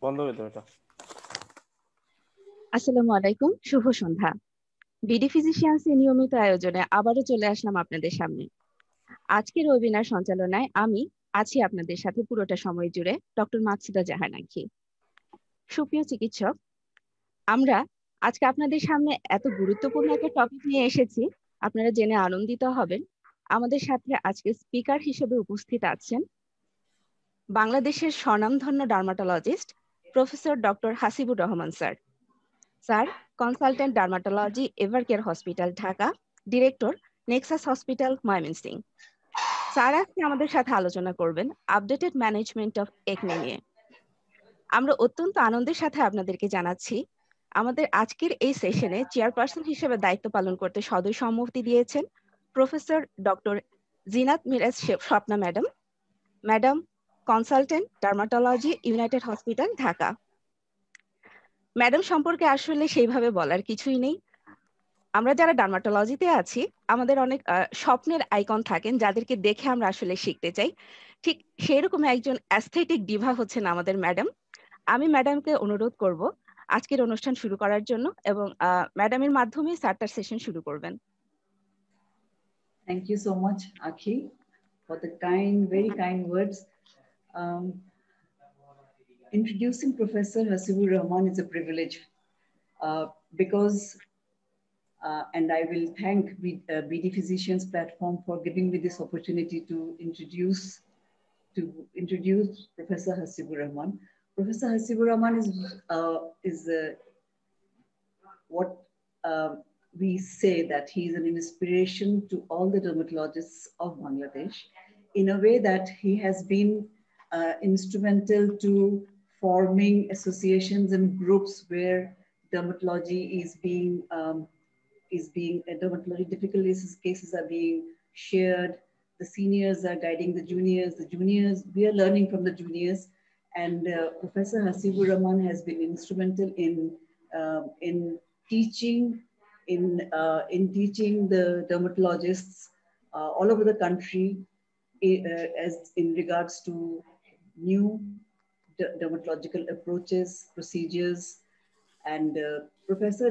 বন্ধ হইতো এটা। আসসালামু আলাইকুম, শুভ সন্ধ্যা। বিডি ফিজিশিয়ান্স এর নিয়মিত আয়োজনে আবারও চলে আসলাম আপনাদের সামনে। আজকের ওয়েবিনার সঞ্চালনায় আমি আছি আপনাদের সাথে পুরোটা সময় জুড়ে, ডক্টর মাকসুদা জাহান আঁখি। সুপ্রিয় চিকিৎসক, আমরা আজকে আপনাদের সামনে এত গুরুত্বপূর্ণ একটা টপিক নিয়ে এসেছি, আপনারা জেনে আনন্দিত হবেন। আমাদের সাথে আজকে স্পিকার হিসেবে উপস্থিত আছেন বাংলাদেশের স্বনামধন্য dermatologist professor doctor Hasibur Rahman sir. Sir consultant dermatology Evercare hospital Dhaka, director Nexus hospital Mymensingh. Sir আজকে আমাদের সাথে আলোচনা করবেন আপডেটেড ম্যানেজমেন্ট অফ একনে নিয়ে। আমরা অত্যন্ত আনন্দের সাথে আপনাদেরকে জানাচ্ছি আমাদের আজকের এই সেশনে চেয়ারপারসন হিসেবে দায়িত্ব পালন করতে সদয় সম্মতি দিয়েছেন professor doctor Zinat Miraj Swapna madam. Madam consultant dermatology United Hospital Dhaka. Madam সম্পর্কে আসলে সেইভাবে বলার কিছুই নেই। আমরা যারা ডার্মাটোলজিতে আছি আমাদের অনেক স্বপ্নের আইকন থাকেন যাদেরকে দেখে আমরা আসলে শিখতে চাই। ঠিক সেরকম একজন অ্যাস্থেটিক ডিভা হচ্ছেন আমাদের ম্যাডাম। আমি ম্যাডামকে অনুরোধ করব আজকের অনুষ্ঠান শুরু করার জন্য এবং ম্যাডামের মাধ্যমে স্যারটার সেশন শুরু করবেন। Thank you so much, Akhi, for the kind, very kind words. Introducing Professor Hasibur Rahman is a privilege because and I will thank BD Physicians platform for giving me this opportunity to introduce Professor Hasibur Rahman. Professor Hasibur Rahman is what we say that he is an inspiration to all the dermatologists of Bangladesh in a way that he has been instrumental to forming associations and groups where dermatology is being dermatology difficult cases are being shared. The seniors are guiding the juniors. We are learning from the juniors. And Professor Hasibur Rahman has been instrumental in teaching the dermatologists all over the country as in regards to new dermatological approaches, procedures, and Professor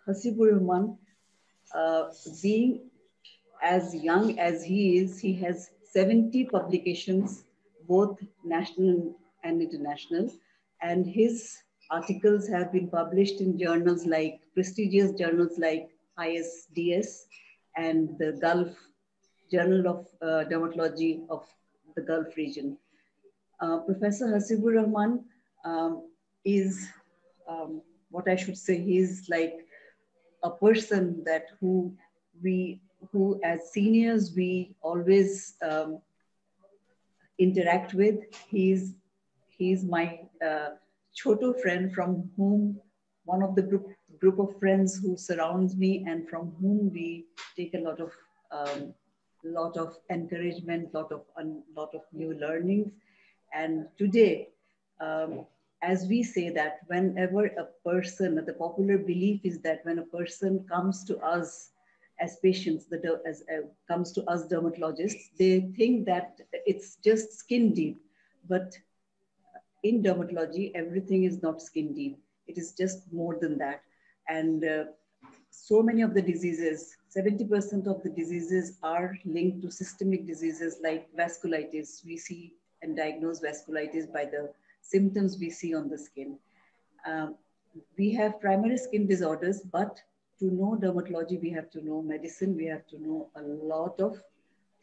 Hasibur Rahman, being as young as he is, he has 70 publications, both national and international, and his articles have been published in prestigious journals like ISDS and the Gulf Journal of Dermatology of the Gulf region. Professor Hasibur Rahman is what I should say, he's like a person that who as seniors we always interact with. He's my choto friend, from whom one of the group of friends who surrounds me and from whom we take a lot of encouragement, lot of new learnings. And today, as we say that whenever a person, the popular belief is that when a person comes to us as patients, comes to us dermatologists, they think that it's just skin deep. But in dermatology, everything is not skin deep. It is just more than that. And so many of the diseases, 70% of the diseases are linked to systemic diseases like vasculitis. We see and diagnose vasculitis by the symptoms we see on the skin. We have primary skin disorders, but to know dermatology, we have to know medicine, we have to know a lot of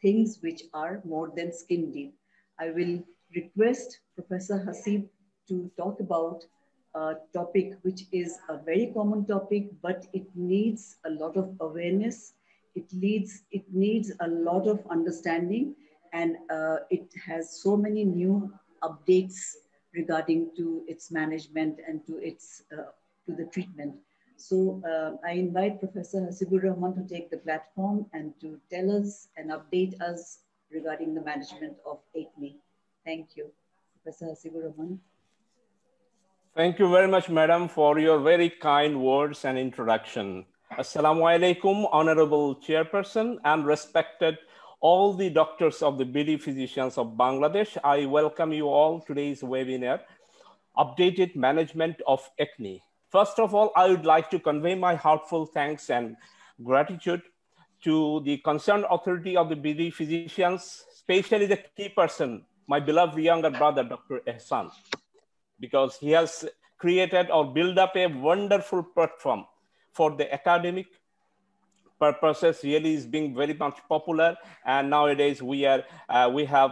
things which are more than skin deep. I will request Professor Hasib to talk about a topic which is a very common topic, but it needs a lot of awareness. It needs a lot of understanding, and it has so many new updates regarding to its management and to the treatment. So I invite Professor Hasibur Rahman to take the platform and to tell us and update us regarding the management of acne. Thank you. Professor Hasibur Rahman. Thank you very much, madam, for your very kind words and introduction. Assalamu alaikum, honorable chairperson and respected all the doctors of the BD Physicians of Bangladesh. I welcome you all to today's webinar. updated management of acne. First of all, I would like to convey my heartfelt thanks and gratitude to the concerned authority of the BD physicians, especially the key person, my beloved younger brother, Dr. Ehsan, because he has created or built up a wonderful platform for the academic purposes. Really is being very much popular, and nowadays we have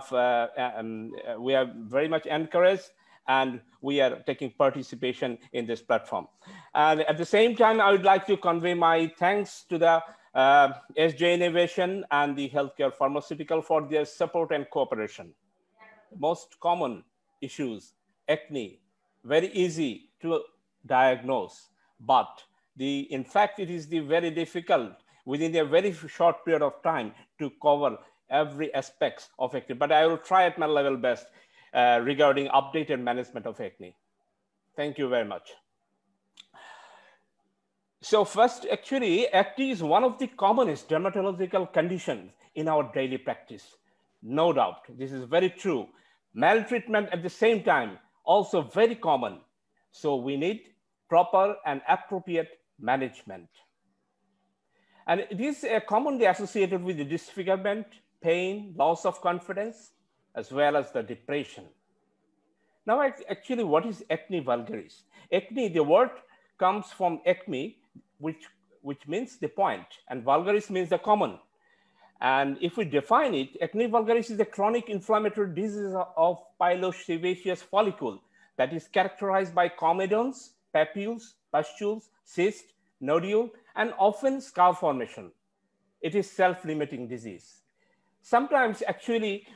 very much encouraged, and we are taking participation in this platform. And at the same time, I would like to convey my thanks to the SJ Innovation and the Healthcare Pharmaceutical for their support and cooperation. Most common issues, acne, very easy to diagnose, but in fact, it is very difficult within a very short period of time to cover every aspect of acne. But I will try at my level best regarding updated management of acne. Thank you very much. So first, actually, acne is one of the commonest dermatological conditions in our daily practice. No doubt, this is very true. Maltreatment at the same time, also very common. So we need proper and appropriate management. And it is commonly associated with the disfigurement, pain, loss of confidence, as well as the depression. Now, actually, what is acne vulgaris? Acne, the word comes from acme, which means the point, and vulgaris means the common. And if we define it, acne vulgaris is a chronic inflammatory disease of pilosebaceous follicle that is characterized by comedones, papules, pustules, cysts, nodule, and often scar formation. It is self-limiting disease. Sometimes actually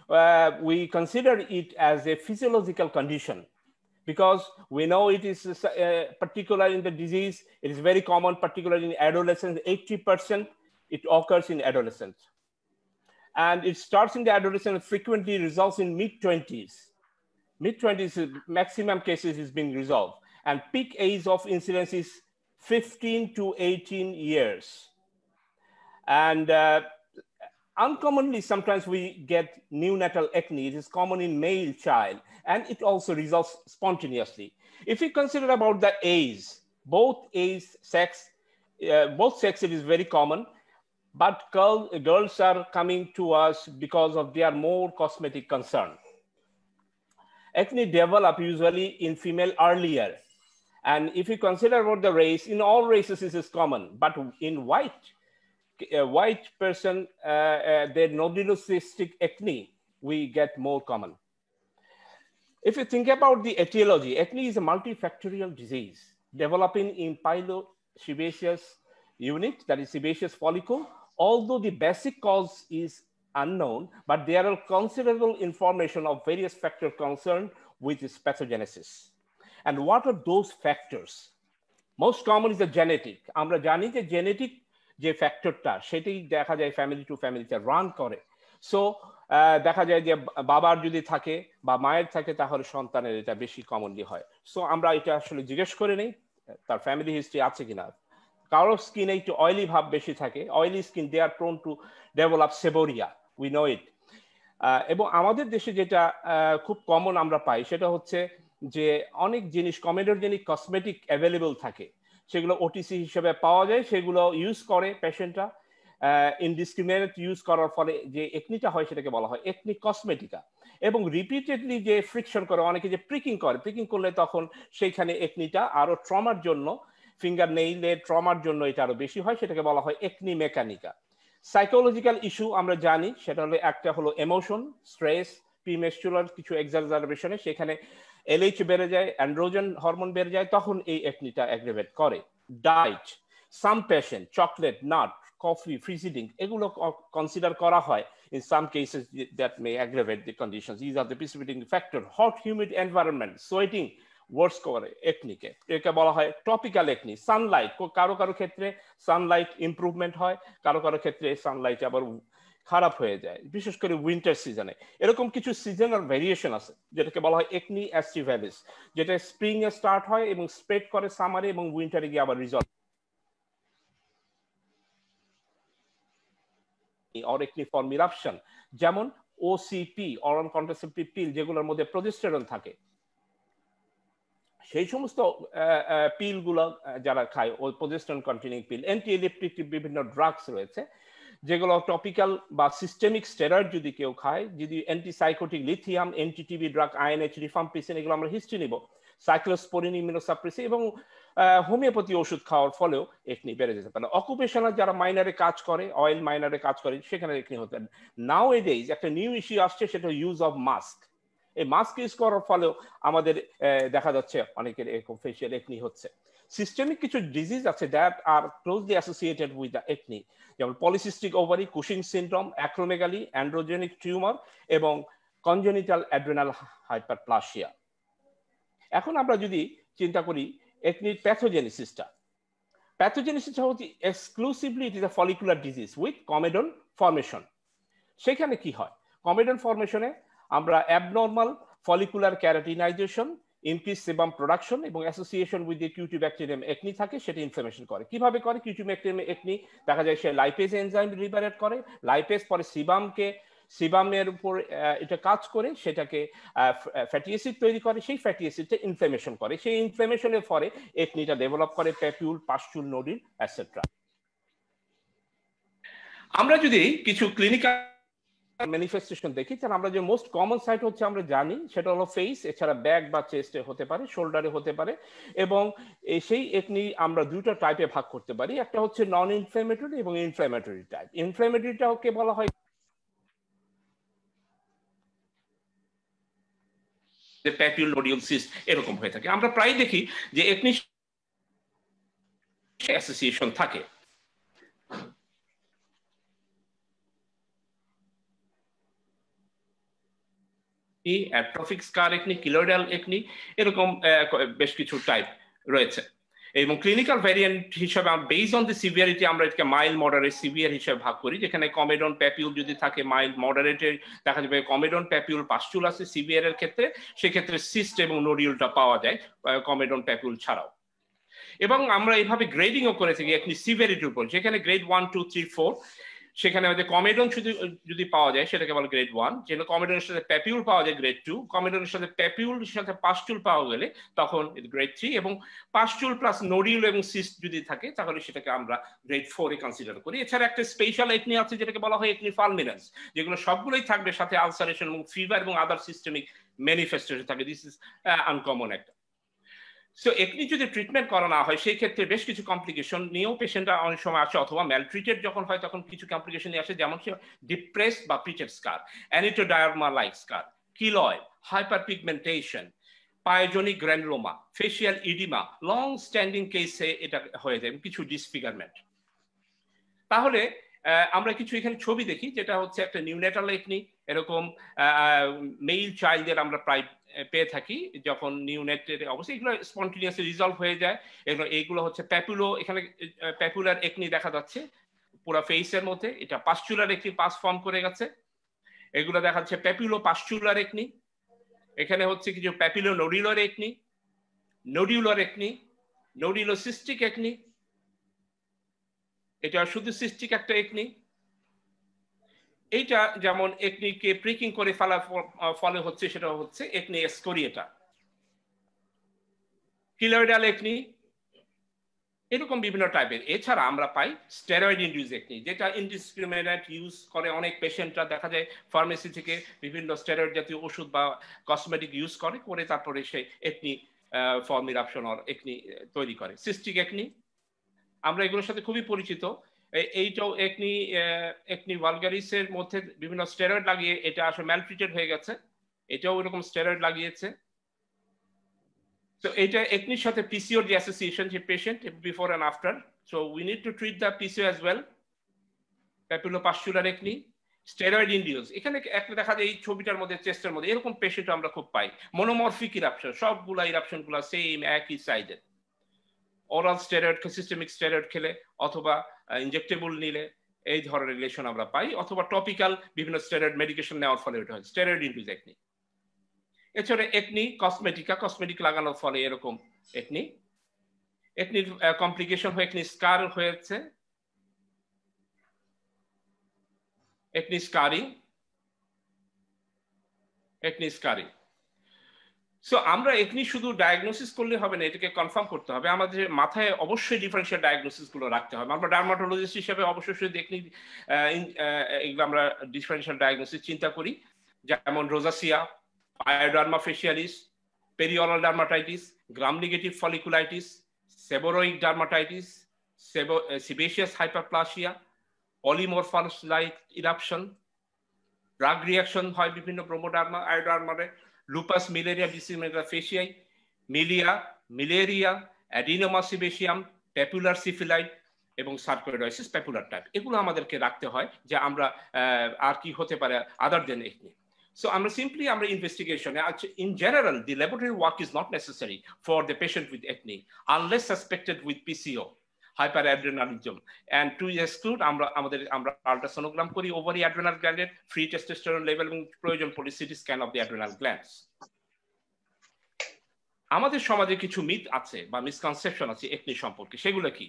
we consider it as a physiological condition because we know it is particular in the disease. It is very common, particularly in adolescents. 80% it occurs in adolescents. And it starts in the adolescent, frequently results in mid-20s. Mid-20s, maximum cases is being resolved. And peak age of incidence is 15 to 18 years. And uncommonly, sometimes we get neonatal acne. It is common in male child, and it also resolves spontaneously. If we consider about the age, both sexes, it is very common, but girls are coming to us because of their more cosmetic concern. Acne develop usually in female earlier. And if you consider about the race, in all races this is common, but in white person, their nodulocystic acne, we get more common. If you think about the etiology, acne is a multifactorial disease developing in pilosebaceous unit, that is sebaceous follicle. Although the basic cause is unknown, but there are considerable information of various factors concerned with its pathogenesis. And what are those factors? Most common is the genetic. আমরা জানি যে genetic যে ফ্যাক্টরটা সেটাই দেখা যায় family two ফ্যামিলিতে run করে। So দেখা যায় যে বাবার যদি থাকে বা মায়ের থাকে তাহলে সন্তানের এটা বেশি কমনলি হয়। সো আমরা এটা আসলে জিজ্ঞেস করে নেই তার ফ্যামিলি হিস্ট্রি আছে কিনা। কারো স্কিনে একটু অয়েলি ভাব বেশি থাকে, oily skin, they are prone to develop seborrhea, we know it. এবং আমাদের দেশে যেটা খুব কমন আমরা পাই সেটা হচ্ছে যে অনেক জিনিস কমেডোজেনিক কসমেটিক অ্যাভেলেবল থাকে, সেগুলো ওটিসি হিসেবে পাওয়া যায়, সেগুলো ইউজ করে পেশেন্টরা ইনডিসক্রিমিনেট ইউজ করার ফলে যে একনিটা হয় সেটাকে বলা হয় একনি কসমেটিকা। এবং রিপিটেডলি যে ফ্রিকশন করে, অনেকে যে প্রিকিং করে, প্রিকিং করলে তখন সেইখানে একনিটা আরো ট্রমার জন্য, ফিঙ্গার নেইলের ট্রমার জন্য এটা আরো বেশি হয়, সেটাকে বলা হয় একনি মেকানিকা। সাইকোলজিক্যাল ইস্যু আমরা জানি, সেটা হলো একটা হলো ইমোশন, স্ট্রেস, প্রিমেস্টুরাল কিছু এক্সাজারবেশনে সেখানে এলএইচ বেড়ে যায়, অ্যান্ড্রোজেন হরমোন বেড়ে যায়, তখন এই একনিটা অ্যাগ্রেভেট করে। ডায়েট, সাম পেশেন্ট চকলেট, নাট, কফি, ফ্রিজিডিং এগুলো কনসিডার করা হয় in some cases that may aggravate the conditions. These are the precipitating factor. Hot, humid environment, sweating ওয়ার্স করে একনিকে, একে বলা হয় টপিক্যাল একনি। সানলাইট, কারো কারো ক্ষেত্রে সানলাইট ইমপ্রুভমেন্ট হয়, কারো কারো ক্ষেত্রে সানলাইট আবার খারাপ হয়ে যায়, বিশেষ করে উইন্টার সিজনে। এরকম কিছু সিজনাল ভেরিয়েশন আছে যেটাকে বলা হয় একনি অ্যাস্টিভ্যালিস, যেটা স্প্রিং এ স্টার্ট হয় এবং স্প্রেড করে সামারে এবং উইন্টারে গিয়ে আবার resolve. or acne form eruption, যেমন ওসিপি, অরাল কন্ট্রাসেপটিভ পিল, যেগুলোর মধ্যে প্রোজেস্টেরন থাকে। সেই সমস্ত পিলগুলো যারা খায়, ওই প্রজেস্টেরন কন্টেনিং পিল, অ্যান্টি ইলেপটিক বিভিন্ন ড্রাগস রয়েছে যেগুলো টপিক্যাল বা সিস্টেমিক স্টেরয়েড যদি কেউ খায়, যদি অ্যান্টিসাইকোটিক লিথিয়াম, অ্যান্টিটিবি ড্রাগ আইএনএইচ, রিফাম্পিসিন, এগুলো আমরা হিস্ট্রি নিব, সাইক্লোস্পোরিন, ইমিউনোসাপ্রেসিভ এবং হোমিওপ্যাথি ওষুধ খাওয়ার ফলেও একনি বেড়ে যেতে পারে। অকুপেশনাল যারা মাইনারে কাজ করে, অয়েল মাইনারে কাজ করে, সেখানে একনি হতে পারে। নাও এডেজ একটা নিউ ইস্যু আসছে, সেটা ইউজ অফ মাস্ক। এই মাস্ক ইউজ করার ফলেও আমাদের দেখা যাচ্ছে অনেকের এরকম ফেশিয়াল একনি হচ্ছে। সিস্টেমিক কিছু ডিজিজ আছে that are closely associated with the acne, যেমন polycystic ovary, Cushing syndrome, acromegaly, androgenic tumour এবং কনজেনিটাল অ্যাড্রেনাল হাইপারপ্লাসিয়া। এখন আমরা যদি চিন্তা করি একনির প্যাথোজেনেসিসটা, প্যাথোজেনেসিসটা হচ্ছে exclusively it is a follicular disease with comedone formation. সেখানে কি হয়? কমেডন ফর্মেশনে আমরা abnormal follicular ক্যারাটিনাইজেশন, increase sebum production এবং অ্যাসোসিয়েশন উইথ দি কিউটিব্যাকটেরিয়াম একনি থাকে, সেটা ইনফ্লামেশন করে। কিভাবে করে? কিউটিব্যাকটেরিয়াম একনি দেখা যায় সে লাইপেজ এনজাইম লিবারেট করে, লাইপেজ পরে সিবামের উপর এটা কাজ করে সেটাকে ফ্যাটি অ্যাসিড তৈরি করে, সেই ফ্যাটি অ্যাসিডটা ইনফ্লামেশন করে, সেই ইনফ্লামেশনের পরে একনিটা ডেভেলপ করে প্যাপিউল, পাস্চুল, নোডিল এটসেট্রা। আমরা যদি কিছু ক্লিনিক্যাল ম্যানিফেস্টেশন দেখি, তাহলে আমরা যে মোস্ট কমন সাইট হচ্ছে আমরা জানি, সেটা হলো ফেস, এছাড়া ব্যাক বা চেস্টে হতে পারে, শোল্ডারে হতে পারে। এবং সেই একনি আমরা দুটো টাইপে ভাগ করতে পারি, একটা হচ্ছে নন ইনফ্ল্যামেটরি এবং ইনফ্ল্যামেটরি টাইপ। ইনফ্ল্যামেটরিটাকে বলা হয় প্যাপিউল, নোডিউল, সিস্ট এরকম হয়ে থাকে। আমরা প্রায় দেখি যে একনি অ্যাসোসিয়েশন থাকে। অ্যাট্রফিক স্কার একনি, কিলোইডাল একনি, এরকম বেশ কিছু টাইপ রয়েছে। এবং ক্লিনিক্যাল ভ্যারিয়েন্ট হিসাবে বেসড অন দি সিভিয়ারিটি আমরা এটাকে মাইল্ড, মডারেট, সিভিয়ার হিসেবে ভাগ করি। যেখানে কমেডন, প্যাপিউল যদি থাকে মাইল্ড, মডারেটে দেখা যাবে কমেডন, প্যাপিউল, পাস্চুল আছে। সিভিয়ারের ক্ষেত্রে সেক্ষেত্রে সিস্ট এবং নোডিউলটা পাওয়া যায় কমেডন, প্যাপিউল ছাড়াও। এবং আমরা এইভাবে গ্রেডিংও করে থাকি একনি সিভিয়ারিটির উপর, যেখানে গ্রেড 1, 2, 3, 4, সেখানে আমাদের কমেডন যদি পাওয়া যায় সেটাকে বলে গ্রেড 1, যেটা কমেডনের সাথে প্যাপিউল পাওয়া যায় গ্রেড 2, কমেডনের সাথে প্যাপিউলের সাথে পাস্চুল পাওয়া গেলে তখন গ্রেড 3, এবং পাস্চুল প্লাস নোডিউল এবং সিস্ট যদি থাকে তাহলে সেটাকে আমরা গ্রেড 4 এ কনসিডার করি। এছাড়া একটা স্পেশাল একনি আছে যেটাকে বলা হয় একনি ফালমিনেন্স, যেগুলো সবগুলোই থাকবে, সাথে আলসারেশন এবং ফিভার এবং আদার সিস্টেমিক ম্যানিফেস্টেশন থাকে। দিস ইজ আনকমন একটা। সো একনি যদি ট্রিটমেন্ট করা না হয় সেই ক্ষেত্রে বেশ কিছু কমপ্লিকেশন নিয়েও পেশেন্টরা অনেক সময় আসে, অথবা ম্যালট্রিটেড যখন হয় তখন কিছু কমপ্লিকেশন নিয়ে আসে, যেমন ডিপ্রেসড বা pitted scar, anetoderma like scar, keloid, hyperpigmentation, pyogenic granuloma, facial oedema, long standing কেসে এটা হয়ে যায়, কিছু ডিসফিগারমেন্ট। তাহলে আমরা কিছু এখানে ছবি দেখি, যেটা হচ্ছে একটা নিউনেটাল একনি। এরকম মেইল চাইল্ডদের আমরা প্রায় পেয়ে থাকি যখন নিউনেটের অবস্থা, এগুলো স্পন্টেনিয়াসলি রিজলভ হয়ে যায়। এইগুলো হচ্ছে প্যাপুলো, এখানে প্যাপুলার একনি দেখা যাচ্ছে পুরো ফেসের মধ্যে, এটা পাস্চুলার একনি পাস ফর্ম করে গেছে। এগুলো দেখা যাচ্ছে প্যাপুলো পাস্চুলার একনি। এখানে হচ্ছে কিছু প্যাপুলো নোডিউলার একনি, নোডিউলার একনি, নোডিউলোসিস্টিক একনি, এটা শুধু সিস্টিক একটা একনি। এইটা যেমন একনিকে প্রিকিং করে ফেলার ফলে হচ্ছে, সেটা হচ্ছে একনি স্কোরিয়েটা, কিলোইডাল একনি, এরকম বিভিন্ন টাইপের। এছাড়া আমরা পাই স্টেরয়েড ইনডিউস একনি, যেটা ইনডিসক্রিমিনেট ইউজ করে অনেক পেশেন্টরা, দেখা যায় ফার্মেসি থেকে বিভিন্ন স্টেরয়েড জাতীয় ওষুধ বা কসমেটিক ইউজ করে তারপরে সেই একনি ফর্ম ইরাপশন একনি তৈরি করে। সিস্টিক একনি আমরা এগুলোর সাথে খুবই পরিচিত। এইটাও একনি ভালগারিসের মধ্যে বিভিন্ন স্টেরয়েড লাগিয়ে এটা আসলে ম্যালট্রিটেড হয়ে গেছে, এটাও এরকম স্টেরয়েড লাগিয়েছে। তো এটা একনির সাথে পিসিও যে অ্যাসোসিয়েশন, যে patient before and after, so we need to treat the PCO as well. Papulopustular acne, steroid induced, এখানে একটা দেখা যায় এই ছবিটার মধ্যে, চেস্টের মধ্যে এরকম পেশেন্ট আমরা খুব পাই। মনোমরফিক ইরাপশন, সবগুলা ইরাপশন গুলা সেম একই সাইজের। ওরাল স্টেরয়েড, সিস্টেমিক স্টেরয়েড খেলে অথবা ইনজেক্টেবল নিলে এই ধরনের রিলেশন আমরা পাই, অথবা টপিক্যাল বিভিন্ন স্টেরয়েড মেডিকেশন নেওয়ার ফলে এটা হয় স্টেরয়েড ইনডিউস একনি। এছাড়া একনি কসমেটিকা, কসমেটিক লাগানোর ফলে এরকম একনি। একনির কমপ্লিকেশন হয়ে একনি স্কার হয়েছে, acne scarring, acne scarring. So আমরা একনি শুধু ডায়াগনোসিস করলে হবে না, এটাকে কনফার্ম করতে হবে। আমাদের মাথায় অবশ্যই ডিফারেন্সিয়াল ডায়াগনোসিস গুলো রাখতে হবে। আমরা ডার্মাটোলজিস্ট হিসেবে অবশ্যই শুধু একনি এগুলো আমরা ডিফারেন্সিয়াল ডায়াগনোসিস চিন্তা করি, যেমন rosacea, pyoderma facialis, perioral dermatitis, gram negative folliculitis, seborrhoeic dermatitis, sebaceous hyperplasia, polymorphous light eruption, drug reaction হয় বিভিন্ন ব্রোমোডার্মা আয়োডার্মারে, লুপাস মিলেরিয়া ডিসিমিনেটা ফেসিয়াই, মিলিয়া, মিলেরিয়া, অ্যাডিনোমা সিবেশিয়াম, পেপুলার সিফিলাইট এবং সার্কোইডোসিস পেপুলার টাইপ। এগুলো আমাদেরকে রাখতে হয় যে আমরা আর কি হতে পারে আদার দেন একনি। So আমরা simply আমরা investigation. In general, the laboratory work is not necessary for the patient with acne unless suspected with PCO, hyperadrenalism. And to exclude আমরা ultrasonogram করি ovary adrenal gland, free testosterone level এবং প্রয়োজন পড়লে CT scan of the adrenal glands. আমাদের সমাজে কিছু myth আছে বা মিসকনসেপশন আছে একনি সম্পর্কে, সেগুলো কি?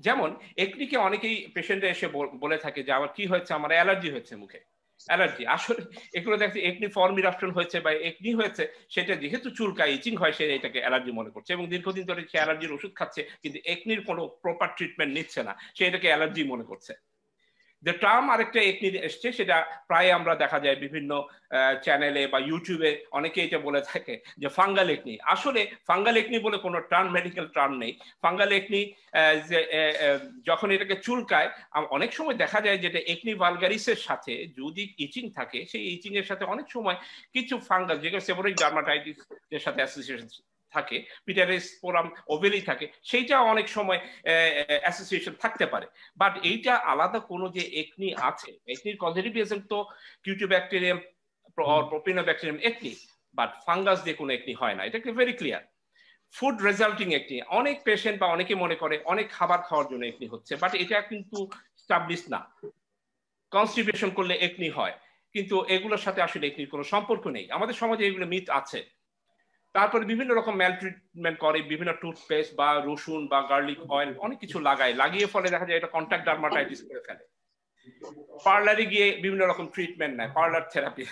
যেমন একনিকে অনেকেই পেশেন্টে এসে বলে থাকে যে আমার কি হয়েছে, আমার অ্যালার্জি হয়েছে মুখে। অ্যালার্জি আসলে এগুলো দেখতে একনি ফর্ম ইরাপশন হয়েছে বা একনি হয়েছে, সেটা যেহেতু চুলকায় ইচিং হয় সে এটাকে অ্যালার্জি মনে করছে এবং দীর্ঘদিন ধরে সে অ্যালার্জির ওষুধ খাচ্ছে, কিন্তু একনির কোনো প্রপার ট্রিটমেন্ট নিচ্ছে না, সে এটাকে অ্যালার্জি মনে করছে। দ্য টার্ম আরেকটা একনি এসছে, সেটা প্রায় আমরা দেখা যায় বিভিন্ন চ্যানেলে বা ইউটিউবে অনেকে এটা বলে থাকে যে ফাঙ্গাল একনি। আসলে ফাঙ্গাল একনি বলে কোনো টার্ম, মেডিকেল টার্ম নেই। ফাঙ্গাল একনি যখন এটাকে চুলকায়, অনেক সময় দেখা যায় যেটা একনি ভালগারিসের সাথে যদি ইচিং থাকে, সেই ইচিং এর সাথে অনেক সময় কিছু ফাঙ্গাল, যেগুলো সেবোরিক ডার্মাটাইটিস এর সাথে অ্যাসোসিয়েশন থাকে, পিটারিসপোরাম ওভেলি থাকে, সেইটা অনেক সময় অ্যাসোসিয়েশন থাকতে পারে। বাট এইটা আলাদা কোনো যে একনি আছে, একনির কজেটিভ এজেন্ট তো কিউটিব্যাকটেরিয়াম, প্রোপিনোব্যাকটেরিয়াম একনি, বাট ফাঙ্গাস দিয়ে কোনো একনি হয় না, এটা very clear. Food resulting acne, অনেক পেশেন্ট বা অনেকে মনে করে অনেক খাবার খাওয়ার জন্য একনি হচ্ছে, বাট এটা কিন্তু স্টাবলিশ না। কনস্টিপেশন করলে একনি হয়, কিন্তু এগুলোর সাথে আসলে একনির কোনো সম্পর্ক নেই। আমাদের সমাজে এগুলো মিথ আছে। তারপরে বিভিন্ন রকম ম্যাল ট্রিটমেন্ট করে, বিভিন্ন টুথপেস্ট বা রসুন বা গার্লিক অয়েল অনেক কিছু লাগিয়ে ফলে দেখা যায় এটা কন্ট্যাক্ট ডার্মাটাইটিস করে ফেলে। পার্লারে গিয়ে বিভিন্ন রকম ট্রিটমেন্ট নেয়, পার্লার থেরাপি।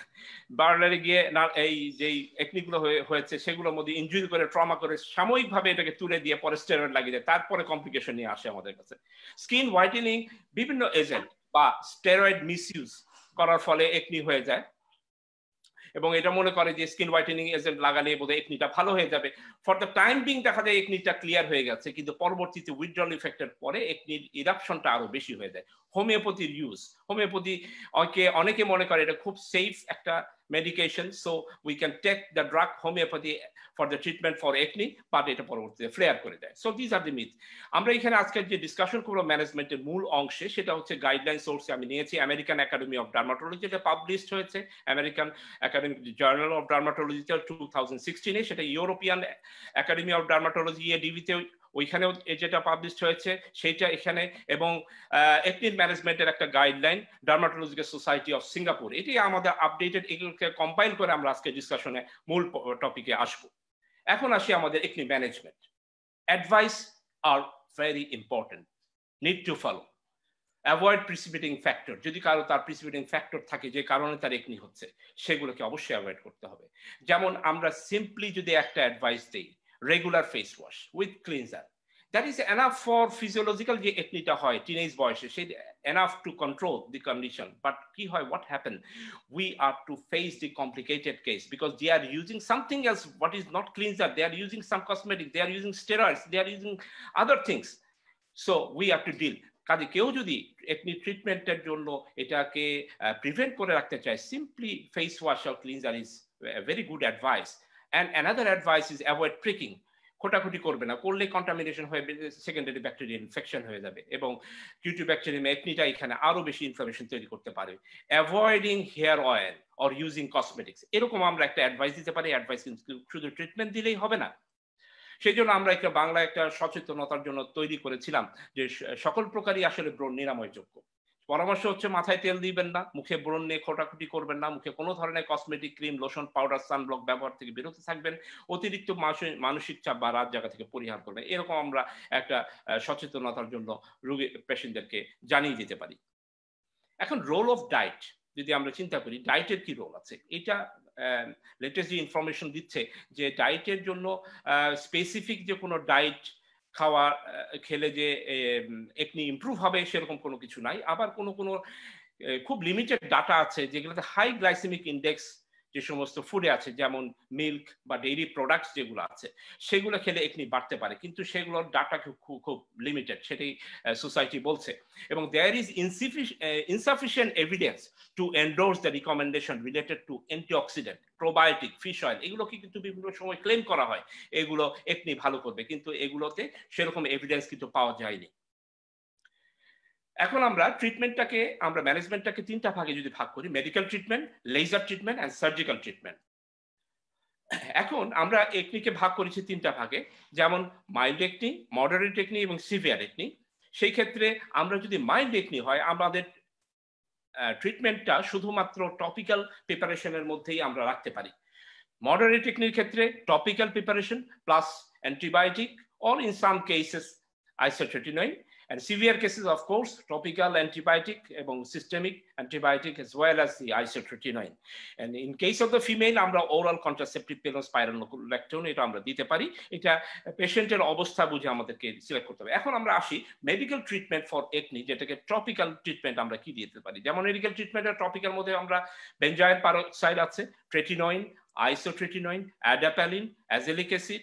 পার্লারে গিয়ে না এই যেই টেকনিকগুলো হয়েছে সেগুলোর মধ্যে ইনজুরি করে, ট্রমা করে সাময়িকভাবে এটাকে তুলে দিয়ে পরে স্টেরয়েড লাগিয়ে দেয়, তারপরে কমপ্লিকেশন নিয়ে আসে আমাদের কাছে। স্কিন হোয়াইটেনিং, বিভিন্ন এজেন্ট বা স্টেরয়েড মিসইউজ করার ফলে একনি হয়ে যায় এবং এটা মনে করে যে স্কিন হোয়াইটেনিং এজেন্ট লাগালে বোধহয় একনিটা ভালো হয়ে যাবে। ফর দ্য টাইম বিং দেখা যায় একনিটা ক্লিয়ার হয়ে গেছে, কিন্তু পরবর্তীতে উইথড্রল ইফেক্টের পরে একনির ইরাপশনটা আরো বেশি হয়ে যায়। হোমিওপ্যাথির ইউজ, হোমিওপ্যাথি অনেকে মনে করে এটা খুব সেফ একটা medication, so we can take the drug homeopathy for the treatment for acne, but এটা পরবর্তীতে ফ্লেয়ার করে দেয়। So this are the myth. আমরা এখানে আজকের যে ডিসকাশন করবো ম্যানেজমেন্টের মূল অংশে, সেটা হচ্ছে গাইডলাইন সোর্সে আমি নিয়েছি আমেরিকান একাডেমি অফ ডার্মাটোলজি, যেটা পাবলিশড হয়েছে আমেরিকান একাডেমিক জার্নাল অফ ডার্মাটোলজিতে 2016-এ, সেটা ইউরোপিয়ান একাডেমি অফ ডার্মাটোলজি এডিভিতে ওইখানেও যেটা পাবলিশড হয়েছে সেইটা এখানে, এবং একনির ম্যানেজমেন্টের একটা guideline dermatological society of Singapore, এটি আমাদের আপডেটেড। এগুলোকে কম্পাইল করে আমরা আজকে ডিসকাশনে মূল টপিকে আসবো। এখন আসি আমাদের acne management. Advice are very important, need to follow. Avoid precipitating factor, যদি কারো তার প্রিসিপিটিং ফ্যাক্টর থাকে যে কারণে তার একনি হচ্ছে, সেগুলোকে অবশ্যই অ্যাভয়েড করতে হবে। যেমন আমরা সিম্পলি যদি একটা অ্যাডভাইস দিই, regular face wash with cleanser, that is enough for physiological যে একনিটা হয় টিনেজ বয়সে, সেই enough to control the condition. But কি হয়, what happen, we are to face the complicated case because they are using something else what is not cleanser, they are using some cosmetic, they are using steroids, they are using other things. So we have to deal. কাজে কেউ যদি acne ট্রিটমেন্টের জন্য এটাকে prevent করে রাখতে চায়, simply face wash or cleanser is very good advice. And another advice is avoid pricking, খোটাখুটি করবে না, করলে কন্টামিনেশন হয়ে সেকেন্ডারি ব্যাকটেরিয়াল ইনফেকশন হয়ে যাবে এবং কিউটিব্যাকটেরিয়াম একনিটা এখানে আরো বেশি ইনফ্লামেশন তৈরি করতে পারে। Avoiding hair oil or using cosmetics, এরকম আমরা একটা অ্যাডভাইস দিতে পারি। অ্যাডভাইস কিন্তু শুধু ট্রিটমেন্ট দিলেই হবে না, সেই জন্য আমরা একটা বাংলা একটা সচেতনতার জন্য তৈরি করেছিলাম যে সকল প্রকারই আসলে ব্রণ নিরাময়যোগ্য। পরামর্শ হচ্ছে মাথায় তেল দিবেন না, মুখে ব্রণ নিয়ে খোটাখুটি করবেন না, মুখে কোনো ধরনের cosmetic, cream, lotion, powder, sunblock ব্যবহার থেকে বিরত থাকবেন, অতিরিক্ত মানসিক চাপ বা রাত জায়গা থেকে পরিহার করবেন। এরকম আমরা একটা সচেতনতার জন্য রোগী পেশেন্টদেরকে জানিয়ে দিতে পারি। এখন রোল অফ ডায়েট যদি আমরা চিন্তা করি, ডায়েটের কি রোল আছে, এটা লেটেস্ট যে ইনফরমেশন দিচ্ছে যে ডায়েটের জন্য স্পেসিফিক যে কোনো ডায়েট খাওয়া খেলে যে একনি ইমপ্রুভ হবে সেরকম কোনো কিছু নাই। আবার কোনো কোনো খুব লিমিটেড ডাটা আছে যেগুলোতে হাই গ্লাইসেমিক ইন্ডেক্স যে সমস্ত ফুডে আছে, যেমন মিল্ক বা ডেইরি প্রোডাক্টস যেগুলো আছে, সেগুলো খেলে একনি বাড়তে পারে, কিন্তু সেগুলোর ডাটা খুব লিমিটেড, সেটাই সোসাইটি বলছে। এবং there is insufficient evidence to endorse the recommendation related to antioxidant, probiotic, fish oil, এগুলোকে কিন্তু বিভিন্ন সময় ক্লেম করা হয় এগুলো একনি ভালো করবে, কিন্তু এগুলোতে সেরকম এভিডেন্স কিন্তু পাওয়া যায়নি। এখন আমরা ট্রিটমেন্টটাকে, আমরা ম্যানেজমেন্টটাকে তিনটা ভাগে যদি ভাগ করি, medical treatment, laser treatment and surgical treatment. এখন আমরা একনিকে ভাগ করেছি তিনটা ভাগে, যেমন মাইল্ড একনি, মডারেট একনি এবং সিভিয়ার একনি। সেই ক্ষেত্রে আমরা যদি মাইল্ড একনি হয়, আমাদের ট্রিটমেন্টটা শুধুমাত্র টপিক্যাল প্রিপারেশনের মধ্যেই আমরা রাখতে পারি। মডারেট একনির ক্ষেত্রে topical preparation plus antibiotic, or in some cases isotretinoin, and severe cases of course topical antibiotic এবং systemic antibiotic as well as the isotretinoin. And in case of the female আমরা oral contraceptive pill spironolactone এটা আমরা দিতে পারি, এটা পেশেন্টের অবস্থা বুঝে আমাদেরকে সিলেক্ট করতে হবে। এখন আমরা আসি মেডিকেল ট্রিটমেন্ট ফর একনি, যেটাকে টপিক্যাল ট্রিটমেন্ট আমরা কি দিতে পারি। যেমন মেডিকেল ট্রিটমেন্টের টপিক্যাল মধ্যে আমরা বেনজাইল পারক্সাইড আছে, tretinoin, isotretinoin, adapalene, azelaic acid,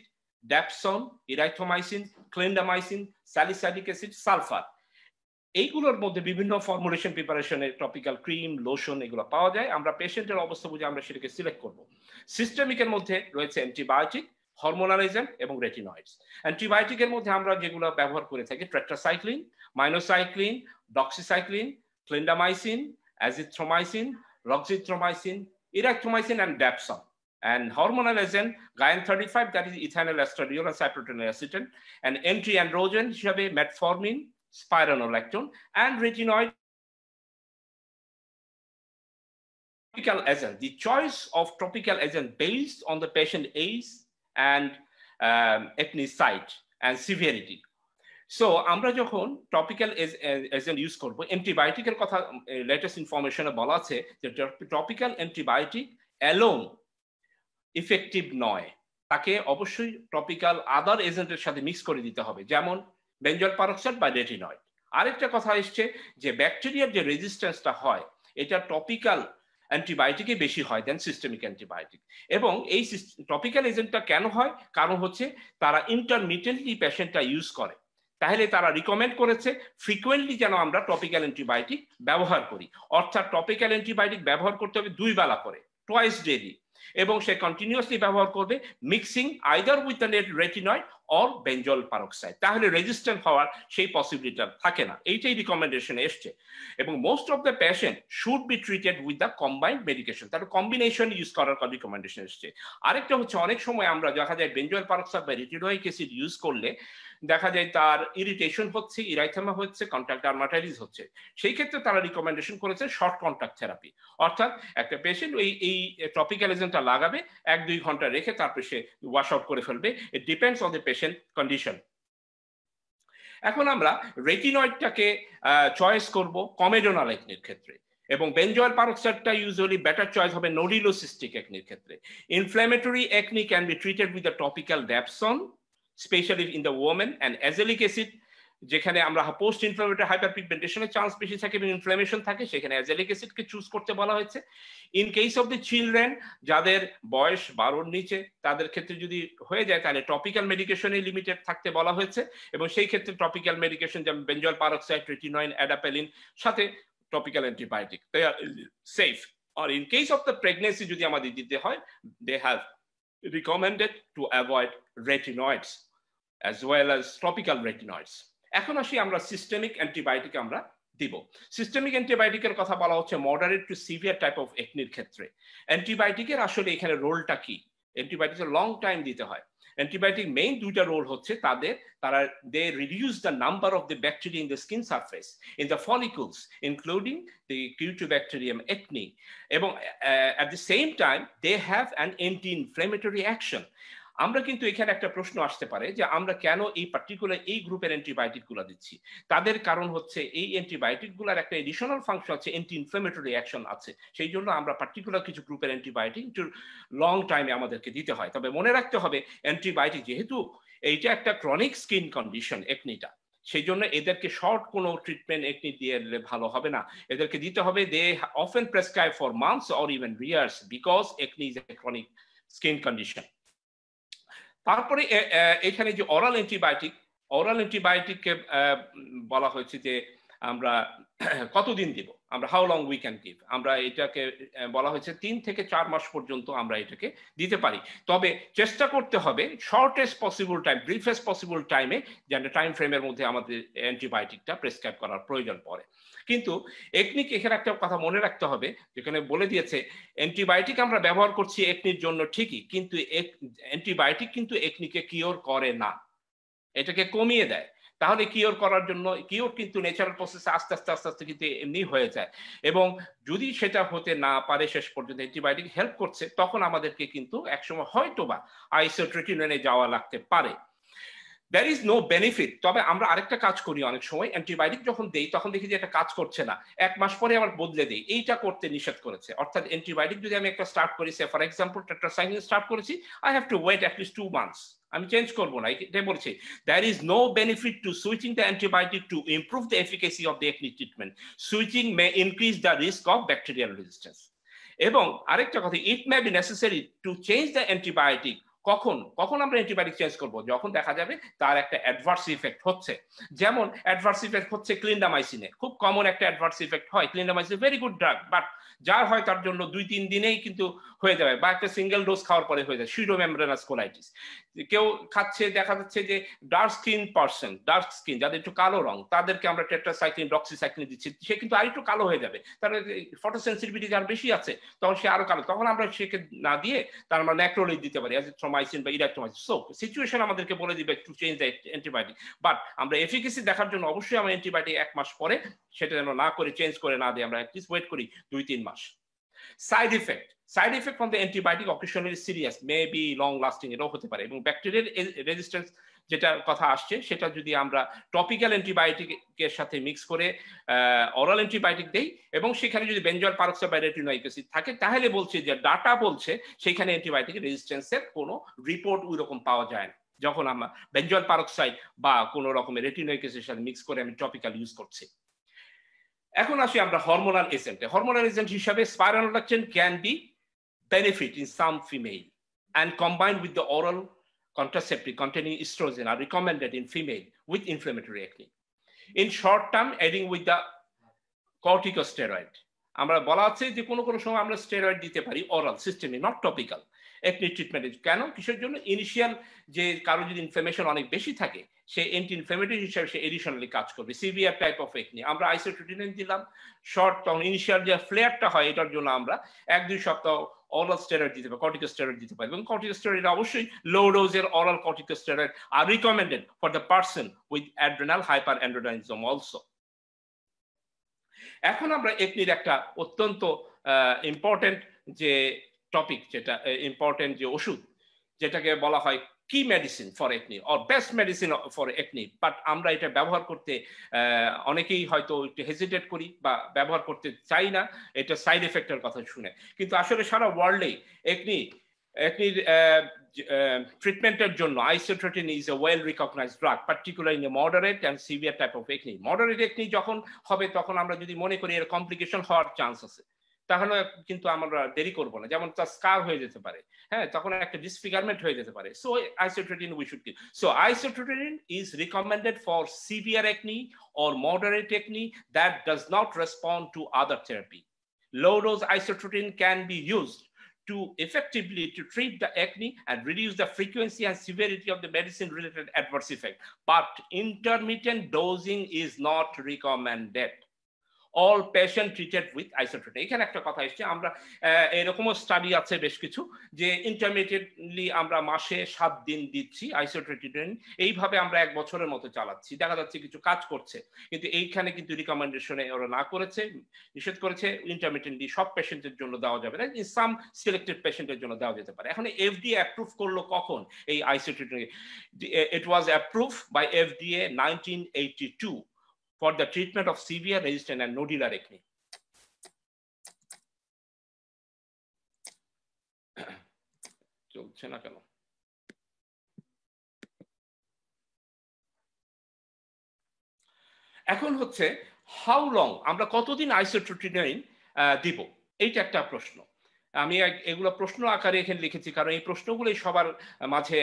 dapsone, erythromycin, clindamycin, salicylic acid, sulphur, এইগুলোর মধ্যে বিভিন্ন ফর্মুলেশন প্রিপারেশনের টপিক্যাল ক্রিম, লোশন এগুলো পাওয়া যায়। আমরা পেশেন্টের অবস্থা বুঝে আমরা সেটাকে সিলেক্ট করব। সিস্টেমিকের মধ্যে রয়েছে অ্যান্টিবায়োটিক, হরমোনাল এজেন্ট এবং রেটিনয়েডস। অ্যান্টিবায়োটিকের মধ্যে আমরা যেগুলো ব্যবহার করে থাকি tetracycline, minocycline, doxycycline, clindamycin, azithromycin, roxithromycin, erythromycin and Dapsone. And hormonal agent Guion 35, that is ethinyl estradiol and cyprotenyl acetate, and anti-androgen হিসাবে metformin, spironolactone, and retinoid. Topical agent, the choice of topical agent based on the patient age and acne site and severity. So আমরা যখন topical agent use করবো, অ্যান্টিবায়োটিকের কথা latest ইনফরমেশনে বলা আছে যে topical antibiotic alone effective নয়, তাকে অবশ্যই টপিক্যাল আদার এজেন্টের সাথে মিক্স করে দিতে হবে, যেমন বেনজয়েল পারক্সাইড বা রেটিনয়েড। আরেকটা কথা এসছে যে ব্যাকটেরিয়ার যে রেজিস্ট্যান্সটা হয় এটা টপিক্যাল অ্যান্টিবায়োটিকে বেশি হয় দেন সিস্টেমিক অ্যান্টিবায়োটিক। এবং এই টপিক্যাল এজেন্টটা কেন হয়, কারণ হচ্ছে তারা ইন্টারমিটেন্টলি পেশেন্টটা ইউজ করে, তাহলে তারা রিকমেন্ড করেছে ফ্রিকুয়েন্টলি যেন আমরা টপিক্যাল অ্যান্টিবায়োটিক ব্যবহার করি, অর্থাৎ টপিক্যাল অ্যান্টিবায়োটিক ব্যবহার করতে হবে 2 বেলা করে, টুয়াইস ডেইলি, এবং সে কন্টিনিউয়াসলি ব্যবহার করবে mixing either with the retinoid or benzoyl peroxide, তাহলে রেজিস্ট্যান্ট হওয়ার সেই পসিবিলিটি থাকে না। এইটাই রিকমেন্ডেশনে এসছে। এবং most of the patient should be treated with the combined medication, তার কম্বিনেশন ইউজ করার রিকমেন্ডেশন এসছে। আরেকটা হচ্ছে অনেক সময় আমরা দেখা যায় বেনজয়েল পারক্সাইড বা রেটিনোইক অ্যাসিড ইউজ করলে দেখা যায় তার ইরিটেশন হচ্ছে, ইরাইথেমা হচ্ছে, কন্ট্যাক্ট ডার্মাটাইটিস হচ্ছে, সেই ক্ষেত্রে তারা রিকমেন্ডেশন করেছে শর্ট কন্ট্যাক্ট থেরাপি, অর্থাৎ একটা পেশেন্ট এই টপিক্যাল এজেন্টটা লাগাবে, 1-2 ঘন্টা রেখে তারপরে সে ওয়াশ আউট করে ফেলবে। It depends on the patient condition. এখন আমরা রেটিনয়েডটাকে চয়েস করব কমেডোনাল একনির ক্ষেত্রে, এবং বেনজয়েল পারক্সাইডটা ইউজুয়ালি বেটার চয়েস হবে নোডিলোসিস্টিক একনির ক্ষেত্রে। Inflammatory acne can be treated with the topical dapsone, specially in the women, and azelaic acid, যেখানে আমরা পোস্ট ইনফ্ল্যামেটরি হাইপারপিগমেন্টেশনের চান্স বেশি থাকে এবং ইনফ্ল্যামেশন থাকে, সেখানে অ্যাজেলিক অ্যাসিডকে চুজ করতে বলা হয়েছে। In case of the children, যাদের বয়স 12-র নিচে, তাদের ক্ষেত্রে যদি হয়ে যায় তাহলে টপিক্যাল মেডিকেশনে লিমিটেড থাকতে বলা হয়েছে, এবং সেই ক্ষেত্রে টপিক্যাল মেডিকেশন যেমন বেনজয়েল পারক্সাইড, রেটিনয়েড, অ্যাডাপালিন সাথে topical antibiotic, they are safe. আর in case of the pregnancy যদি আমাদের দিতে হয়, they have recommended to avoid retinoids as well as topical retinoids. এখন আসি আমরা সিস্টেমিক অ্যান্টিবায়োটিক আমরা দিব। সিস্টেমিক অ্যান্টিবায়োটিকের কথা বলা হচ্ছে moderate to severe type of একনির ক্ষেত্রে। অ্যান্টিবায়োটিকের আসলে এখানে রোলটা কি? অ্যান্টিবায়োটিকের লং টাইম দিতে হয়। অ্যান্টিবায়োটিক মেইন দুইটা রোল হচ্ছে তারা they reduce the number of the bacteria in the skin surface, in the follicles, including the Cutibacterium acne, এবং at the same time they have an anti inflammatory action. আমরা কিন্তু এখানে একটা প্রশ্ন আসতে পারে যে আমরা কেন এই পার্টিকুলার এই গ্রুপের অ্যান্টিবায়োটিক গুলো দিচ্ছি। তাদের কারণ হচ্ছে এই অ্যান্টিবায়োটিক গুলার একটা এডিশনাল ফাংশন আছে, অ্যান্টি ইনফ্লামেটরি অ্যাকশন আছে। সেই জন্য আমরা পার্টিকুলার কিছু গ্রুপের অ্যান্টিবায়োটিক একটু লং টাইমে আমাদেরকে দিতে হয়। তবে মনে রাখতে হবে অ্যান্টিবায়োটিক যেহেতু এইটা একটা ক্রনিক স্কিন কন্ডিশন একনিটা, সেই জন্য এদেরকে শর্ট কোনো ট্রিটমেন্ট একনি দিয়ে ভালো হবে না। এদেরকে দিতে হবে they often prescribe for months or even years because acne is a chronic skin condition. তারপরে এখানে যে অরাল অ্যান্টিবায়োটিককে বলা হয়েছে যে আমরা কতদিন দিব, আমরা how long we can give, আমরা এটাকে বলা হয়েছে 3 থেকে 4 মাস পর্যন্ত আমরা এটাকে দিতে পারি। তবে চেষ্টা করতে হবে শর্টেস্ট পসিবল টাইম, ব্রিফেস্ট পসিবল টাইমে, যেন টাইম ফ্রেমের মধ্যে আমাদের অ্যান্টিবায়োটিকটা প্রেসক্রাইব করার প্রয়োজন পড়ে। কিন্তু একনিক এখানে একটা কথা মনে রাখতে হবে, যেখানে বলে দিয়েছে অ্যান্টিবায়োটিক আমরা ব্যবহার করছি একনির জন্য ঠিকই, কিন্তু অ্যান্টিবায়োটিক কিন্তু একনিকে কিওর করে না, এটাকে কমিয়ে দেয়। তাহলে কিওর করার জন্য কিওর কিন্তু ন্যাচারাল প্রসেসে আস্তে আস্তে আস্তে আস্তে কিন্তু এমনি হয়ে যায়। এবং যদি সেটা হতে না পারে শেষ পর্যন্ত অ্যান্টিবায়োটিক হেল্প করছে, তখন আমাদেরকে কিন্তু একসময় হয়তো বা আইসোট্রেটিননে যাওয়া লাগতে পারে। There is no benefit। তবে আমরা আরেকটা কাজ করি অনেক সময়, অ্যান্টিবায়োটিক যখন দেই তখন দেখি যে এটা কাজ করছে না, 1 মাস পরে আবার বদলে দেই, এইটা করতে নিষেধ করেছে। অর্থাৎ অ্যান্টিবায়োটিক যদি আমি একটা স্টার্ট করি, say for example tetracycline start করেছি, I have to wait at least 2 months, আমি চেঞ্জ করবো না, এটা বলছি। There is no benefit to switching the antibiotic to improve the efficacy of the acne treatment. Switching may increase the risk of bacterial resistance. এবং আরেকটা কথা, it may be necessary to change the antibiotic. কখন আমরা antibiotic change করব? যখন দেখা যাবে তার একটা অ্যাডভার্স ইফেক্ট হচ্ছে। যেমন অ্যাডভার্স ইফেক্ট হচ্ছে ক্লিন্ডামাইসিনে, খুব কমন একটা অ্যাডভার্স ইফেক্ট হয়। Clindamycin very good drug, but যার হয় তার জন্য 2-3 দিনেই কিন্তু হয়ে যাবে, বা একটা সিঙ্গেল ডোজ খাওয়ার পরে হয়ে যায় সিউডোমেমব্রেনাস কোলাইটিস। কেউ খাচ্ছে, দেখা যাচ্ছে যে ডার্ক স্কিন যাদের একটু কালো রং, তাদেরকে আমরা টেট্রাসাইক্লিন ডক্সিসাইক্লিন দিচ্ছি, সে কিন্তু আরেকটু কালো হয়ে যাবে, তার ফটোসেন্সিটিভিটি যার বেশি আছে, তখন সে আরো কালো, তখন আমরা সেকে না দিয়ে তার আমরা ন্যাক্রোলিড দিতে পারি, অ্যাজিথ্রোমাইসিন বা ইরাক্টোমাইসিন। সো সিচুয়েশন আমাদেরকে বলে দিবে two change the antibiotic, but আমরা এফিকেসি দেখার জন্য অবশ্যই আমরা অ্যান্টিবায়োটিক 1 মাস পরে সেটা যেন না করে চেঞ্জ করে না দিয়ে আমরা অ্যাটলিস্ট ওয়েট করি 2-3 মাস। Side effect from the antibiotic occasionally serious, may be long lasting, এটাও হতে পারে। এবং ব্যাকটেরিয়াল রেজিস্ট্যান্স যেটা কথা আসছে, সেটা যদি আমরা টপিক্যাল অ্যান্টিবায়োটিকের সাথে মিক্স করে অরাল অ্যান্টিবায়োটিক দেই, এবং সেখানে যদি বেনজয়েল পারক্সাইড বা রেটিনোইক অ্যাসিড থাকে, তাহলে বলছে যে ডাটা বলছে সেখানে অ্যান্টিবায়োটিক রেজিস্ট্যান্সের কোনো রিপোর্ট ওই রকম পাওয়া যায় না, যখন আমরা বেনজয়েল পারক্সাইড বা কোনো রকমের রেটিনোইক অ্যাসিডের সাথে মিক্স করে আমি টপিক্যাল ইউজ করছি। এখন আসি আমরা হরমোনাল এজেন্ট হিসাবে spironolactone can be benefit in some female, and combined with the oral contraceptive containing estrogen are recommended in female with inflammatory acne. In short term, adding with the corticosteroid, আমরা বলা আছে যে কোনো সময় আমরা steroid দিতে পারি অরাল সিস্টেমে, নট টপিক্যাল একনি ট্রিটমেন্টে। কেন, কিসের জন্য? ইনিশিয়াল যে কারো যদি ইনফ্লামেশন অনেক বেশি থাকে, সে অ্যান্টি ইনফ্লামেটরি হিসেবে সে এডিশনালি কাজ করবে। সিভিয়ার টাইপ অফ একনি আমরা আইসোট্রেটিন দিলাম শর্ট, তখন ইনিশিয়াল যে ফ্লেয়ারটা হয় এটার জন্য আমরা 1-2 সপ্তাহ অরাল স্টেরয়েড দিতে পারি, কর্টিকোস্টেরয়েড দিতে পারি। এবং কর্টিকোস্টেরয়েড অবশ্যই লো ডোজের oral corticosteroid are recommended for the person with adrenal hyperandrogenism also. এখন আমরা একনির একটা অত্যন্ত ইম্পর্টেন্ট যে টপিক, যেটা ইম্পর্টেন্ট যে ওষুধ, যেটাকে বলা হয় কি medicine for acne or best medicine for acne, but আমরা এটা ব্যবহার করতে অনেকেই হয়তো একটু হেজিটেট করি বা ব্যবহার করতে চাই না, এটা সাইড এফেক্টের কথা শুনে। কিন্তু আসলে সারা ওয়ার্ল্ডে একনির ট্রিটমেন্টের জন্য isotretinoin is a well recognised drug, particular in a moderate and severe type of acne. Moderate acne যখন হবে, তখন আমরা যদি মনে করি এর কমপ্লিকেশন হওয়ার চান্স আছে, তাহলে কিন্তু আমরা দেরি করবো না, যেমন তার স্কার হয়ে যেতে পারে, হ্যাঁ, তখন একটা ডিসফিগারমেন্ট হয়ে যেতে পারে। So isotretinoin we should give. So isotretinoin is recommended for severe acne or moderate acne that does not respond to other therapy. Low dose isotretinoin can be used to effectively to treat the acne and reduce the frequency and severity of the medicine related adverse effect, but intermittent dosing is not recommended. all patient treated with isotretinoin. এখানে একটা কথা এসছে, আমরা এরকমও study আছে বেশ কিছু যে ইন্টারমিডিয়েটলি আমরা মাসে 7 দিন দিচ্ছি আইসোট্রেটিনোইন, এইভাবে আমরা 1 বছরের মতো চালাচ্ছি, দেখা যাচ্ছে কিছু কাজ করছে। কিন্তু এইখানে কিন্তু রিকমেন্ডেশনে ওরা না করেছে, নিষেধ করেছে ইন্টারমিডিয়েটলি সব পেশেন্টের জন্য দেওয়া যাবে না, সাম সিলেক্টেড পেশেন্টের জন্য দেওয়া যেতে পারে। এখন এফডিএ অ্যাপ্রুভ করলো কখন এই isotretinoin? It was approved by FDA 1982 for the treatment of severe resistant and nodular acne. চলছে না কেন? এখন হচ্ছে হাউ লং, আমরা কতদিন আইসোট্রেটিনোইন দিব, এইটা একটা প্রশ্ন। আমি এগুলো প্রশ্ন আকারে এখানে লিখেছি কারণ এই প্রশ্নগুলোই সবার মাঝে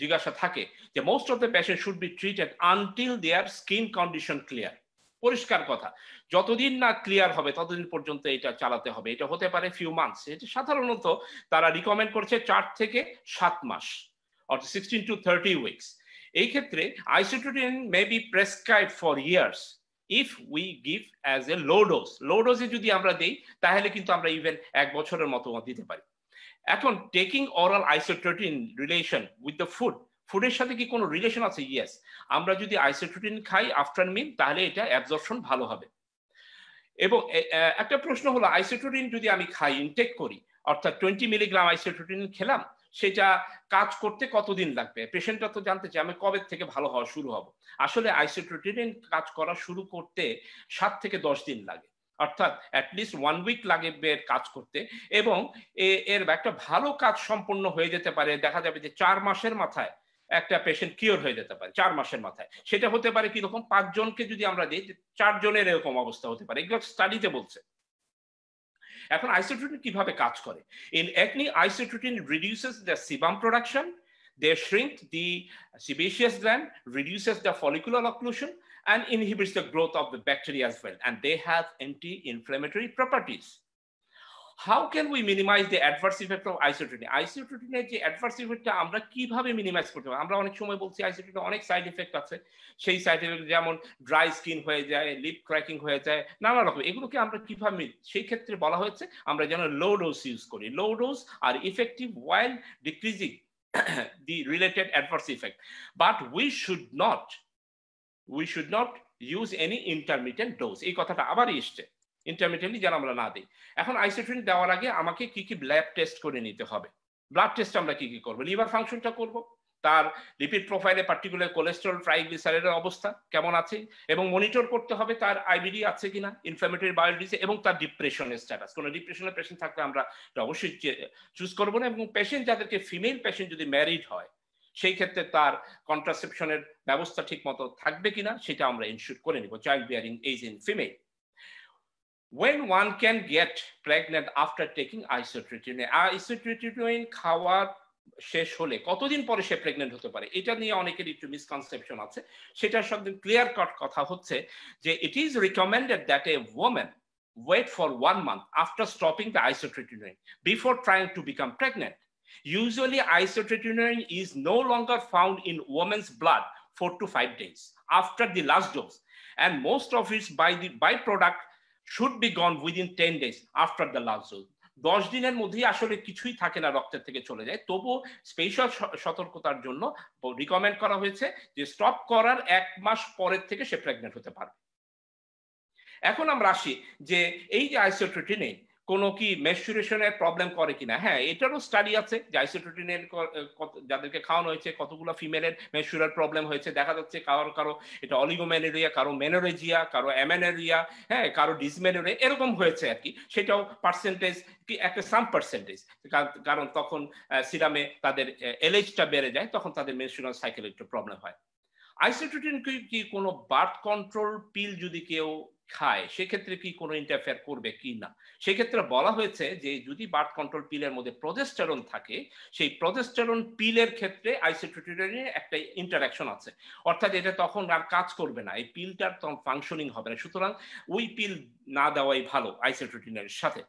জিজ্ঞাসা থাকে যে most of the patient should be treated until their skin condition clear. পরিষ্কার কথা, যতদিন না ক্লিয়ার হবে ততদিন পর্যন্ত এটা চালাতে হবে। এটা হতে পারে ফিউ মান্থস, এটা সাধারণত তারা রিকমেন্ড করছে 4 থেকে 7 মাস, অর্থাৎ 16 to 30 উইকস। এই ক্ষেত্রে isotretinoin may be prescribed for years if we give as a low dose. Low ডোজে যদি আমরা দিই তাহলে কিন্তু আমরা ইভেন 1 বছরের মতো দিতে পারি। এখন taking oral isotretinoin relation with the food, ফুডের সাথে কি কোনো রিলেশন আছে? ইয়েস, আমরা যদি আইসোট্রেটিন খাই আফটার মিল তাহলে এটা অ্যাবজর্পশন ভালো হবে। এবং একটা প্রশ্ন হলো আইসোট্রেটিন যদি আমি খাই, ইনটেক করি, অর্থাৎ 20 মিলিগ্রাম আইসোট্রেটিন খেলাম, সেটা কাজ করতে কতদিন লাগবে? পেশেন্টটা তো জানতে চায় আমি কবে থেকে ভালো হওয়া শুরু হব। আসলে আইসোট্রেটিন কাজ করা শুরু করতে 7 থেকে 10 দিন লাগে, অর্থাৎ অ্যাটলিস্ট 1 উইক লাগে বের কাজ করতে। এবং এর একটা ভালো কাজ সম্পন্ন হয়ে যেতে পারে, দেখা যাবে যে 4 মাসের মাথায় একটা পেশেন্ট কিওর হয়ে যেতে পারে, 4 মাসের মাথায়। সেটা হতে পারে কিরকম, 5 জনকে যদি আমরা দিই 4 জনের এরকম অবস্থা হতে পারে, এগুলো স্টাডিতে বলছে। এখন আইসোট্রেটিন কিভাবে কাজ করে? In acne, আইসোট্রেটিন reduces the sebum production, they shrink the sebaceous gland, reduces the follicular occlusion and inhibits the growth of the bacteria as well, and they have anti-inflammatory properties. How can we minimize the adverse effect of isotretinoin? আইসোট্রেটিনের যে adverse ইফেক্টটা আমরা কিভাবে minimise করতে পারি? আমরা অনেক সময় বলছি আইসোট্রেটিনের অনেক সাইড ইফেক্ট আছে, সেই সাইড ইফেক্ট যেমন ড্রাই স্কিন হয়ে যায়, লিপ ক্র্যাকিং হয়ে যায়, নানা রকম। এগুলোকে আমরা কিভাবে, সেই ক্ষেত্রে বলা হয়েছে আমরা যেন লো ডোজ ইউজ করি। লো ডোজ আর effective while decreasing the related adverse effect, but we should not use any intermittent dose। এই কথাটা আবার এসছে, ইন্টারমিডিয়েটলি যেন আমরা না দিই। এখন আইসোট্রেটিন দেওয়ার আগে আমাকে কি কি ল্যাব টেস্ট করে নিতে হবে? ব্লাড টেস্ট আমরা কি কি করবো? লিভার ফাংশনটা করব, তার লিপিড প্রোফাইলে পার্টিকুলার কোলেস্টেরল, ট্রাইগ্লিসারাইডের অবস্থা কেমন আছে, এবং মনিটর করতে হবে তার আইবিডি আছে কিনা, ইনফ্ল্যামেটরি বাউল ডিজিজ, এবং তার ডিপ্রেশনের স্ট্যাটাস। কোনো ডিপ্রেশনের পেশেন্ট থাকলে আমরা অবশ্যই চুজ করবো না। এবং পেশেন্ট যাদেরকে, ফিমেল পেশেন্ট যদি ম্যারিড হয় সেই ক্ষেত্রে তার কন্ট্রাসেপশনের ব্যবস্থা ঠিক মতো থাকবে কিনা সেটা আমরা ইনশিওর করে নিব, child bearing age in female. When one can get pregnant after taking isotretinoin, isotretinoin খাওয়ার শেষ হলে কতদিন পরে সে প্রেগনেন্ট হতে পারে, এটা নিয়ে অনেকের একটু মিসকনসেপশন আছে। সেটার সঙ্গে ক্লিয়ার কাট কথা হচ্ছে যে it is recommended that a woman wait for 1 month after stopping the isotretinoin before trying to become pregnant. Usually isotretinoin is no longer found in women's blood 4 to 5 days after the last dose, and most of its byproduct should be gone within 10 days after the last dose. 10 দিনের মধ্যেই আসলে কিছুই থাকে না, রক্তের থেকে চলে যায়। তবুও স্পেশাল সতর্কতার জন্য রিকমেন্ড করা হয়েছে যে স্টপ করার 1 মাস পরের থেকে সে প্রেগনেন্ট হতে পারবে। এখন আমরা আসি যে এই যে আইসোট্রেটিনিন কোনো কি মেনস্ট্রুয়েশনের প্রবলেম করে কিনা। হ্যাঁ, এটারও স্টাডি আছে যে আইসোট্রেটিনিন যাদেরকে খাওয়ানো হয়েছে কতগুলো ফিমেলের মেনস্ট্রুয়াল প্রবলেম হয়েছে। দেখা যাচ্ছে কারো কারো এটা অলিগোমেনোরিয়া, কারো মেনোরেজিয়া, কারো অ্যামেনোরিয়া, হ্যাঁ, কারো ডিসমেনোরিয়া, এরকম হয়েছে আর কি। সেটাও পার্সেন্টেজ কি একটা সাম পার্সেন্টেজ, কারণ তখন সিরামে তাদের এলএইচটা বেড়ে যায়, তখন তাদের মেনস্ট্রুয়াল সাইকেল একটু প্রবলেম হয়। আইসোট্রেটিন কি কোনো বার্থ কন্ট্রোল পিল যদি কেউ খায় সেক্ষেত্রে কি কোনো ইন্টারফেয়ার করবে কি না? সেক্ষেত্রে বলা হয়েছে যে যদি বার্থ কন্ট্রোল পিলের মধ্যে প্রজেস্টেরন থাকে, সেই প্রজেস্টেরন পিলের ক্ষেত্রে আইসোট্রেটিনের একটা ইন্টারাকশন আছে, অর্থাৎ এটা তখন আর কাজ করবে না, এই পিলটার তখন ফাংশনিং হবে না। সুতরাং ওই পিল না দেওয়াই ভালো আইসোট্রেটিনের সাথে।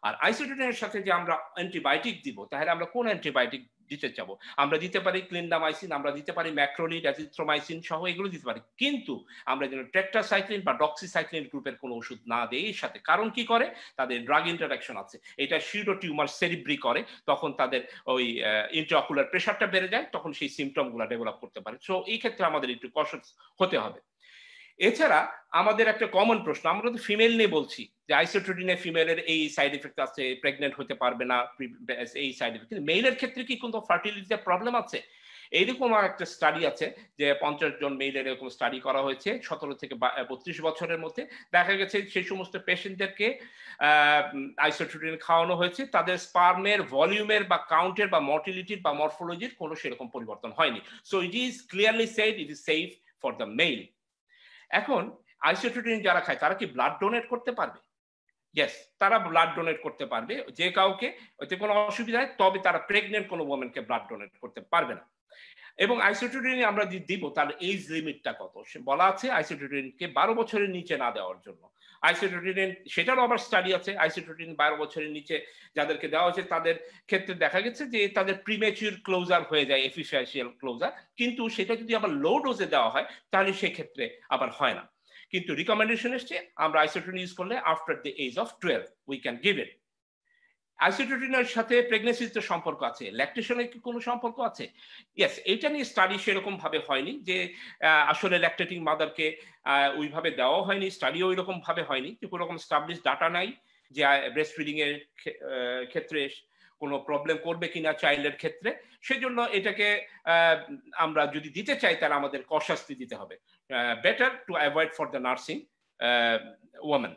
আর আইসোট্রেটিনের সাথে যে আমরা অ্যান্টিবায়োটিক দিব, তাহলে আমরা কোন অ্যান্টিবায়োটিক দিতে চাবো। আমরা দিতে পারি ক্লিন্ডামাইসিন, আমরা দিতে পারি ম্যাক্রোলিড, অ্যাজিথ্রোমাইসিন সহ এগুলো দিতে পারি, কিন্তু আমরা যেন টেট্রাসাইক্লিন বা ডক্সিসাইক্লিন গ্রুপের কোনো ওষুধ না দেই এর সাথে। কারণ কি করে, তাদের ড্রাগ ইন্টারাকশন আছে, এটা সিউডো টিউমার সেরিব্রি করে, তখন তাদের ওই ইন্ট্রাঅকুলার প্রেশারটা বেড়ে যায়, তখন সেই সিমটমগুলো ডেভেলপ করতে পারে। সো এই ক্ষেত্রে আমাদের একটু কশাস হতে হবে। এছাড়া আমাদের একটা কমন প্রশ্ন, আমরা তো ফিমেল নিয়ে বলছি যে আইসোট্রোটিনে ফিমেলের এই সাইড এফেক্ট আছে, প্রেগনেন্ট হতে পারবে না, এই সাইড এফেক্ট, কিন্তু মেইলের ক্ষেত্রে কি কোনো ফার্টিলিটিতে প্রবলেম আছে? এইরকম একটা স্টাডি আছে যে 50 জন মেইলের এরকম স্টাডি করা হয়েছে 17 থেকে 32 বছরের মধ্যে। দেখা গেছে সেই সমস্ত পেশেন্টদেরকে আইসোট্রোটিন খাওয়ানো হয়েছে, তাদের স্পার্মের ভলিউমের বা কাউন্টের বা মর্টিলিটির বা মরফোলজির কোনো সেরকম পরিবর্তন হয়নি। So it is clearly said it is safe for the male. এখন আইসোট্রোটিন যারা খায় তারা কি ব্লাড ডোনেট করতে পারবে? ইয়েস, তারা ব্লাড ডোনেট করতে পারবে যে কাউকে, ওতে কোনো অসুবিধা নেই, তবে তারা প্রেগনেন্ট কোনো ওমেনকে ব্লাড ডোনেট করতে পারবে না। এবং আইসোট্রোটিন আমরা দিব, তার এজ লিমিটটা কত বলা আছে, আইসোট্রোটিনকে 12 বছরের নিচে না দেওয়ার জন্য। আইসোট্রোটিন সেটারও আবার স্টাডি আছে, আইসোট্রোটিন 12 বছরের নিচে যাদেরকে দেওয়া হয়েছে তাদের ক্ষেত্রে দেখা গেছে যে তাদের প্রিমেচিউর ক্লোজার হয়ে যায়, এফিশিয়াল ক্লোজার, কিন্তু সেটা যদি আবার লো ডোজে দেওয়া হয় তাহলে সেক্ষেত্রে আবার হয় না। কিন্তু রিকমেন্ডেশন এসছে আমরা আইসোট্রোটিন ইউজ করলে after the age of 12 we can give it. আইসোট্রোটিনের সাথে প্রেগনেন্সিতে সম্পর্ক আছে, ল্যাকটেশনের কি কোনো সম্পর্ক আছে? ইয়েস, এটা নিয়ে স্টাডি সেরকম ভাবে হয়নি যে আসলে ল্যাকটেটিং মাদারকে ওইভাবে দেওয়া হয়নি, স্টাডিও ওই রকম ভাবে হয়নি, কোনো রকম স্টাবলিশ ডাটা নাই যে ব্রেস্ট ফিডিং এর ক্ষেত্রে কোনো প্রবলেম করবে কিনা চাইল্ডের ক্ষেত্রে। সেজন্য এটাকে আমরা যদি দিতে চাই তাহলে আমাদের কশাসলি দিতে হবে, better to avoid for the nursing women.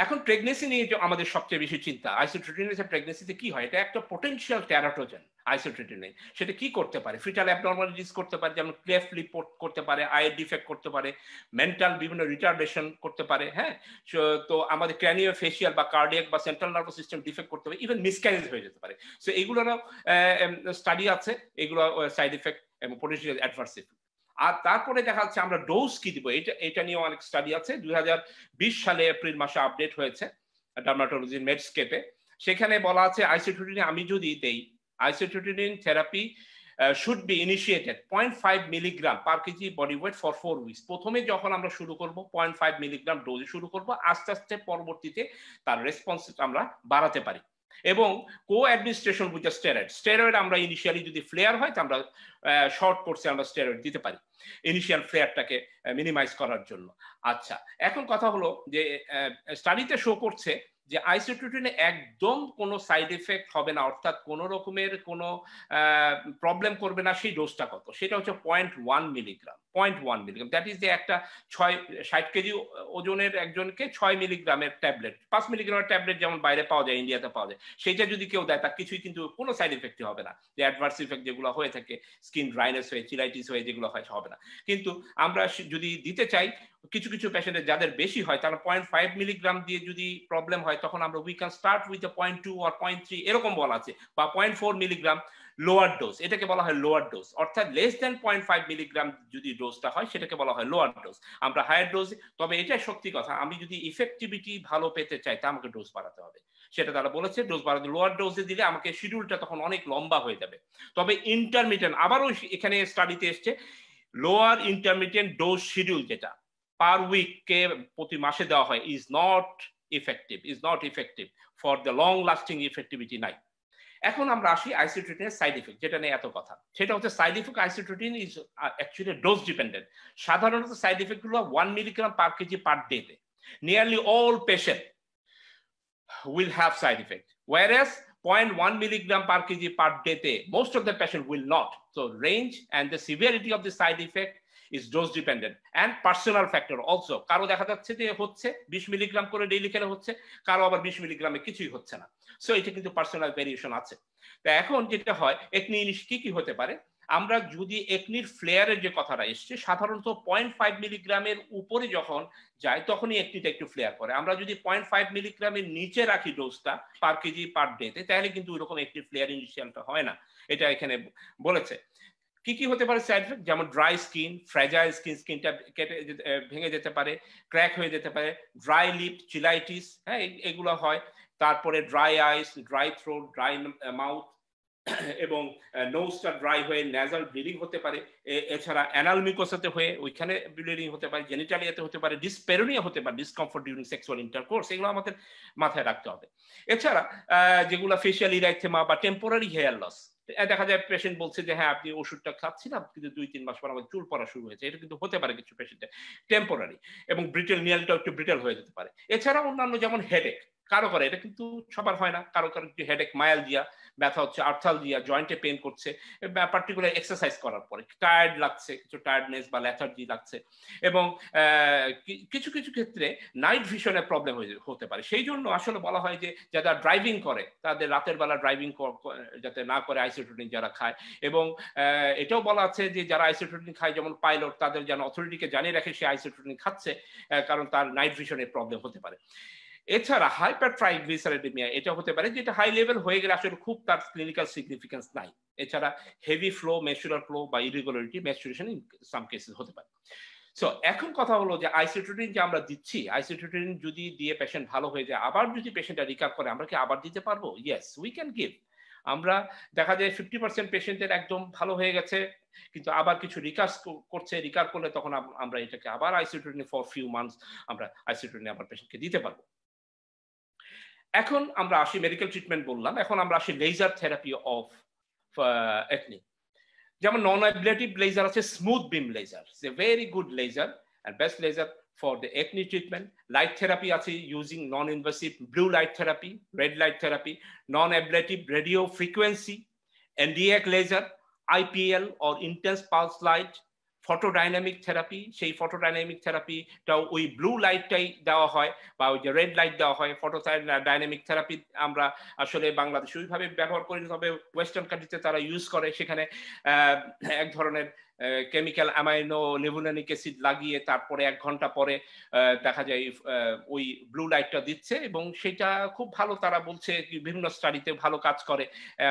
এখন প্রেগনেন্সি নিয়ে আমাদের সবচেয়ে বেশি চিন্তা, আইসোট্রোটিনের প্রেগনেন্সিতে কি হয়, এটা একটা পোটেনশিয়াল টেরাটোজেন আইসোট্রোটিনে, সেটা কি করতে পারে, ফিটাল অ্যাবনর্মালিটিস করতে পারে, যেমন ক্লেফট লিপ করতে পারে, আয়ের ডিফেক্ট করতে পারে, মেন্টাল বিভিন্ন রিটার্ডেশন করতে পারে, হ্যাঁ, তো আমাদের ক্র্যানিও ফেসিয়াল বা কার্ডিয়াক বা সেন্ট্রাল নার্ভাস সিস্টেম ডিফেক্ট করতে পারে, ইভেন মিসক্যারেজ হয়ে যেতে পারে। সো এগুলোরও স্টাডি আছে, এগুলো সাইড ইফেক্ট এবং পোটেনশিয়াল অ্যাডভার্স ইফেক্ট। আর তারপরে দেখা যাচ্ছে আমরা ডোজ কি দিব, এটা নিয়ে অনেক স্টাডি আছে, 2020 সালে এপ্রিল মাসে আপডেট হয়েছে ডার্মাটোলজির মেডস্কেপে। সেখানে বলা আছে আইসোট্রোটিন আমি যদি দেই, isotretinoin therapy should be initiated 0.5 milligram per KG body weight for 4 weeks. প্রথমে যখন আমরা শুরু করব 0.5 মিলিগ্রাম ডোজে শুরু করব, আস্তে আস্তে পরবর্তীতে তার রেসপন্স আমরা বাড়াতে পারি। এবং কো অ্যাডমিনিস্ট্রেশন উইথ দ্য স্টেরয়েড আমরা ইনিশিয়ালি যদি ফ্লেয়ার হয় আমরা শর্ট কোর্সে আমরা স্টেরয়েড দিতে পারি ইনিশিয়াল ফ্লেয়ারটাকে মিনিমাইজ করার জন্য। আচ্ছা, এখন কথা হলো যে স্টাডিতে শো করছে যে আইসোট্রোটিনে একদম কোনো সাইড এফেক্ট হবে না, অর্থাৎ কোনো রকমের কোনো প্রবলেম করবে না, সেই ডোজটা কত, সেটা হচ্ছে 0.1 মিলিগ্রাম। 0.1 মিলিগ্রাম, দ্যাট ইজ যে একটা 60 কেজি ওজনের একজনকে 6 মিলিগ্রামের ট্যাবলেট, 5 মিলিগ্রামের ট্যাবলেট যেমন বাইরে পাওয়া যায়, ইন্ডিয়াতে পাওয়া যায়, সেইটা যদি কেউ দেয় তার কিছুই কিন্তু কোনো সাইড এফেক্টই হবে না, যে অ্যাডভার্স ইফেক্ট যেগুলো হয়ে থাকে স্কিন ড্রাইনেস হয়ে, চিলাইটিস হয়ে যেগুলো হয় হবে না। কিন্তু আমরা যদি দিতে চাই কিছু কিছু পেশেন্টের যাদের বেশি হয়, তারা 0.5 মিলিগ্রাম দিয়ে যদি প্রবলেম হয় তখন আমরা we can start with 0.2 or 0.3 এরকম বলা আছে, বা 0.4 মিলিগ্রাম লোয়ার ডোজ, এটাকে বলা হয় লোয়ার ডোজ, অর্থাৎ লেস দেন 0.5 মিলিগ্রাম যদি ডোজটা হয় সেটাকে বলা হয় লোয়ার ডোজ। আমরা হায়ার ডোজ, তবে এটাই সত্যি কথা, আমি যদি ইফেক্টিভিটি ভালো পেতে চাই তা আমাকে ডোজ বাড়াতে হবে, সেটা তারা বলেছে ডোজ বাড়াতে। লোয়ার ডোজে দিলে আমাকে শিডিউলটা তখন অনেক লম্বা হয়ে যাবে। তবে ইন্টারমিডিয়েন্ট, আবারও এখানে স্টাডিতে এসছে লোয়ার ইন্টারমিডিয়েন্ট ডোজ শিডিউল যেটা পার উইক কে প্রতি মাসে দেওয়া হয় is not effective for the long lasting effectivity নাই। এখন আমরা আসি আইসোট্রোটিনের সাইড ইফেক্ট, যেটা নিয়ে এত কথা, সেটা হচ্ছে side effect isotretinoin is actually dose dependent. সাধারণত সাইড ইফেক্ট গুলো 1 মিলিগ্রাম পার কেজি পার ডেতে, nearly all patient will have side effect, whereas 0.1 milligram per kg per day, most of the patient will not. So range and the severity of the side effect is dose dependent and personal factor also. কারো দেখা যাচ্ছে যে হচ্ছে 20 milligram করে daily খেলে হচ্ছে, কারো আবার 20 মিলিগ্রামে কিছুই হচ্ছে না। সো এটা কিন্তু পার্সোনাল ভেরিয়েশন আছে। তো এখন যেটা হয় একনি কি হতে পারে, আমরা যদি একনির ফ্লেয়ারের যে কথাটা এসছে সাধারণত 0.5 মিলিগ্রামের উপরে যখন যায় তখনই একনিটা একটু ফ্লেয়ার করে। আমরা যদি 0.5 মিলিগ্রামের নিচে রাখি ডোজটা পার কেজি পার ডেতে, তাহলে কিন্তু ওইরকম একটি ফ্লেয়ার ইনিশিয়ালটা হয় না, এটা এখানে বলেছে। কি কি হতে পারে সাইড এফেক্ট, যেমন ড্রাই স্কিন, ফ্র্যাজাইল স্কিনটা কেটে ভেঙে যেতে পারে, ক্র্যাক হয়ে যেতে পারে, ড্রাই লিপ, চিলাইটিস, হ্যাঁ এগুলো হয়। তারপরে ড্রাই আইস, ড্রাই থ্রোট, ড্রাই মাউথ, এবং নোজটা ড্রাই হয়ে ন্যাজাল ব্লিডিং হতে পারে। এছাড়া অ্যানাল মিউকোসাতে হয়ে ওইখানে ব্লিডিং হতে পারে, জেনিটালিয়াতে হতে পারে, ডিসপেরোনিয়া হতে পারে, ডিসকমফোর্ট ডিউরিং সেক্সুয়াল ইন্টারকোর্স, এগুলো আমাদের মাথায় রাখতে হবে। এছাড়া যেগুলো ফেশিয়াল ইরাইথেমা বা টেম্পোরারি হেয়ার লস, দেখা যায় পেশেন্ট বলছে যে হ্যাঁ আপনি ওষুধটা খাচ্ছিলাম কিন্তু 2-3 মাস পর আমার চুল পড়া শুরু হয়েছে, এটা কিন্তু হতে পারে কিছু পেশেন্টের টেম্পোরারি, এবং ব্রিটেল নিয়ালটাও একটু ব্রিটেল হয়ে যেতে পারে। এছাড়া অন্যান্য যেমন হেডেক, কারো করে, এটা কিন্তু সবার হয় না, কারো কারো একটু হেডেক, মায়ালজিয়া, ব্যথা হচ্ছে, আর্থালজিয়া, জয়েন্টে পেন করছে পার্টিকুলার এক্সারসাইজ করার পরে, টায়ার্ড লাগছে, কিছু টায়ার্ডনেস বা লেথার্জি লাগছে, এবং কিছু কিছু ক্ষেত্রে নাইট ভিশনের প্রবলেম হতে পারে। সেই জন্য আসলে বলা হয় যে যারা ড্রাইভিং করে তাদের রাতের বেলা ড্রাইভিং যাতে না করে আইসোটোনিন যারা খায়, এবং এটাও বলা আছে যে যারা আইসোটোনিন খায় যেমন পাইলট, তাদের যেন অথরিটিকে জানিয়ে রাখে সে আইসোটোনিন খাচ্ছে, কারণ তার নাইট ভিশনের প্রবলেম হতে পারে। এছাড়া হাইপারট্রাইগ্লিসারাইডেমিয়া, এটা হতে পারে যেটা হাই লেভেল হয়ে গেলে আসলে খুব তার ক্লিনিক্যাল সিগনিফিকেন্স নাই। এছাড়া হেভি ফ্লো, মেস্টুরাল ফ্লো বা ইরেগুলারিটি, মেস্টুরেশন ইন সাম কেসেস হতে পারে। সো এখন কথা হলো যে আইসোটোনিন যে আমরা দিচ্ছি, আইসোটোনিন যদি দিয়ে পেশেন্ট ভালো হয়ে যায়, আবার যদি পেশেন্টটা রিকার করে, আমরা কি আবার দিতে পারবো? Yes, we can give. আমরা দেখা যায় 50% পেশেন্টের একদম ভালো হয়ে গেছে, কিন্তু আবার কিছু রিকার করলে তখন আমরা এটাকে আবার আইসোটোনিন ফর ফিউ মান্থস আমরা আইসোটোনিন আবার পেশেন্টকে দিতে পারবো। এখন আমরা আসি মেডিকেল ট্রিটমেন্ট বললাম, এখন আমরা আসি লেজার থেরাপি অফ একনি। যেমন নন অ্যাবলেটিভ লেজার আছে smooth beam laser, it's a very good laser and best laser for the acne treatment. Light therapy আছে using non-invasive blue light therapy, red light therapy, non-ablative radio frequency, NDAC laser, IPL or intense pulse light, photodynamic therapy. সেই photodynamic থেরাপিটাও ওই blue লাইটটাই দেওয়া হয় বা ওই যে red light দেওয়া হয়। ফটোডাইনামিক থেরাপি আমরা আসলে বাংলাদেশে ওইভাবে ব্যবহার করি, তবে ওয়েস্টার্ন কান্ট্রিতে তারা ইউজ করে। সেখানে এক ধরনের কেমিক্যাল অ্যামাইনো লিভুলিনিক অ্যাসিড লাগিয়ে তারপরে 1 ঘন্টা পরে দেখা যায় ওই ব্লু লাইটটা দিচ্ছে, এবং সেটা খুব ভালো, তারা বলছে বিভিন্ন স্টাডিতে ভালো কাজ করে।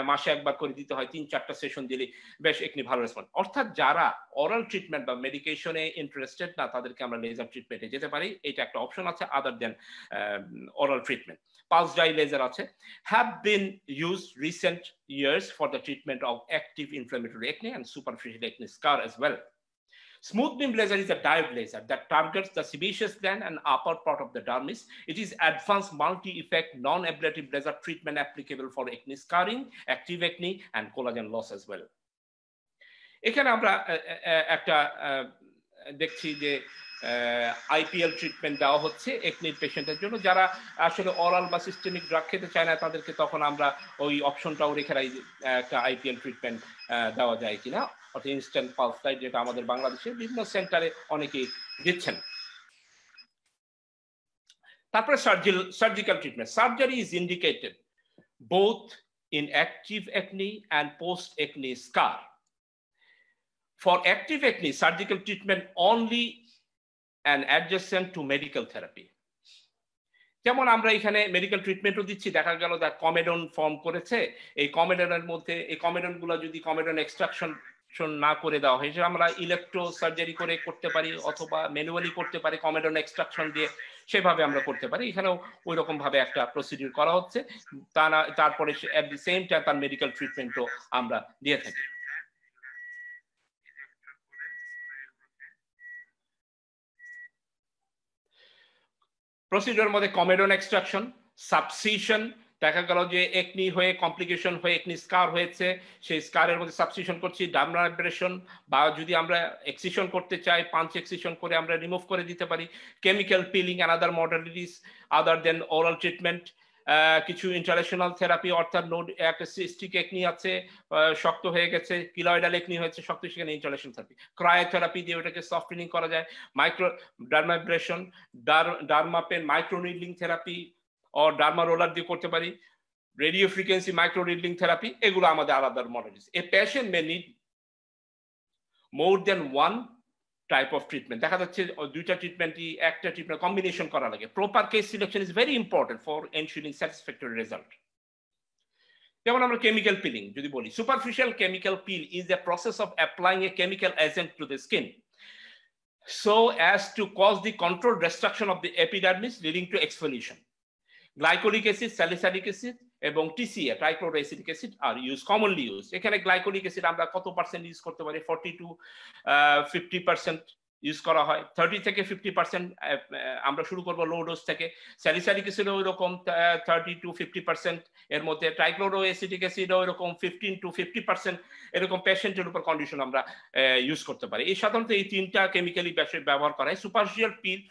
মাসে একবার করে দিতে হয়, 3-4টা সেশন দিলে বেশ একটি ভালো রেসপন্স। অর্থাৎ যারা অরাল ট্রিটমেন্ট বা মেডিকেশনে ইন্টারেস্টেড না, তাদেরকে আমরা লেজার ট্রিটমেন্টে যেতে পারি, এটা একটা অপশন আছে আদার দেন oral treatment. Pulse dye laser আছে, have been used recent years for the treatment of active inflammatory acne and superficial acne scar as well. Smooth beam laser is a diode laser that targets the sebaceous gland and upper part of the dermis. It is advanced multi-effect non-ablative laser treatment applicable for acne scarring, active acne and collagen loss as well. এখানে আমরা একটা দেখছি যে IPL treatment দেওয়া হচ্ছে একনির পেশেন্টের জন্য। যারা আসলে অরাল বা সিস্টেমিক ড্রাগ খেতে চায় না, তাদেরকে তখন আমরা ওই অপশনটাও রেখে একটা আইপিএল ট্রিটমেন্ট দেওয়া যায় কিনা, অর্থাৎ ইনস্ট্যান্ট পালস লাইট, যেটা আমাদের বাংলাদেশে বিভিন্ন সেন্টারে অনেকেই দিচ্ছেন। তারপরে surgical treatment. Surgery is indicated both in active acne and post acne scar. For active acne, surgical treatment only and adjacent to medical therapy. যেমন আমরা এখানে মেডিকেল ট্রিটমেন্টও দিচ্ছি, দেখা গেল যে কমেডন ফর্ম করেছে, এই কমেডনের মধ্যে এই কমেডনগুলো যদি কমেডন এক্সট্রাকশন না করে দেওয়া হয়, আমরা ইলেকট্রো সার্জারি করে করতে পারি অথবা ম্যানুয়ালি করতে পারি কমেডন এক্সট্রাকশন দিয়ে, সেভাবে আমরা করতে পারি। এখানেও ওই রকম ভাবে একটা প্রসিডিউর করা হচ্ছে, তারপরে এট দি সেম টাইম তার মেডিকেল ট্রিটমেন্টও আমরা দিয়ে থাকি। প্রসিডিউরের মধ্যে কমেডন এক্সট্রাকশন, সাবসিশন, দেখা গেল যে একনি হয়ে কমপ্লিকেশন হয়ে একনি স্কার হয়েছে, সেই স্কারের মধ্যে সাবসিশন করছি, ডার্মাল অ্যাব্রেশন, বা যদি আমরা এক্সিশন করতে চাই পাঞ্চ এক্সিশন করে আমরা রিমুভ করে দিতে পারি। Chemical peeling and other modalities other then oral treatment. কিছু ইন্টারন্যাশনাল থেরাপি, অর্থাৎ একটা সিস্টিক একনি আছে শক্ত হয়ে গেছে, কিলয়েডাল একনি হয়েছে শক্ত, সেখানে ইন্টারন্যাশনাল থেরাপি। ক্রায়োথেরাপি দিয়ে ওটাকে সফটেনিং করা যায়। Micro dermabrasion, dermapen, micro needling therapy ও ডার্মা রোলার দিয়ে করতে পারি। Radio frequency micro needling therapy, এগুলো আমাদের আলাদা modalities. A patient may need more than one type of treatment. দেখা যাচ্ছে দুইটা ট্রিটমেন্টই একটা ট্রিটমেন্ট কম্বিনেশন করা লাগে। Proper case selection is very important for ensuring satisfactory result. যেমন আমরা কেমিক্যাল পিলিং যদি বলি, superficial chemical peel is a process of applying a chemical agent to the skin so as to cause the controlled destruction of the epidermis leading to exfoliation. Glycolic acid, salicylic acid এবং TCA ট্রাইক্লোরোএসিটিক acid আর commonly use. এখানে glycolic acid আমরা কত percent use করতে পারি? 40 to 50% use করা হয়। 30 থেকে 50% আমরা শুরু করব লো ডোজ থেকে। স্যালিসাইলিক অ্যাসিডও এরকম 30 to 50% এর মধ্যে, ট্রাইক্লোরোএসিটিক অ্যাসিডও এরকম 15 to 50% এরকম পেশেন্টের উপর কন্ডিশন আমরা ইউজ করতে পারি। এই সাধারণত এই তিনটা কেমিক্যালি ব্যবহার করা হয়। Superficial peel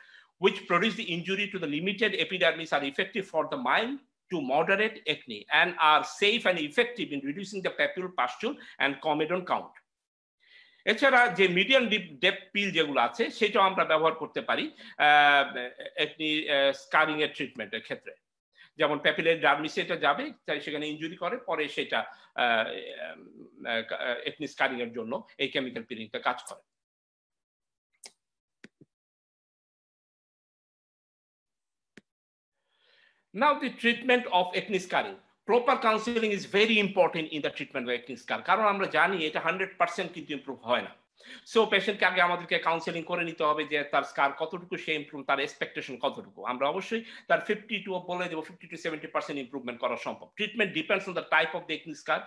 which produce the injury to the limited epidermis are effective for the mild to moderate acne and are safe and effective in reducing the papule, pustule and comedone count. এছাড়া যে medium depth পিল যেগুলো আছে সেটাও আমরা ব্যবহার করতে পারি acne scarring এর ট্রিটমেন্টের ক্ষেত্রে। যেমন প্যাপিলারি ডার্মিসে এটা যাবে, তাই সেখানে ইনজুরি করে, পরে সেটা একনি স্কারিং এর জন্য এই কেমিক্যাল পিলিংটা কাজ করে। Now the treatment of acne scarring. Proper counseling is very important in the treatment of acne scar. কারণ আমরা জানি এটা 100% কিন্তু ইমপ্রুভ হয় না। সো পেশেন্টকে আগে আমাদেরকে কাউন্সেলিং করে নিতে হবে যে তার স্কার কতটুকু সে ইমপ্রুভ, তার এক্সপেকটেশন কতটুকু। আমরা অবশ্যই তার 50 to বলে দেব 50 to 70% ইমপ্রুভমেন্ট করা সম্ভব। Treatment depends on the type of the acne scar.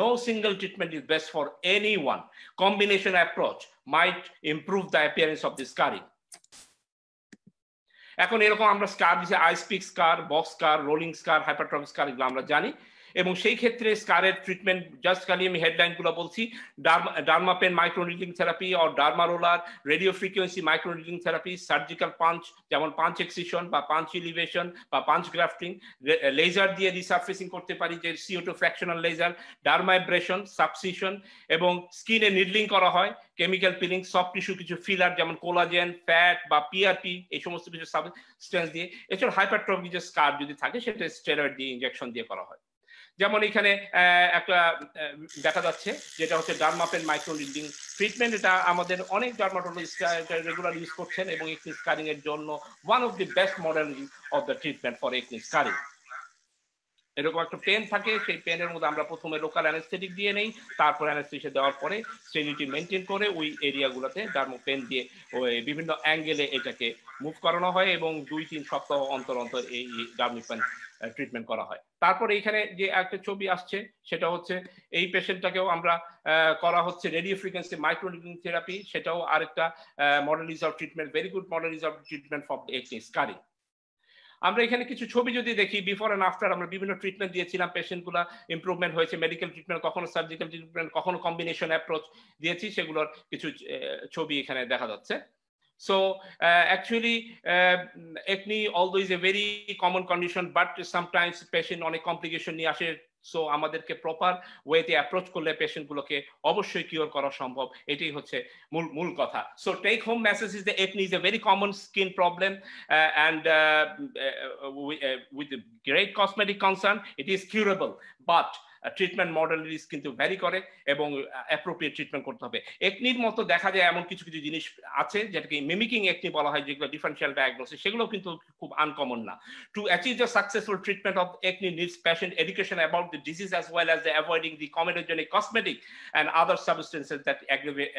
No single treatment is best for anyone. Combination approach might improve the appearance of the scarring. এখন এরকম আমরা স্কার দিচ্ছি, আইসপিক স্কার, বক্স স্কার, রোলিং স্কার, হাইপারট্রফিক স্কার, এগুলো আমরা জানি। এবং সেই ক্ষেত্রে স্কারের ট্রিটমেন্ট জাস্ট খালি আমি হেডলাইনগুলো বলছি, dermapen microneedling therapy or dermaroller, radio frequency microneedling therapy, surgical punch যেমন পাঞ্চ এক্সিশন বা পাঞ্চ ইলিভেশন বা পাঞ্চ গ্রাফটিং, লেজার দিয়ে রিসারফেসিং করতে পারি যে CO2 ফ্র্যাকশনাল লেজার, ডার্মাইব্রেশন, সাবসিশন, এবং স্কিনে নিডলিং করা হয়, কেমিক্যাল পিলিং, সফট টিস্যু কিছু ফিলার যেমন কোলাজেন, ফ্যাট বা PRP, এই সমস্ত কিছু সাবস্টেন্স দিয়ে। এছাড়া হাইপারট্রফিক যে স্কার যদি থাকে সেটা স্টেরয়েড দিয়ে ইনজেকশন দিয়ে করা হয়। যেমন এখানে একটা দেখা যাচ্ছে যেটা হচ্ছে ডার্মাপেন মাইক্রোনিডলিং ট্রিটমেন্ট। এটা আমাদের অনেক ডার্মাটোলজিস্ট রেগুলার ইউজ করছেন এবং একনি স্কারিং এর জন্য one of the best model of the treatment for acne scarring. এরকম একটা পেন থাকে, সেই পেনের মধ্যে আমরা প্রথমে লোকাল অ্যানেস্থেটিক দিয়ে নেই, তারপর অ্যানেস্থেটিক দেওয়ার পরে স্টেরিলিটি মেনটেন করে ওই এরিয়াগুলোতে ডার্মোপেন দিয়ে ওই বিভিন্ন অ্যাঙ্গেলে এটাকে মুভ করানো হয় এবং 2-3 সপ্তাহ অন্তর অন্তর এই ডার্মোপেন ট্রিটমেন্ট করা হয়। তারপর এইখানে যে একটা ছবি আসছে সেটা হচ্ছে এই পেশেন্টটাকেও আমরা করা হচ্ছে রেডিও ফ্রিকোয়েন্সি মাইক্রোনিডলিং থেরাপি, সেটাও আরেকটা modalities of treatment, very good modalities of treatment for acne scarring. আমরা এখানে কিছু ছবি যদি দেখি বিফোর এন্ড আফটার, আমরা বিভিন্ন ট্রিটমেন্ট দিয়েছিলাম, পেশেন্টগুলো ইমপ্রুভমেন্ট হয়েছে, মেডিকেল ট্রিটমেন্ট, কখনো সার্জিক্যাল ট্রিটমেন্ট, কখনো কম্বিনেশন অ্যাপ্রোচ দিয়েছি, সেগুলোর কিছু ছবি এখানে দেখা যাচ্ছে। So actually acne although is a very common condition but sometimes patient অনেক কমপ্লিকেশন নিয়ে আসে। সো আমাদেরকে প্রপার ওয়েতে অ্যাপ্রোচ করলে পেশেন্টগুলোকে অবশ্যই কিওর করা সম্ভব, এটাই হচ্ছে মূল কথা। So take home message is the acne is a very common skin problem and with great cosmetic concern it is curable, but treatment modalities কিন্তু ভ্যারি করে এবং অ্যাপ্রোপ্রিয়েট ট্রিটমেন্ট করতে হবে। একনির মতো দেখা যায় এমন কিছু কিছু জিনিস আছে যেটাকে মিমিকিং একনি বলা হয়, যেগুলো ডিফারেন্সিয়াল ডায়াগনোসিস, সেগুলো কিন্তু খুব আনকমন না। To achieve the successful treatment of acne needs patient education about the disease as well as the avoiding the comedogenic cosmetic and other substances that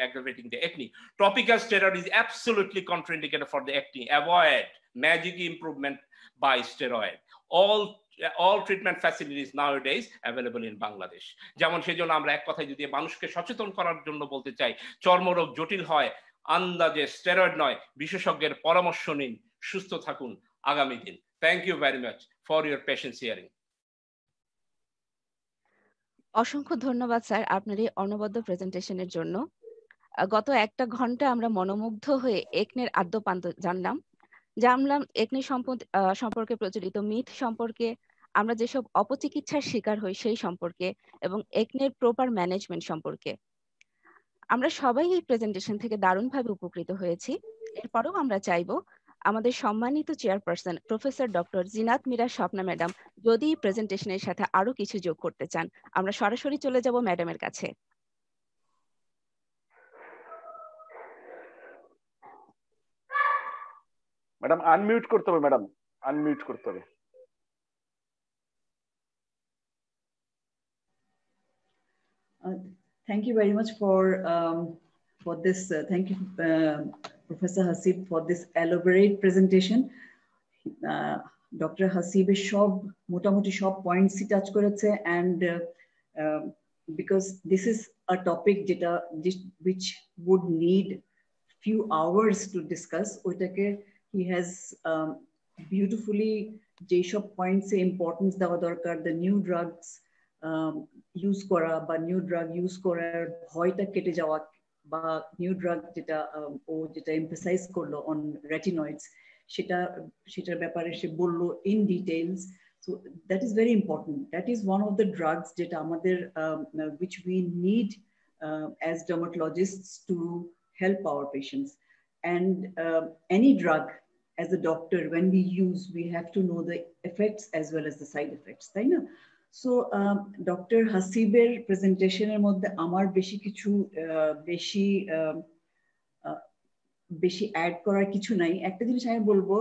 aggravating the acne. Topical steroid is absolutely contraindicated for the acne. Avoid magic improvement by steroid. All treatment facilities nowadays available in Bangladesh. যেমন সেজন্য আমরা এক কথায় যদি মানুষকে সচেতন করার জন্য বলতে চাই, চর্মরোগ জটিল হয় আন্দাজে স্টেরয়েড নয়, বিশেষজ্ঞের পরামর্শ নিন, সুস্থ থাকুন আগামী দিন। Thank you very much for your patience hearing. অসংখ্য ধন্যবাদ স্যার আপনার এই অনবদ্য প্রেজেন্টেশনের জন্য। গত 1 ঘন্টা আমরা মনোমুগ্ধ হয়ে একনের আদ্যপান্ত জানলাম একনি সম্পর্কে প্রচলিত মিথ সম্পর্কে, আমরা যেসব অপচিকিৎসার শিকার হই সেই সম্পর্কে, এবং একনের প্রপার ম্যানেজমেন্ট সম্পর্কে। আমরা সবাই এই প্রেজেন্টেশন থেকে দারুণভাবে উপকৃত হয়েছি। এরপরেও আমরা চাইবো আমাদের সম্মানিত chairperson professor doctor Zinat Mira Swapna madam যদি প্রেজেন্টেশনের সাথে আরো কিছু যোগ করতে চান, আমরা সরাসরি চলে যাব ম্যাডামের কাছে। ম্যাডাম আনমিউট করতে হবে, ম্যাডাম আনমিউট করতে হবে। Thank you very much for this. Thank you, Professor Hasib, for this elaborate presentation. Doctor হাসিবের মোটামুটি সব পয়েন্টসই টাচ করেছে, and because this is a topic which would need few hours to discuss, ওইটাকে he has beautifully যেসব পয়েন্টসে importance দেওয়া দরকার, the new drugs use করা বা নিউ ড্রাগ ইউজ করার ভয়টা কেটে যাওয়া, বা নিউ ড্রাগ যেটা এমফাসাইজ করলো অন রেটিনয়েডস, সেটার ব্যাপারে সে বললো in details. So that is very important. That is one of the drugs যেটা আমাদের which we need as dermatologists to help our patients. And any drug, as a doctor, when we use, we have to know the effects as well as the side effects, তাই না? So Dr. Hasiber প্রেজেন্টেশনের মধ্যে আমার বেশি add করার কিছু নাই। একটা জিনিস আমি বলবো,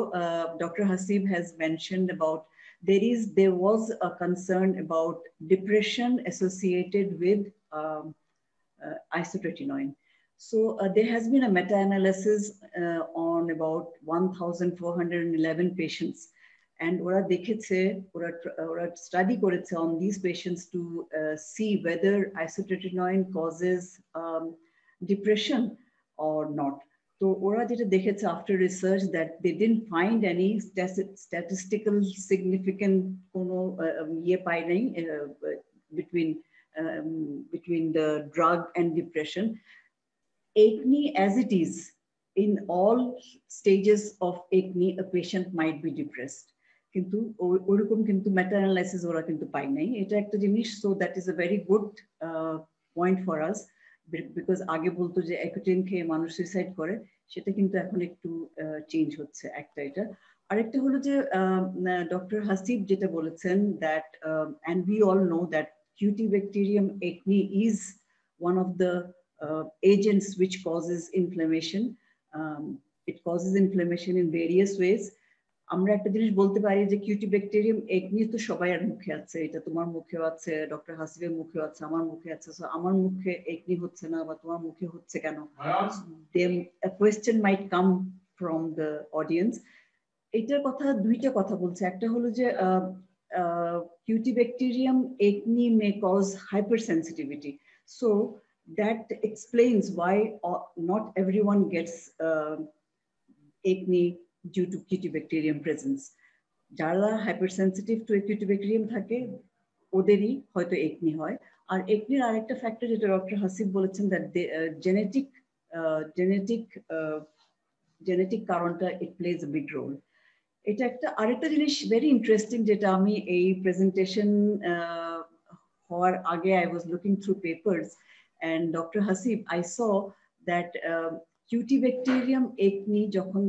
Dr. Hasib has mentioned about there was a concern about depression associated with isotretinoin. So there has been a meta-analysis on about 1,411 patients, and ওরা দেখেছে, ওরা study করেছে on these patients to see whether isotretinoin causes depression or not. So ওরা যেটা দেখেছে after research that they didn't find any statistical significant কোনো পায় নাই between the drug and depression. Acne as it is, in all stages of acne, a patient might be depressed. কিন্তু ওরকম কিন্তু meta analysis ওরা কিন্তু পায় নাই, এটা একটা জিনিস। So that is a very good point for us, because আগে বলতো যে অ্যাকুটিন খেয়ে মানুষ সুইসাইড করে, সেটা কিন্তু এখন একটু চেঞ্জ হচ্ছে একটা। এটা আরেকটা হলো যে ডক্টর হাসিব যেটা বলেছেন that and we all know that Cutibacterium acne is one of the agents which causes inflammation. It causes inflammation in various ways. আমরা একটা জিনিস বলতে পারি যে Cutibacterium acne তো সবাই আর মুখে আছে, এটা তোমার মুখেও আছে, ডক্টর হাসিবের মুখেও আছে, আমার মুখে আছে। সো আমার মুখে acne হচ্ছে না বা তোমার মুখে হচ্ছে কেন? Then a question might come from the audience. এটার কথা দুইটা কথা বলছে, একটা হলো যে Cutibacterium acne may cause hypersensitivity. So that explains why not everyone gets acne due to Cutibacterium presence. যারা hypersensitive to Cutibacterium থাকে ওদেরই হয়তো acne হয়। আর acneর আরেকটা ফ্যাক্টর যেটা ডক্টর হাসিব বলেছেন that genetic কারণটা it plays a big role. এটা আরেকটা জিনিস ভেরি ইন্টারেস্টিং যেটা আমি এই প্রেজেন্টেশন হওয়ার আগে I was looking through papers, and Dr. Hasib, I saw that Cutibacterium acne যখন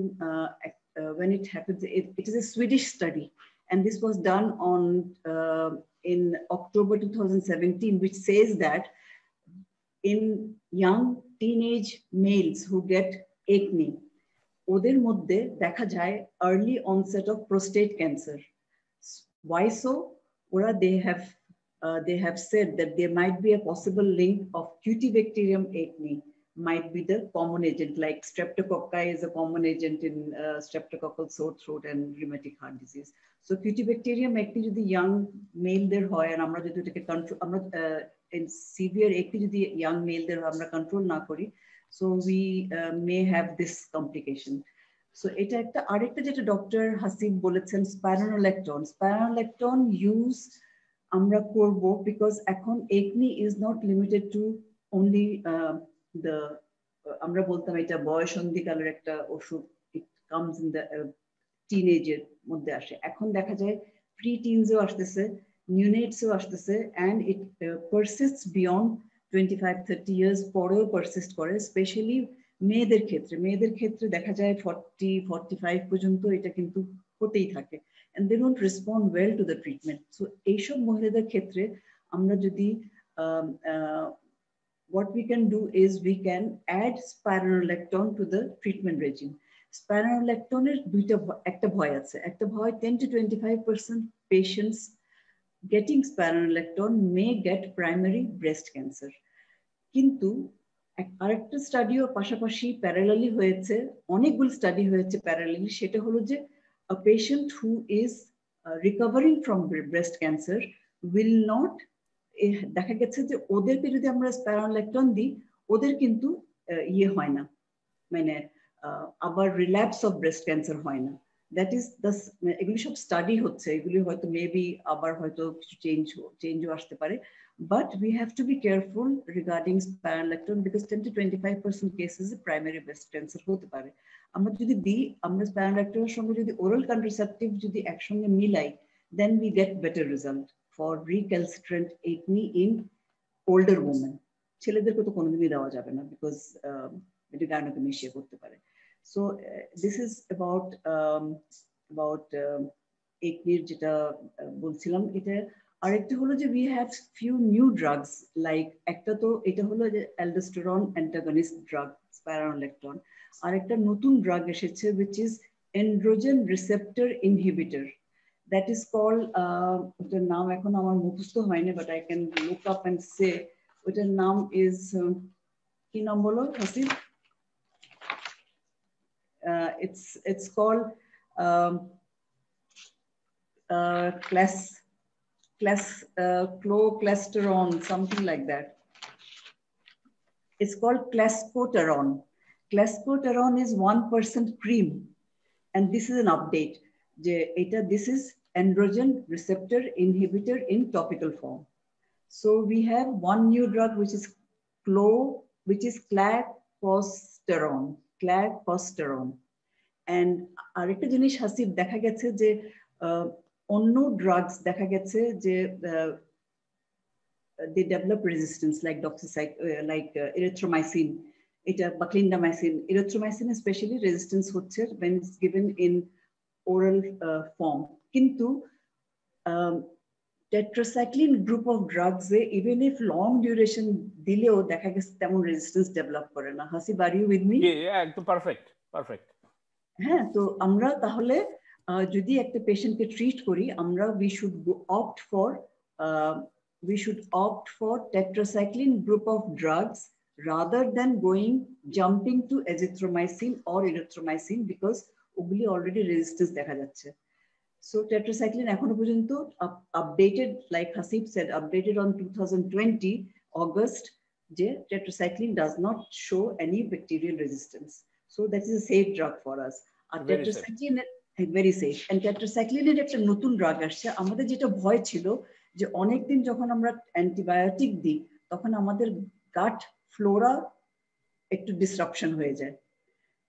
when it happens, it is a Swedish study, and this was done in October 2017, which says that in young teenage males who get acne, ওদের মধ্যে দেখা যায় early onset of prostate cancer. Why so? Oরা they have said that there might be a possible link of Cutibacterium acne might be the common agent, like Streptococci is a common agent in streptococcal sore throat and rheumatic heart disease. So Cutibacterium acne যদি young male দের হয়, আর আমরা যদি এটাকে control, আমরা in severe acne যদি young male দের আমরা control না করি, so we may have this complication. So এটা আরেকটা যেটা ডক্টর হাসিব বলেছেন spironolactone use আমরা করব, because এখন acne is not limited to only the আমরা বলতাম এটা বয়সন্ধিকালের একটা ওষুধ, it comes in the teenager মধ্যে আসে, এখন দেখা যায় pre-teens-এও আসতেছে, neonates-এও আসতেছে, and it persists beyond 25-30 years পরেও persist করে, স্পেশালি মেয়েদের ক্ষেত্রে দেখা যায় 40-45 পর্যন্ত এটা কিন্তু হতেই থাকে, and they don't respond well to the treatment. So এইসব মহিলাদের ক্ষেত্রে আমরা যদি what we can do is we can add spironolactone to the treatment regime. Spironolactone একটা ভয় আছে, একটা ভয় 10-25% patients getting spironolactone may get primary breast cancer. কিন্তু আরেকটা স্টাডিও পাশাপাশি প্যারালালি হয়েছে, অনেকগুলো স্টাডি হয়েছে প্যারালালি, সেটা হলো যে a patient who is recovering from breast cancer will not, দেখা গেছে যে ওদেরকে যদি আমরা স্পাইরোলেকটন দিই ওদের কিন্তু ইয়ে হয় না, মানে আবার রিল্যাপস অফ ব্রেস্ট ক্যান্সার হয় না। দ্যাট ইজ দ্য, এগুলি সব স্টাডি হচ্ছে, এগুলি হয়তো মেবি আবার হয়তো কিছু চেঞ্জও আসতে পারে, but we have to be careful regarding spironolactone because 10 to 25% cases primary breast cancer হতে পারে। আমরা যদি দিই, আমরা স্পাইরোলেকটনের সঙ্গে যদি ওরাল কন্ট্রাসেপটিভ যদি একসঙ্গে মিলাই, then we get better result for recalcitrant acne in older women. ছেলেদেরকে তো কোনোদিনই দেওয়া যাবে না বিকজ এটা গাইনোকোমেশিয়া করতে পারে। So this is about acne যেটা বলছিলাম। এটা আরেকটা হলো যে we have few new drugs, like একটা তো এটা হলো যে aldosterone antagonist drug spironolactone, আরেকটা নতুন ড্রাগ এসেছে which is androgen receptor inhibitor, that is called ওটার নাম এখন আমার মুখস্থ হয়নি, but I can look up and say ওটার নাম is কি নাম বলো Hasib? It's called clocosterone, something like that. It's called clascoterone. Clascoterone is 1% cream, and this is an update. This is androgen receptor inhibitor in topical form. So we have one new drug which is clacosterone. And আরেকটা জিনিস হাসিব দেখা গেছে যে অন্য drugs দেখা গেছে যে they develop resistance like erythromycin, এটা বা clindamycin, erythromycin especially resistance হচ্ছে when it's given in oral form. কিন্তু tetracycline group of drugs even if long duration দিলেও দেখা গেছে তেমন resistance develop করে না। Hasib, are you with me? Yeah, একদম পারফেক্ট। হ্যাঁ, তো আমরা তাহলে যদি একটা পেশেন্টকে ট্রিট করি, আমরা we should opt for tetracycline group of drugs rather than jumping to azithromycin or erythromycin because ওগুলি already resistance দেখা যাচ্ছে। So tetracycline এখনো পর্যন্ত updated, like Hasib said, updated on 2020 August, যে tetracycline does not show any bacterial resistance. So that is a safe drug for us. Tetracycline very safe. And tetracycline এর একটা নতুন drug আসছে। আমাদের যেটা ভয় ছিল যে অনেকদিন যখন আমরা অ্যান্টিবায়োটিক দিই তখন আমাদের গাট ফ্লোরা একটু ডিসরাপশন হয়ে যায়।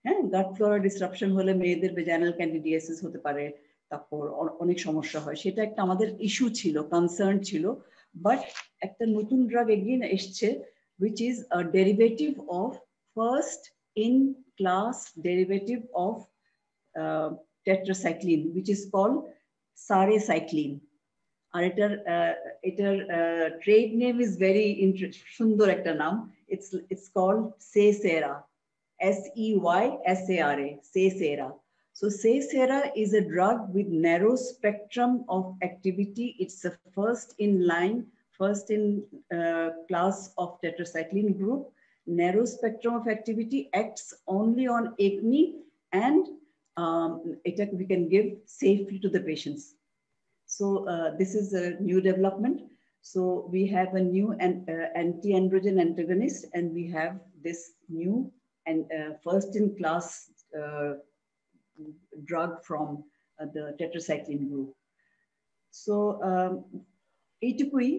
হ্যাঁ, গাট ফ্লোরা ডিসরাপশন হলে মেয়েদের ভেজাইনাল ক্যান্ডিডিয়াসিস হতে পারে, তারপর অনেক সমস্যা হয়। সেটা একটা আমাদের ইস্যু ছিল, কনসার্ন ছিল। বাট একটা নতুন ড্রাগ এগেইন এসছে which is a derivative of first in class derivative of tetracycline, which is called sarecycline. আর এটার trade name is very সুন্দর একটা নাম, it's called Sesera, SEYSARA, Sesera. So Sesera is a drug with narrow spectrum of activity. It's the first in class of tetracycline group. Narrow spectrum of activity, acts only on acne, and we can give safely to the patients. So this is a new development. So we have a new anti-androgen antagonist, and we have this new and first in class drug from the tetracycline group. So এইটুকুই,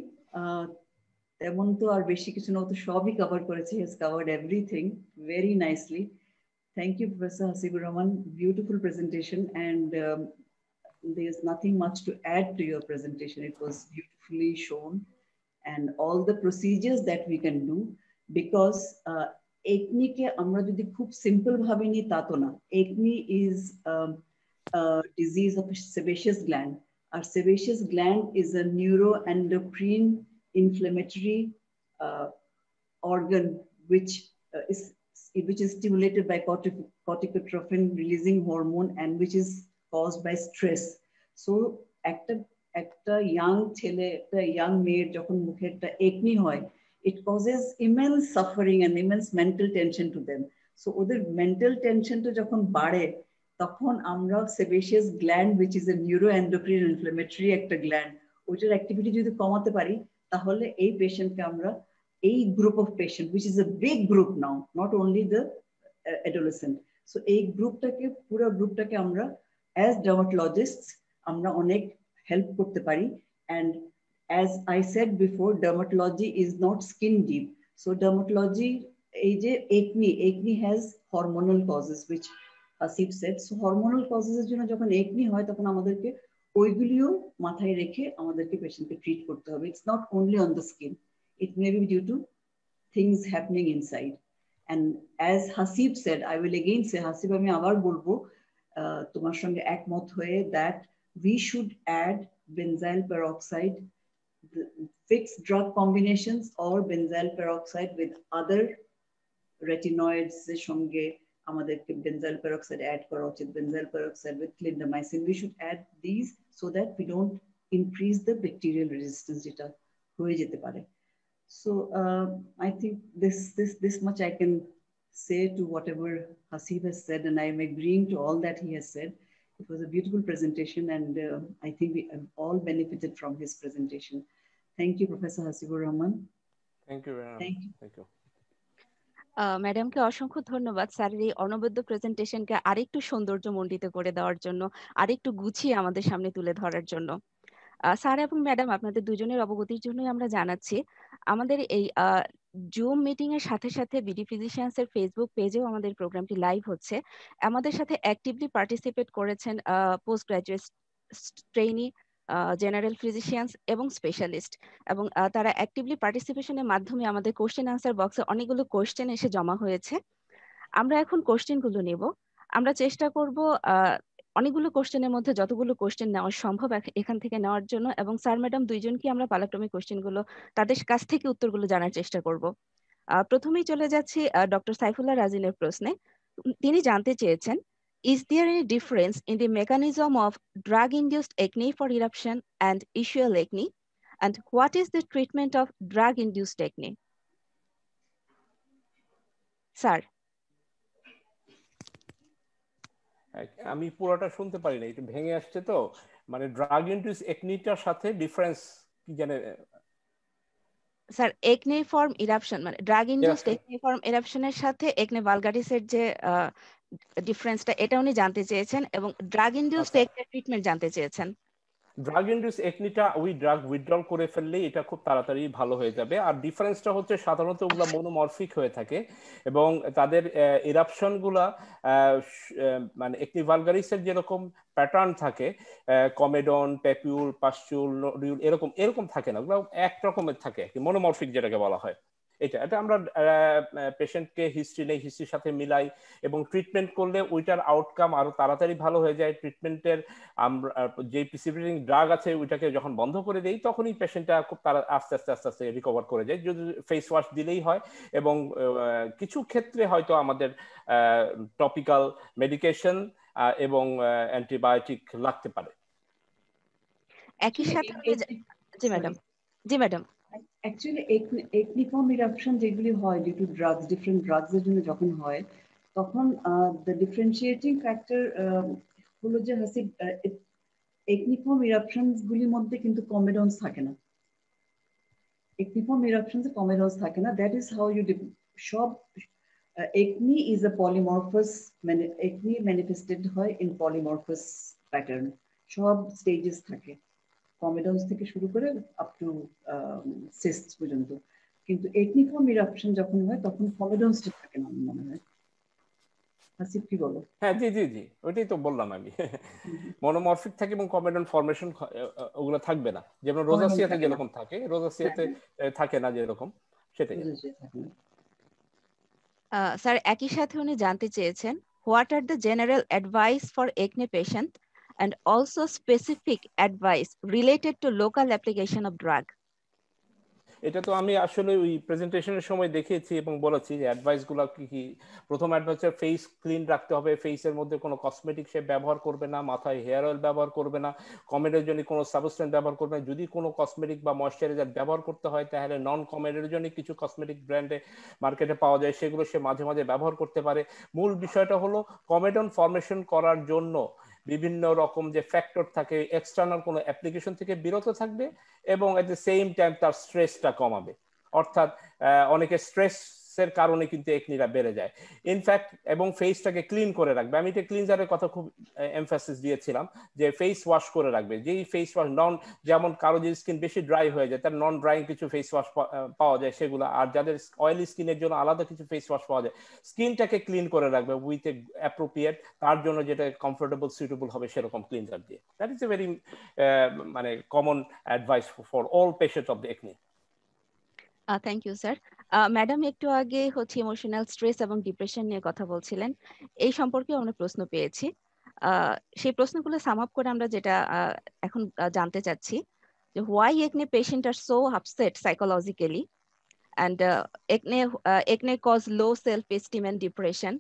তেমন তো আর বেশি কিছু না, তো সবই cover করেছে, has covered everything very nicely. Thank you, Professor Hasibur Rahman. Beautiful presentation, and there's nothing much to add to your presentation. It was beautifully shown, and all the procedures that we can do, because acne ke amra jodi khub simple bhabe ni ta to na. Acne is a disease of sebaceous gland. Our sebaceous gland is a neuroendocrine inflammatory organ which is stimulated by corticotrophin releasing hormone, and which is caused by stress. So একটা young ছেলে, একটা young মেয়ের যখন মুখে একটা acne হয়, it causes immense suffering and immense mental tension to them. So ওদের mental tension তো যখন বাড়ে, তখন আমরা sebaceous gland which is a neuroendocrine inflammatory একটা গ্ল্যান্ড, ওইটার অ্যাক্টিভিটি যদি কমাতে পারি তাহলে এই পেশেন্টকে আমরা এই group of patient which is a big group now, not only the adolescent, so এই গ্রুপটাকে পুরো গ্রুপটাকে আমরা as dermatologists আমরা অনেক হেল্প করতে পারি। and as I said before, dermatology is not skin deep, so dermatology এই যে acne has hormonal causes which Asif said, so hormonal causes এর জন্য যখন acne হয় তখন আমাদেরকে ওইগুলিও মাথায় রেখে আমাদেরকে পেশেন্টকে ট্রিট করতে হবে। It's not only on the skin, it may be due to things happening inside. And as Hasib said, I will again say, Hasib আমি আবার বলবো তোমার সঙ্গে একমত হয়ে that we should add benzyl peroxide, fixed drug combinations or benzyl peroxide with other retinoids এর সঙ্গে আমাদেরকে benzyl peroxide add করা উচিত, benzyl peroxide with clindamycin, we should add these so that we don't increase the bacterial resistance যেটা হয়ে যেতে পারে। So I think this much I can say to whatever Hasib has said, and I am agreeing to all that he has said. It was a beautiful presentation, and I think we have all benefited from his presentation. Thank you, Professor Hasibur Rahman. Thank you very much. Thank you. ম্যাডামকে অসংখ্য ধন্যবাদ স্যারের এই অনবদ্য প্রেজেন্টেশনকে আরেকটু সৌন্দর্যমণ্ডিত করে দেওয়ার জন্য, আরেকটু গুছিয়ে আমাদের সামনে তুলে ধরার জন্য। স্যার এবং ম্যাডাম, আপনাদের দুজনের অবগতির জন্যই আমরা জানাচ্ছি আমাদের এই জুম মিটিং এর সাথে সাথে বিডি ফিজিশিয়ানস এর ফেসবুক পেজেও আমাদের প্রোগ্রামটি লাইভ হচ্ছে। আমাদের সাথে অ্যাক্টিভলি পার্টিসিপেট করেছেন post graduate trainee, general physicians এবং স্পেশালিস্ট, এবং তারা অ্যাক্টিভলি পার্টিসিপেশনের মাধ্যমে আমাদের কোশ্চেন আনসার বক্সে অনেকগুলো কোশ্চেন এসে জমা হয়েছে। আমরা এখন কোশ্চেনগুলো নেব। আমরা চেষ্টা করব অনেকগুলো কোশ্চেনের মধ্যে যতগুলো কোশ্চেন নেওয়া সম্ভব এখান থেকে নেওয়ার জন্য, এবং স্যার ম্যাডাম দুইজনকে আমরা পালাক্রমে কোশ্চেনগুলো তাদের কাছ থেকে উত্তরগুলো জানার চেষ্টা করব। প্রথমেই চলে যাচ্ছি ডক্টর সাইফুল্লাহ রাজিনের প্রশ্নে। তিনি জানতে চেয়েছেন, is there any difference in the mechanism of drug-induced acne for eruption and ischial acne, and what is the treatment of drug-induced acne? Sir, আমি পুরোটা শুনতে পারি না, একটু ভেঙে আসছে তো, মানে ড্রাগ ইনডিউস একনিটার সাথে ডিফারেন্স কি জানে স্যার? একনে ফর্ম ইরাপশন মানে ড্রাগ ইনডিউসড একনে ফর্ম ইরাপশনের সাথে একনে ভালগারিসের যে ডিফারেন্সটা, এটা উনি জানতে চেয়েছেন, এবং ড্রাগ ইনডিউসড একনে ট্রিটমেন্ট জানতে চেয়েছেন। ড্রাগ ইনডিউস একনিটা ওই ড্রাগ উইথড্রল করে ফেললেই এটা খুব তাড়াতাড়ি ভালো হয়ে যাবে। আর ডিফারেন্সটা হচ্ছে সাধারণত ওগুলা মনোমরফিক হয়ে থাকে এবং তাদের ইরাপশন গুলা মানে একনি ভালগারিসের যেরকম প্যাটার্ন থাকে, কমেডন, প্যাপিউল, পাস্চুল, নোডিউল, এরকম এরকম থাকে না, ওগুলো এক রকমের থাকে, মনোমরফিক যেটাকে বলা হয়। এটা আমরা পেশেন্টকে হিস্ট্রি নেই, হিস্ট্রির সাথে মিলাই এবং ট্রিটমেন্ট করলে ওইটার আউটকাম আরো তাড়াতাড়ি ভালো হয়ে যায়। ট্রিটমেন্টের আমরা যে প্রিসিপিটেটিং ড্রাগ আছে ওইটাকে যখন বন্ধ করে দেই তখনই পেশেন্টটা খুব আস্তে আস্তে আস্তে আস্তে রিকভার করে যায়, যদি ফেস ওয়াশ দিলেই হয়। এবং কিছু ক্ষেত্রে হয়তো আমাদের টপিক্যাল মেডিকেশন এবং অ্যান্টিবায়োটিক লাগতে পারে। একই সাথে জি ম্যাডাম, জি ম্যাডাম, অ্যাকচুয়ালি একনিফর্ম ইরাপশন যেগুলি হয় due to drugs, different drugs এর জন্য যখন হয় তখন দ্য ডিফারেন্সিয়েটিং ফ্যাক্টর হলো যে হাসিব একনিফর্ম ইরাপশনস গুলির মধ্যে কিন্তু কমেডন্স থাকে না। একনিফর্ম ইরাপশনসে কমেডন্স থাকে না। দ্যাট ইজ হাউ ইউ সব একনি ইজ আ পলিমরফাস, মানে একনি ম্যানিফেস্টেড হয় ইন পলিমরফাস প্যাটার্ন, সব স্টেজেস থাকে, কমেডন্স থেকে শুরু করে আপ টু সিস্ট পর্যন্ত। কিন্তু একনিফর্ম ইরাপশন যখন হয় তখন কমেডন্সটা থাকে না মনে হয়। হাসিব কি বলো? হ্যাঁ, জি জি জি, ওইটাই তো বললাম আমি, মনোমরফিক থাকে এবং কমেডন ফর্মেশন ওগুলো থাকবে না, যেমন রোজাসিয়াতে যেরকম থাকে, রোজাসিয়াতে থাকে না যেরকম, সেটাই। স্যার একই সাথে উনি জানতে চেয়েছেন, what are the general advice for একনে patient and also specific advice related to local application of drug? এটা তো আমি আসলে ওই প্রেজেন্টেশনের সময় দেখেছি এবং বলেছি যে অ্যাডভাইস গুলো কি কি। প্রথম অ্যাডভাইস, ফেস ক্লিন রাখতে হবে, ফেসের মধ্যে কোনো কসমেটিক সে ব্যবহার করবে না, মাথায় হেয়ার অয়েল ব্যবহার করবে না, কমেডের জন্য কোনো সাবস্টেন্স ব্যবহার করবে না। যদি কোনো কসমেটিক বা ময়শ্চারাইজার ব্যবহার করতে হয় তাহলে নন কমেডের জন্য কিছু কসমেটিক ব্র্যান্ডে মার্কেটে পাওয়া যায়, সেগুলো সে মাঝে মাঝে ব্যবহার করতে পারে। মূল বিষয়টা হলো কমেডন ফর্মেশন করার জন্য বিভিন্ন রকম যে ফ্যাক্টর থাকে, এক্সটার্নাল কোনো অ্যাপ্লিকেশন থেকে বিরত থাকবে এবং এট দ্য সেম টাইম তার স্ট্রেসটা কমাবে। অর্থাৎ অনেকে স্ট্রেসের কারণে কিন্তু একনিরা বেড়ে যায় ইনফ্যাক্ট, এবং ফেসটাকে ক্লিন করে রাখবে। আমি এটা ক্লিনজারের কথা খুব এমফাসিস দিয়েছিলাম যে ফেস ওয়াশ করে রাখবে। যেই ফেস ওয়াশ যেমন কারো যদি স্কিন বেশি ড্রাই হয়ে যায় তার নন ড্রাইং কিছু ফেস ওয়াশ পাওয়া যায় সেগুলো, আর যাদের অয়েলি স্কিনের জন্য আলাদা কিছু ফেস ওয়াশ পাওয়া যায়। স্কিনটাকে ক্লিন করে রাখবে উইথ এ অ্যাপ্রোপ্রিয়েট, তার জন্য যেটা কমফোর্টেবল সুইটেবল হবে সেরকম ক্লিনজার দিয়ে। দ্যাট ইজ এ ভেরি মানে common advice for all patient of the acne. Thank you sir. Madam একটু আগে হচ্ছে ইমোশনাল স্ট্রেস এবং ডিপ্রেশন নিয়ে কথা বলছিলেন, এই সম্পর্কেও আমরা প্রশ্ন পেয়েছি। সেই প্রশ্নগুলো সাম আপ করে আমরা যেটা এখন জানতে চাচ্ছি যে why acne patient are so upset psychologically and acne cause low self-esteem and depression,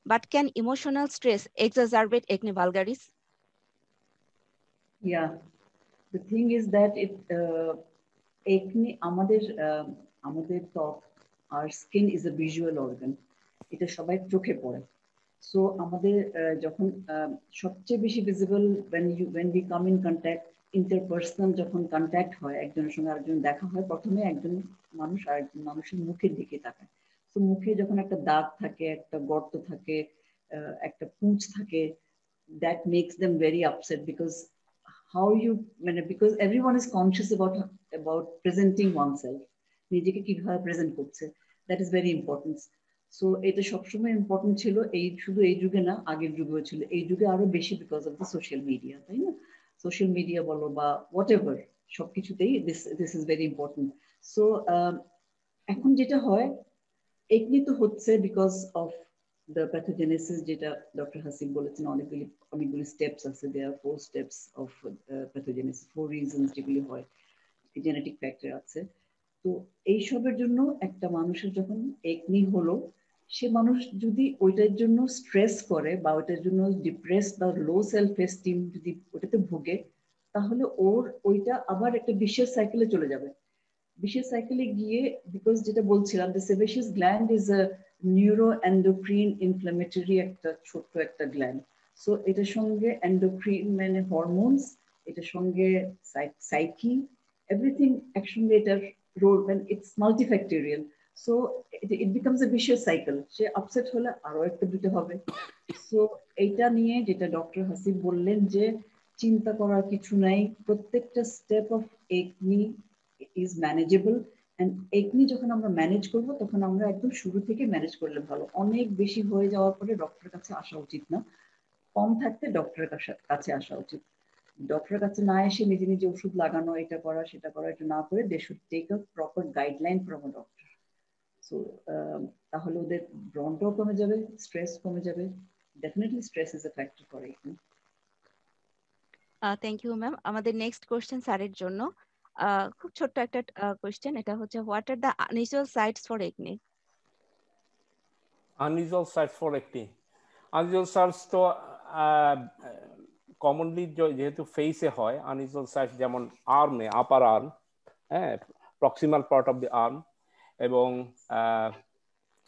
but can emotional stress exacerbate acne vulgaris? Yeah, the thing is that acne, আমাদের ত্বক, our skin is a visual organ. এটা সবাই চোখে পড়ে। So আমাদের যখন সবচেয়ে বেশি visible when we come in contact, interpersonal যখন কন্ট্যাক্ট হয়, একজনের সঙ্গে আরেকজন দেখা হয়, প্রথমে একজন মানুষ আরেকজন মানুষের মুখের দিকে তাকায়। তো মুখে যখন একটা দাগ থাকে, একটা গর্ত থাকে, একটা পুঁজ থাকে, that makes them very upset because because everyone is conscious about presenting oneself, নিজেকে কিভাবে প্রেজেন্ট করছে, that is very important. So এটা সবসময় ইম্পর্টেন্ট ছিল, শুধু এই যুগে না, আগের যুগেও ছিল, এই যুগে আরো বেশি because of the social media, তাই না? সোশ্যাল মিডিয়া বলো বা হোয়াট এভার, সবকিছুতেই this is very important. So এখন যেটা হয়, একনি তো হচ্ছে বিকজ অফ দ্য প্যাথোজেনেসিস, যেটা ডক্টর হাসিব বলেছেন, অনেকগুলি স্টেপস আছে, দেয়ার 4 স্টেপস অফ প্যাথোজেনেসিস, 4 রিজনস যেগুলি হয়, জেনেটিক ফ্যাক্টর আছে। তো এইসবের জন্য একটা মানুষের যখন একনি হলো, সে মানুষ যদি ওইটার জন্য স্ট্রেস করে বা ওইটার জন্য ডিপ্রেস বা লো সেলফ এস্টিম যদি ওটাতে ভোগে, তাহলে ওর ওইটা আবার একটা বিশেষ সাইকেলে চলে যাবে। বিশেষ সাইকেলে গিয়ে, বিকজ যেটা বলছিলাম, the sebaceous gland is a neuro endocrine inflammatory একটা ছোট্ট একটা গ্ল্যান্ড। সো এটার সঙ্গে এন্ডোক্রিন মানে হরমোনস, এটার সঙ্গে সাইকি, এভরিথিং একসঙ্গে এটার রোল, মানে it's multifactorial. So it becomes a vicious cycle. Say upset হলে আরো একটা দুটো হবে। সো এইটা নিয়ে যেটা ডক্টর হাসিব বললেন যে চিন্তা করার কিছু নাই, প্রত্যেকটা step of acne is manageable, and acne যখন আমরা ম্যানেজ করব তখন আমরা একদম শুরু থেকে ম্যানেজ করলে ভালো। অনেক বেশি হয়ে যাওয়ার পরে ডক্টরের কাছে আসা উচিত না, কম থাকতে ডক্টরের কাছে আসা উচিত। ডক্টরের কাছে না এসে নিজে নিজে ওষুধ লাগানো, এটা করা সেটা করা, এটা না করে they should take a proper guideline from a doctor. So তাহলে ওদের ব্রণটাও কমে যাবে, স্ট্রেস কমে যাবে। Definitely stress is a factor for acne. Thank you ma'am. আমাদের নেক্সট কোশ্চেন স্যারের জন্য। খুব ছোট্ট একটা কোশ্চেন, এটা হচ্ছে what are the unusual sites for acne? Unusual sites for acne, unusual sites তো কমনলি যেহেতু ফেসে হয়, আনইউজুয়াল সাইটস যেমন আর্মে, আপার আর্ম, হ্যাঁ, proximal part of the arm, এবং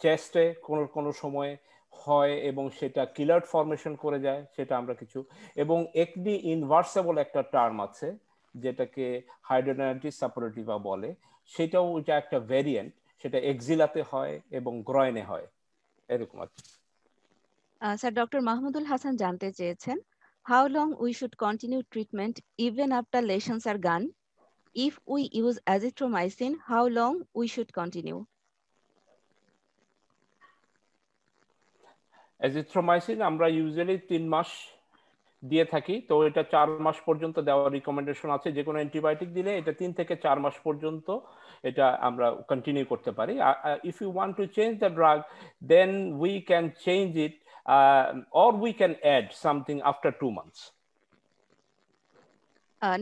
চেস্টে কোনো কোনো সময় হয় এবং সেটা কিলার্ড ফর্মেশন করে যায়, সেটা আমরা কিছু। এবং একনি ইনভার্সেবল একটা টার্ম আছে যেটাকে হাইড্রোডাইনাইটিস সাপোরেটিভা বলে, সেটাও এটা একটা ভেরিয়েন্ট, সেটা এক্সিলাতে হয় এবং গ্রয়নে হয়, এরকম আছে। স্যার ডক্টর মাহমুদুল হাসান জানতে চেয়েছেন, how long we should continue treatment even after lesions are gone? If we use azithromycin, how long we should continue? Azithromycin আমরা ইউজুয়ালি 3 মাস দিয়ে থাকি, তো এটা 4 মাস পর্যন্ত দেওয়ার রিকমেন্ডেশন আছে। যে কোনো অ্যান্টিবায়োটিক দিলে এটা 3 থেকে 4 মাস পর্যন্ত এটা আমরা কন্টিনিউ করতে পারি। If you want to change the drug, then we can change it or we can add something after 2 months.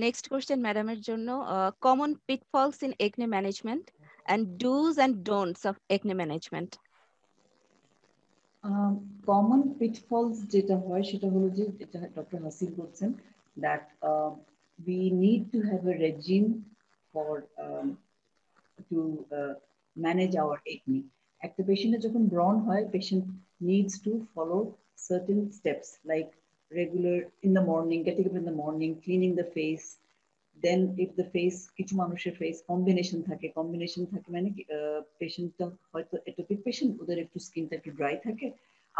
Next question, ম্যাডামের জন্য, common pitfalls in acne management and do's and don'ts of acne management. Common pitfalls যেটা হয় সেটা হলো যে যেটা doctor Hasib বলছেন that we need to have a regime for to manage our acne. একটা পেশেন্টের যখন ব্রণ হয়, patient needs to follow certain steps like regular in the morning, getting up in the morning, cleaning the face. Then if the face, কিছু মানুষের face combination থাকে মানে পেশেন্টটা হয়তো এটোপিক পেশেন্ট, ওদের একটু স্কিনটা একটু ড্রাই থাকে,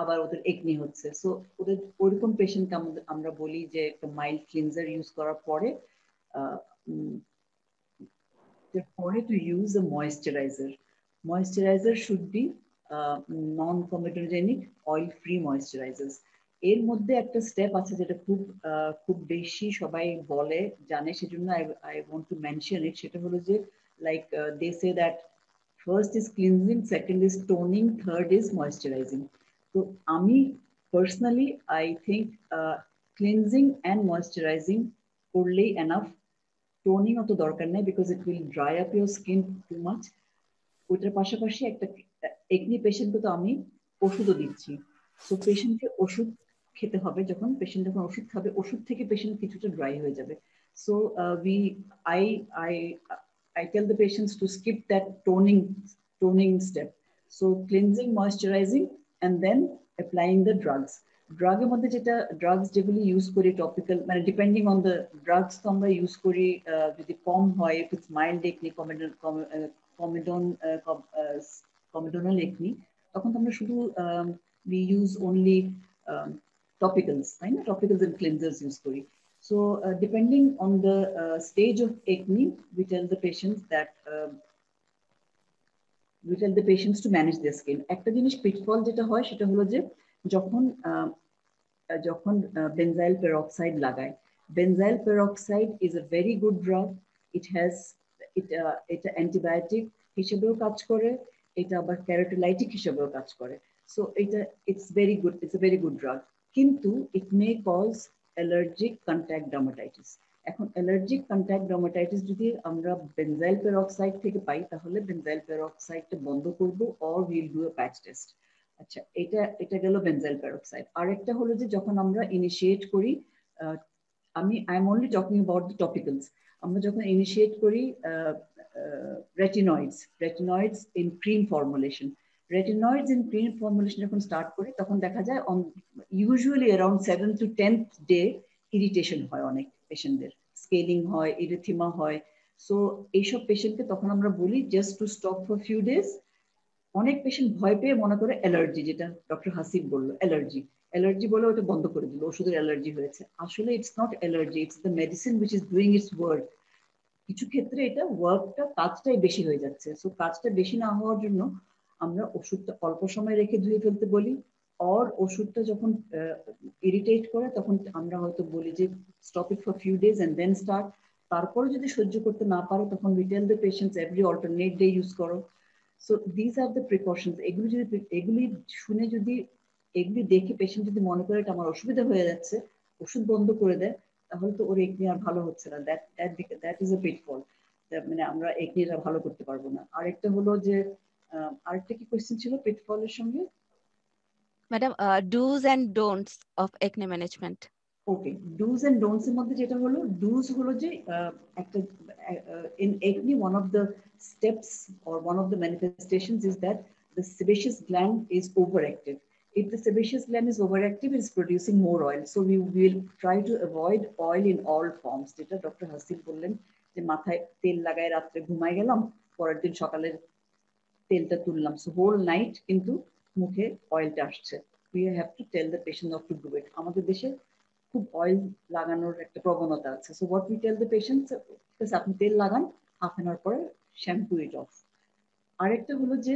আবার ওদের একনি হচ্ছে, সো ওদের ওরকম পেশেন্টকে আমরা বলি যে একটা মাইল্ড ক্লিনজার ইউজ করার পরে to use a moisturizer. Moisturizer should be non-comedogenic, oil-free moisturizers. এর মধ্যে একটা স্টেপ আছে যেটা খুব বেশি সবাই বলে জানে, সেজন্য I want to mention it. সেটা হলো যে like they say that first is cleansing, second is toning, third is moisturizing. So আমি personally I think cleansing and moisturizing করলেই enough. টোনিং অত দরকার নেই because it will dry up your skin too much. ওইটার পাশাপাশি একটা acne পেশেন্টকে তো আমি ওষুধও দিচ্ছি, সো পেশেন্টকে ওষুধ খেতে হবে। যখন পেশেন্ট ওষুধ খাবে, ওষুধ থেকে পেশেন্ট কিছুটা ড্রাই হয়ে যাবে। So I tell the patients to skip that toning step. So cleansing, moisturizing, and then applying the drugs. ড্রাগের মধ্যে যেটা ড্রাগস যেগুলি ইউজ করি টপিক্যাল, মানে ডিপেন্ডিং অন দ্য ড্রাগস তো আমরা ইউজ করি, যদি কম হয়, if it's mild acne, comedonal acne, তখন তো আমরা শুধু we use only topicals, তাই না? Topicals and cleansers ইউজ করি। So depending on the stage of acne, we tell the patients to manage their skin. একটা জিনিস pitfall যেটা হয় সেটা হলো যে যখন benzyl peroxide লাগায়। Benzyl peroxide is a very good drug. এটা অ্যান্টিবায়োটিক হিসেবেও কাজ করে, এটা আবার ক্যারোটোলাইটিক হিসেবেও কাজ করে। So it's a very good drug. কিন্তু it may cause allergic contact dermatitis. এখন অ্যালার্জিক কন্ট্যাক্ট ডার্মাটাইটিস যদি আমরা বেনজাইল পেরক্সাইড থেকে পাই, তাহলে বেনজাইল পেরক্সাইডটা বন্ধ করব, or will do a patch test. আচ্ছা, এটা গেল বেনজাইল পেরক্সাইড। আরেকটা হলো যে যখন আমরা ইনিশিয়েট করি, I am only talking about the topicals. আমরা যখন ইনিশিয়েট করি retinoids in cream formulation. Retinoids in cream formulation যখন স্টার্ট করি, তখন দেখা যায় usually around 7th to 10th day irritation হয় অনেক পেশেন্টদের, স্কেলিং হয়, ইরিথিমা হয়। সো এইসব পেশেন্টকে তখন আমরা বলি just to stop for few days. অনেক পেশেন্ট ভয় পেয়ে মনে করে অ্যালার্জি, যেটা ডক্টর হাসিব বললো অ্যালার্জি বলে ওটা বন্ধ করে দিল, ওষুধের অ্যালার্জি হয়েছে। আসলে it's not allergy, it's the medicine which is doing it's work. কিছু ক্ষেত্রে এটা কাজটাই বেশি হয়ে যাচ্ছে। সো কাজটা বেশি না হওয়ার জন্য আমরা ওষুধটা অল্প সময় রেখে ধুয়ে ফেলতে বলি, অর ওষুধটা যখন ইরিটেট করে তখন আমরা হয়তো বলি যে stop it for few days and then start. তারপরে যদি সহ্য করতে না পারে, তখন we tell the patients every alternate day use করো। So this are the precautions. এগুলি শুনে যদি এগুলি দেখে পেশেন্ট যদি মনে করে এটা আমার অসুবিধা হয়ে যাচ্ছে, ওষুধ বন্ধ করে দেয়, তাহলে তো ওর একনি আর ভালো হচ্ছে না। দ্যাট ইজ এ পিটফল। মানে আমরা একনিটা ভালো করতে পারবো না। আরেকটা হলো যে আরেকটা কি কোয়েশ্চেন ছিল পিটফলের সঙ্গে? Madam, do's and don'ts of acne management. Okay, do's and don'ts এর মধ্যে যেটা হলো, ডুজ হলো যে একটা in acne one of the steps or one of the manifestations is that the sebaceous gland is overactive. If the sebaceous gland is overactive, it is producing more oil. So we will try to avoid oil in all forms. যেটা doctor Hasib বললেন যে মাথায় তেল লাগায় রাত্রে ঘুমায় গেলাম, পরের দিন সকালে তেলটা তুললাম, সো হোল নাইট কিন্তু মুখে অয়েলটা আসছে। We have to tell the patient not to do it. আমাদের দেশে খুব অয়েল লাগানোর একটা প্রবণতা আছে। So what we tell the patients, আপনি তেল লাগান, হাফ অ্যান আওয়ার পরে শ্যাম্পু ইট অফ। আরেকটা হলো যে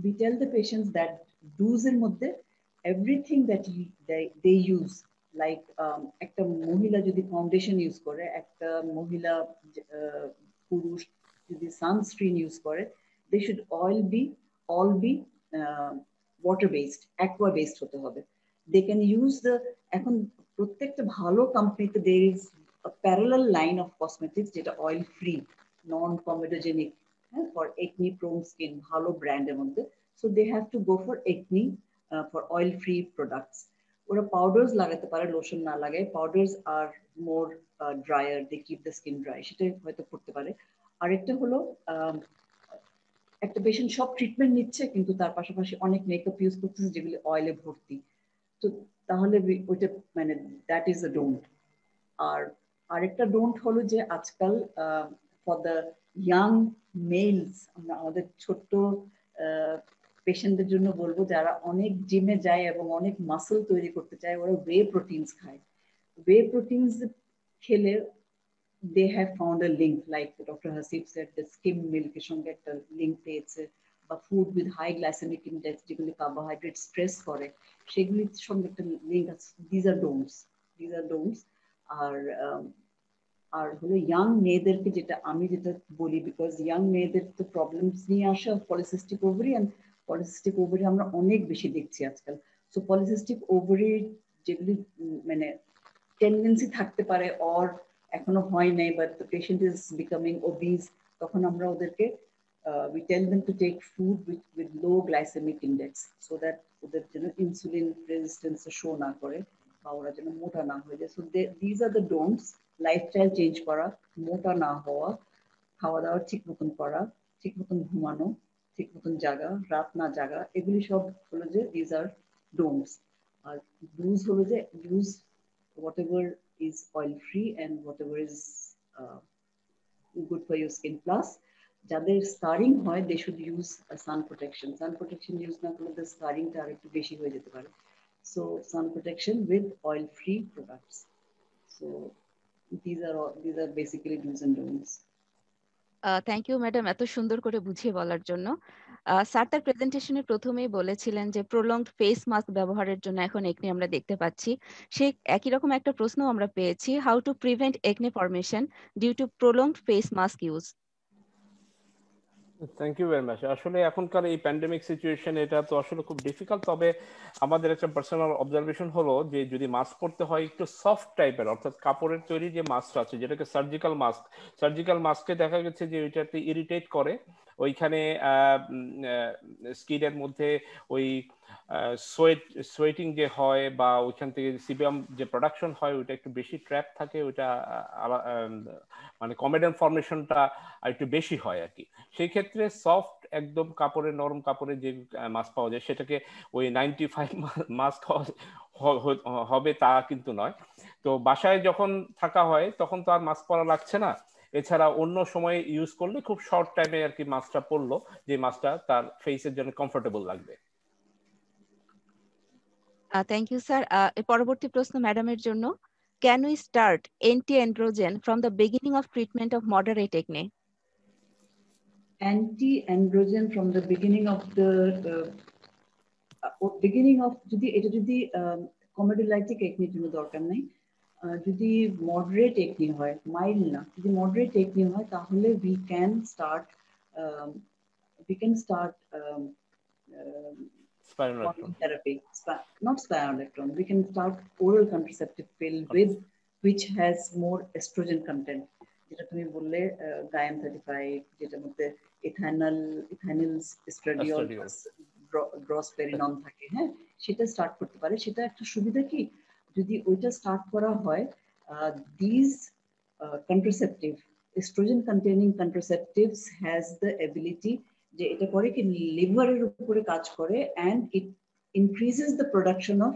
we tell the patients that do's এর মধ্যে everything that they use, like একটা মহিলা যদি ফাউন্ডেশন ইউজ করে, একটা মহিলা পুরুষ যদি সানস্ক্রিন ইউজ করে, they should all be water based, aqua based হতে হবে। They can use the, এখন প্রত্যেকটা ভালো কোম্পানিতে there is a parallel line of cosmetics যেটা oil free, non comedogenic, for acne prone skin, ভালো ব্র্যান্ডের মধ্যে, so they have to go for acne for oil free products. ওরা পাউডার্স লাগাতে পারে, লোশন না লাগায়, powders are more drier, they keep the skin dry, সেটা হয়তো করতে পারে। আরেকটা হলো একটা পেশেন্ট সব ট্রিটমেন্ট নিচ্ছে কিন্তু তার পাশাপাশি অনেক মেকআপ ইউজ করতেছে যেগুলি অয়েলে ভর্তি, তো তাহলে ওইটা মানে দ্যাট ইজ আ ডোন্ট। আর আরেকটা ডোন্ট হলো যে আজকাল ফর দ্য ইয়াং মেলস, আমরা আমাদের ছোট্ট পেশেন্টদের জন্য বলবো যারা অনেক জিমে যায় এবং অনেক মাসল তৈরি করতে চায়, ওরা ওয়ে প্রোটিনস খায়। ওয়ে প্রোটিনস খেলে they have found a link, like Dr. Hasib said, the skim milk এর সঙ্গে একটা লিঙ্ক পেয়েছে, বা food with high glycaemic index যেগুলি কার্বোহাইড্রেট স্ট্রেস করে সেগুলির সঙ্গে একটা লিঙ্ক আছে। These are don'ts, these are don'ts. আর আর হলো ইয়াং মেয়েদেরকে যেটা আমি যেটা বলি, বিকজ ইয়াং মেয়েদের তো প্রবলেমস নিয়ে আসে polycystic ovary, and polycystic ovary আমরা অনেক বেশি দেখছি আজকাল। সো পলিসিস্টিক ওভারি যেগুলি মানে টেন্ডেন্সি থাকতে পারে অর এখনো হয় নাই, but the patient is becoming obese, তখন আমরা ওদেরকে we tell them to take food with low glycemic index so that ওদের যেন ইনসুলিন রেজিস্ট্যান্স শো না করে বা ওরা যেন মোটা না হয়ে যায়। So these are the don'ts. Lifestyle change করা, মোটা না হওয়া, খাওয়া দাওয়া ঠিক মতন করা, ঠিক মতন ঘুমানো, ঠিক মতন জাগা, রাত না জাগা, এগুলি সব হলো যে দিজ আর ডোন্টস। আর ডুজ হলো যে use whatever is oil free and whatever is good for your skin. Plus যাদের স্কারিং হয় they should use sun protection. Sun protection use না করলে the scarring টা আরেকটু বেশি হয়ে যেতে পারে। So sun protection with oil free products. So these are basically do's and don'ts. Thank you madam এত সুন্দর করে বুঝিয়ে বলার জন্য। স্যার তার প্রেজেন্টেশনে প্রথমেই বলেছিলেন যে প্রলংড ফেস মাস্ক ব্যবহারের জন্য এখন একনি আমরা দেখতে পাচ্ছি। সে একই রকম একটা প্রশ্ন আমরা পেয়েছি, how to prevent acne formation due to prolonged face mask use. Thank you very much. আসলে এখনকার এই প্যান্ডেমিক সিচুয়েশন এটা তো আসলে খুব ডিফিকাল্ট, তবে আমাদের একটা পার্সোনাল অবজারভেশন হলো যে যদি মাস্ক পরতে হয় একটু সফট টাইপের, অর্থাৎ কাপড়ের তৈরি যে মাস্ক আছে যেটাকে সার্জিক্যাল মাস্ক, সার্জিক্যাল মাস্কে দেখা গেছে যে ওইটাতে ইরিটেট করে, ওইখানে স্কিনের মধ্যে ওই সোয়েটিং যে হয় বা ওইখান থেকে সিবিএম যে প্রোডাকশন হয় ওইটা একটু বেশি ট্র্যাপ থাকে, ওইটা মানে কমেডন ফর্মেশনটা একটু বেশি হয় আর কি। সেই ক্ষেত্রে সফট একদম কাপড়ের, নরম কাপড়ের যে মাস্ক পাওয়া যায় সেটাকে ওই 95 মাস্ক হবে তা কিন্তু নয়। তো বাসায় যখন থাকা হয় তখন তো আর মাস্ক পরা লাগছে না, এছাড়া অন্য সময় ইউজ করলে খুব শর্ট টাইমে আর কি মাস্কটা পরলো, যে মাস্কটা তার ফেসের জন্য কমফোর্টেবল লাগবে। Thank you sir. পরবর্তী প্রশ্ন ম্যাডামের জন্য, can we start anti androgen from the beginning of treatment of moderate acne? Anti-androgen from the beginning of the যদি এটা যদি কমেডোলাইটিক একনির জন্য দরকার নাই, যদি মডারেট একনি হয়, মাইল্ড না, যদি মডারেট একনি হয় তাহলে we can start hormone therapy, not spironolactone. We can start oral contraceptive pill with which has more estrogen content. যেটা তুমি বললে গায়াম 35, যেটার মধ্যে ইথাইনাল এস্ট্রাডিওল গ্রসপেরিনন থাকে, হ্যাঁ, সেটা স্টার্ট করতে পারে। সেটা একটা সুবিধা কি, যদি ওইটা স্টার্ট করা হয়, these contraceptive estrogen containing contraceptives has the ability যে এটা করে কি লিভারের উপরে কাজ করে, and it increases the production of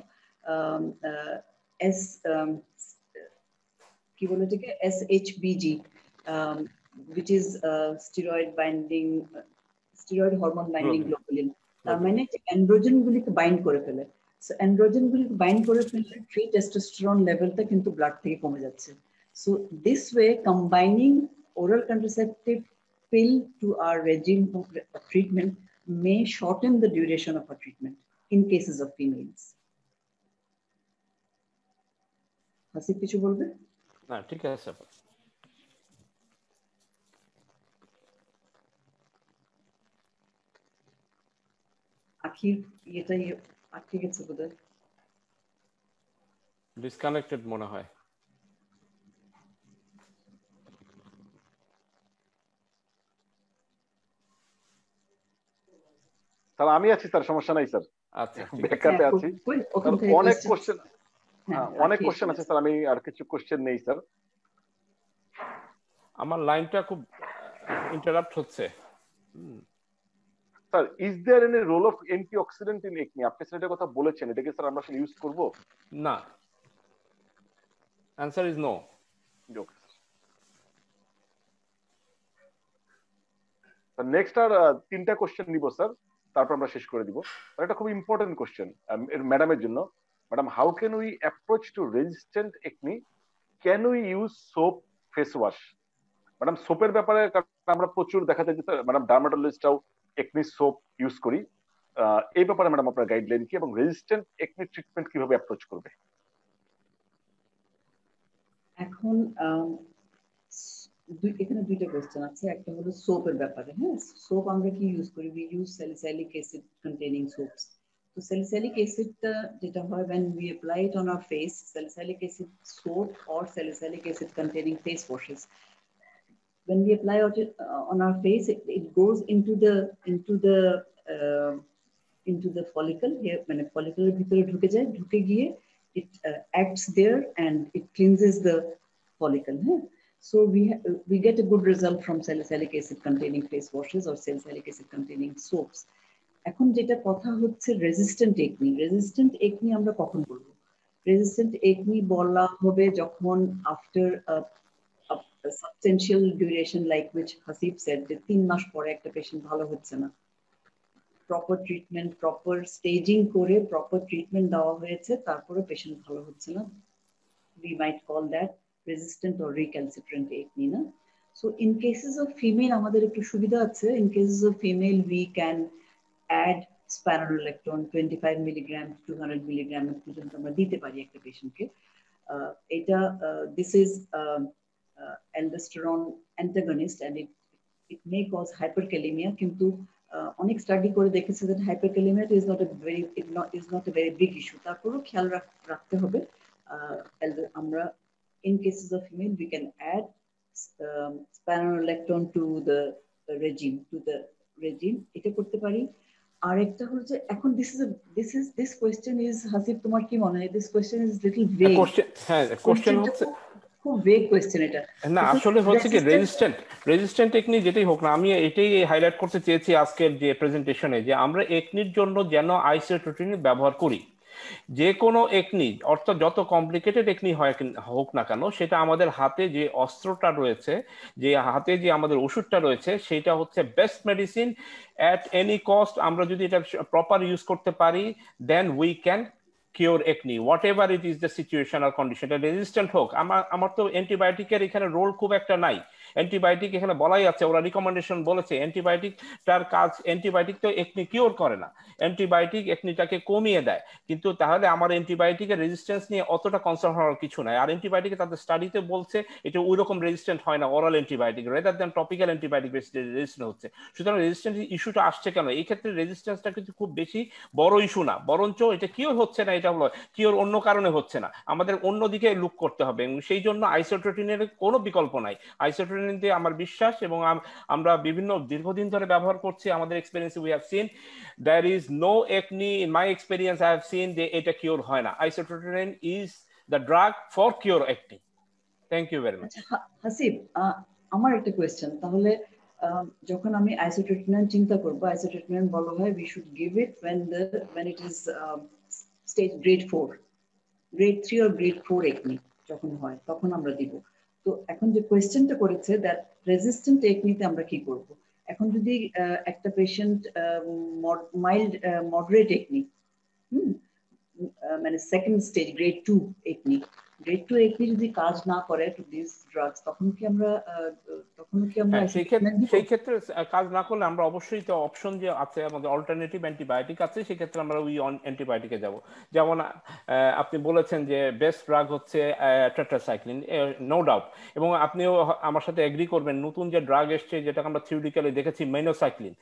কি বলে এটাকে SHBG, which is steroid hormone binding globulin. তার মানে অ্যান্ড্রোজেন গুলিকে বাইন্ড করে ফেলে। সো অ্যান্ড্রোজেন গুলিকে বাইন্ড করে ফেললে ফ্রি টেস্টোস্টেরন লেভেলটা কিন্তু ব্লাড থেকে কমে যাচ্ছে। So this way combining oral contraceptive pill to our regime of treatment may shorten the duration of our treatment in cases of females. Hasib কিছু বলবে? না, ঠিক আছে। আখির এটা আটকে গেছে বোধহয়, ডিসকানেক্টেড মনে হয়। স্যার আমি আছি স্যার, সমস্যা নাই স্যার, আচ্ছা ঠিক আছে। ব্যাকআপে আছি। ওখান থেকে অনেক question- কোশ্চেন, হ্যাঁ, অনেক পাঠিয়ে কোশ্চেন আছে স্যার, আমি আর কিছু কোশ্চেন নেই স্যার। আমার লাইনটা খুব ইন্টারাপ্ট হচ্ছে। Sir is there any role of antioxidant in acne? আপনি স্যার এটার কথা বলেছেন, এটাকে স্যার আমরা আসলে ইউজ করব? না, অ্যান্সার ইজ নো। নেক্সট আর তিনটা কোশ্চেন নিব স্যার, তারপর আমরা শেষ করে দিব। আর এটা খুব ইম্পর্টেন্ট কোশ্চেন ম্যাডামের জন্য। Madam, how can we approach to resistant acne? Can we use soap, face wash? Madam সোপের ব্যাপারে আমরা প্রচুর দেখা যায় যে ম্যাডাম ডার্মাটোলজিস্টরাও একনি সোপ ইউজ করি। এই ব্যাপারে ম্যাডাম আপনার গাইডলাইন কি, এবং রেজিস্ট্যান্ট একনি ট্রিটমেন্ট কিভাবে অ্যাপ্রোচ করবে? এখন এখানে দুইটা কোশ্চেন আছে, একটা হলো সোপের ব্যাপারে। হ্যাঁ, সোপ আমরা কি ইউজ করি? We use salicylic acid containing soups. তো স্যালিসাইলিক অ্যাসিডটা যেটা হয় when we apply it on our face, salicylic acid soap or salicylic acid containing face washes, when we apply it on our face, it goes into the follicle here, মানে follicle এর ভিতরে ঢুকে যায়, ঢুকে গিয়ে it acts there and it cleanses the follicle. So we get a good result from salicylic acid containing face washes or salicylic acid containing soaps. এখন যেটা কথা হচ্ছে রেজিস্ট্যান্ট একনি। রেজিস্ট্যান্ট একনি আমরা কখন বলবো? রেজিস্ট্যান্ট একনি বলা হবে যখন after a substantial duration, like which Hasib said, যে 3 মাস পরে একটা পেশেন্ট ভালো হচ্ছে না, প্রপার ট্রিটমেন্ট, প্রপার স্টেজিং করে প্রপার ট্রিটমেন্ট দেওয়া হয়েছে, তারপরে পেশেন্ট ভালো হচ্ছে না, we might call that resistant or recalcitrant acne. Na? So in cases of female, আমাদের একটু সুবিধা আছে। In cases of female, we can add spironolactone 25 milligram to 200 milligram পর্যন্ত আমরা দিতে পারি একটা পেশেন্টকে। এটা this is aldosterone antagonist and it may cause hyperkalemia, কিন্তু অনেক স্টাডি করে দেখেছে that hyperkalemia is not a very big issue. তারপরও খেয়াল রাখতে হবে। আমরা in cases of female we can add spironolactone to the regime, এটা করতে পারি। আর একটা হলো যে এখন this question is, Hasib তোমার কি মনে হয়? This question is little vague. Question হচ্ছে খুব vague question এটা। না, আসলে হচ্ছে কি রেজিস্ট্যান্ট একনি যেটাই হোক না, আমি এটাই হাইলাইট করতে চেয়েছি আজকের যে প্রেজেন্টেশনে, যে আমরা একনির জন্য যেন আইসোটোটিন ব্যবহার করি। যে কোনো একনি, অর্থাৎ যত কমপ্লিকেটেড একনি হোক না কেন, সেটা আমাদের হাতে যে অস্ত্রটা রয়েছে, যে হাতে যে আমাদের ওষুধটা রয়েছে, সেটা হচ্ছে best medicine at any cost. আমরা যদি এটা প্রপার ইউজ করতে পারি, then we can cure acne, whatever it is the situation আর কন্ডিশন, এটা রেজিস্ট্যান্ট হোক। আমার তো অ্যান্টিবায়োটিকের এখানে রোল খুব একটা নাই। অ্যান্টিবায়োটিক এখানে বলাই আছে, ওরা রিকমেন্ডেশন বলেছে অ্যান্টিবায়োটিকটার কাজ, অ্যান্টিবায়োটিক তো একনি কিওর করে না, অ্যান্টিবায়োটিক একনিটাকে কমিয়ে দেয়। কিন্তু তাহলে আমার অ্যান্টিবায়োটিকের রেজিস্ট্যান্স নিয়ে অতটা কনসার্ন হওয়ার কিছু নাই। আর অ্যান্টিবায়োটিকে তাদের স্টাডিতে বলছে এটা ওই রকম রেজিস্ট্যান্ট হয় না oral antibiotic, rather than topical antibiotic resistant হচ্ছে। সুতরাং রেজিস্ট্যান্স ইস্যুটা আসছে কেন? এই ক্ষেত্রে রেজিস্ট্যান্সটা কিন্তু খুব বেশি বড় ইস্যু না, বরঞ্চ এটা কিওর হচ্ছে না, এটা হলো কিওর অন্য কারণে হচ্ছে না, আমাদের অন্যদিকে লুক করতে হবে। এবং সেই জন্য আইসোটোটিনের কোনো বিকল্প নাই। আইসোটোটিন দিয়ে আমার বিশ্বাস, এবং আমরা বিভিন্ন দীর্ঘদিন ধরে ব্যবহার করছি, আমাদের experience we have seen there is no acne, in my experience I have seen যে এটা কিওর হয় না। আইসোটোটিন is the drug for cure acne. Thank you very much. Hasib, আমার একটা কোয়েশ্চেন, তাহলে যখন আমি আইসোটোটিন চিন্তা করব, আইসোটোটিন বলা হয় we should give it when it is stage grade 4, grade 3 or grade 4 acne যখন হয়, তখন আমরা দিব। তো এখন যে কোয়েশ্চেনটা করেছে দ্যাট রেজিস্ট্যান্ট একনিতে আমরা কি করব? এখন যদি একটা পেশেন্ট মাইল্ড মডারেট একনি, মানে সেকেন্ড স্টেজ গ্রেড 2 একনি, যদি কাজ না করে টু দিস ড্রাগস, তখন কি আমরা সেই ক্ষেত্রে কাজ না করলে আমরা অবশ্যই তো অপশন যে আছে আমাদের অল্টারনেটিভ অ্যান্টিবায়োটিক আছে, সেক্ষেত্রে আমরা ওই অ্যান্টিবায়োটিকে যাব। যেমন আপনি বলেছেন যে বেস্ট ড্রাগ হচ্ছে টেট্রাসাইক্লিন, নো ডাউট, এবং আপনিও আমার সাথে এগ্রি করবেন, নতুন যে ড্রাগ এসছে যেটাকে আমরা থিওরিটিক্যালি দেখেছি minocycline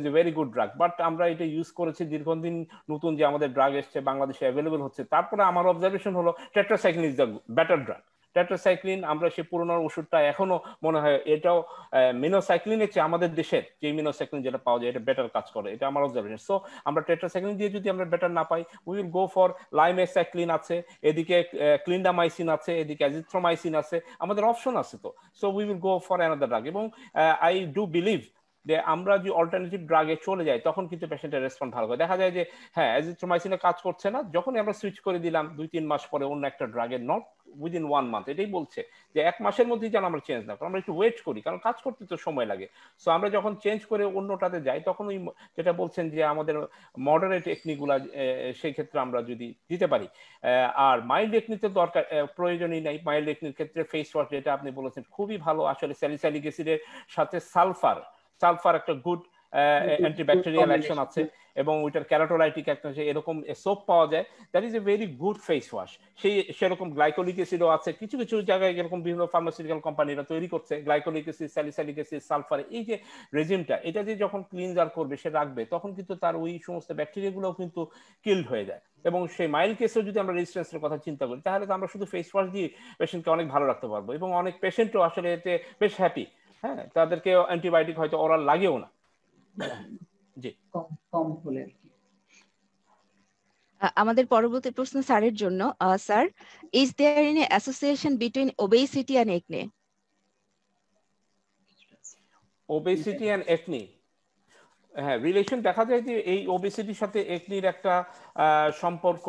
is a very good drug, but আমরা এটা ইউজ করেছি দীর্ঘদিন। নতুন যে আমাদের ড্রাগ এসছে বাংলাদেশে অ্যাভেলেবল হচ্ছে, তারপরে আমার অবজারভেশন হলো tetracycline is the better drug. Tetracycline আমরা সে পুরোনো ওষুধটা এখনো মনে হয় এটাও মিনোসাইক্লিনের চেয়ে আমাদের দেশের যে মিনোসাইক্লিন যেটা পাওয়া যায় এটা বেটার কাজ করে, এটা আমার অবজারভেশন। সো আমরা টেট্রাসাইক্লিন দিয়ে যদি আমরা বেটার না পাই, উই উইল গো ফর লাইমেসাইক্লিন আছে, এদিকে ক্লিন্ডামাইসিন আছে, এদিকে অ্যাজিথ্রোমাইসিন আছে, আমাদের অপশন আছে তো। So we will go for another drug. এবং আই ডু বিলিভ যে আমরা যে অল্টারনেটিভ ড্রাগে চলে যাই তখন কিন্তু পেশেন্টের রেসপন্স ভালো হয়। দেখা যায় যে হ্যাঁ অ্যাজিথ্রোমাইসিনে কাজ করছে না, যখন আমরা সুইচ করে দিলাম 2-3 মাস পরে অন্য একটা ড্রাগে, নট উইদিন 1 মান্থ, এটাই বলছে যে 1 মাসের মধ্যেই যেন আমরা চেঞ্জ না করি, আমরা একটু ওয়েট করি, কারণ কাজ করতে তো সময় লাগে। সো আমরা যখন চেঞ্জ করে অন্যটাতে যাই তখন ওই যেটা বলছেন যে আমাদের মডারেট টেকনিকগুলা সেই ক্ষেত্রে আমরা যদি দিতে পারি। আর মাইল্ড টেকনিক তো দরকার প্রয়োজনই নাই। মাইল্ড টেকনিক ক্ষেত্রে ফেস ওয়াশ যেটা আপনি বলেছেন খুবই ভালো, আসলে স্যালিসাইলিক অ্যাসিডের সাথে সালফার একটা গুড অ্যান্টিব্যাকটেরিয়াল অ্যাকশন আছে, এবং ওইটার ক্যারাটোলাইটিক একটা এরকম সোপ পাওয়া যায়, that is a very good face wash. সেরকম গ্লাইকোলিক অ্যাসিডও আছে, কিছু কিছু জায়গায় এরকম বিভিন্ন ফার্মাসিউটিক্যাল কোম্পানিরা তৈরি করছে glycolic acid, salicylic acid, sulphur, এই যে রেজিমটা, এটা যে যখন ক্লিনজার করবে সে রাখবে তখন কিন্তু তার ওই সমস্ত ব্যাকটেরিয়াগুলোও কিন্তু কিল্ড হয়ে যায়। এবং সেই মাইল্ড কেসেও যদি আমরা রেজিস্ট্যান্সের কথা চিন্তা করি তাহলে তো আমরা শুধু ফেস ওয়াশ দিয়ে পেশেন্টকে অনেক ভালো রাখতে পারবো, এবং অনেক পেশেন্টও আসলে এতে বেশ হ্যাপি। হ্যাঁ, তাদেরকে অ্যান্টিবায়োটিক হয়তো ওরাল লাগেও না। জি, কম হলে। আমাদের পরবর্তী প্রশ্ন স্যারের জন্য। Sir, is there any association between obesity and acne? Obesity and acne, হ্যাঁ রিলেশন দেখা যায় যে এই ওবেসিটির সাথে একনির একটা সম্পর্ক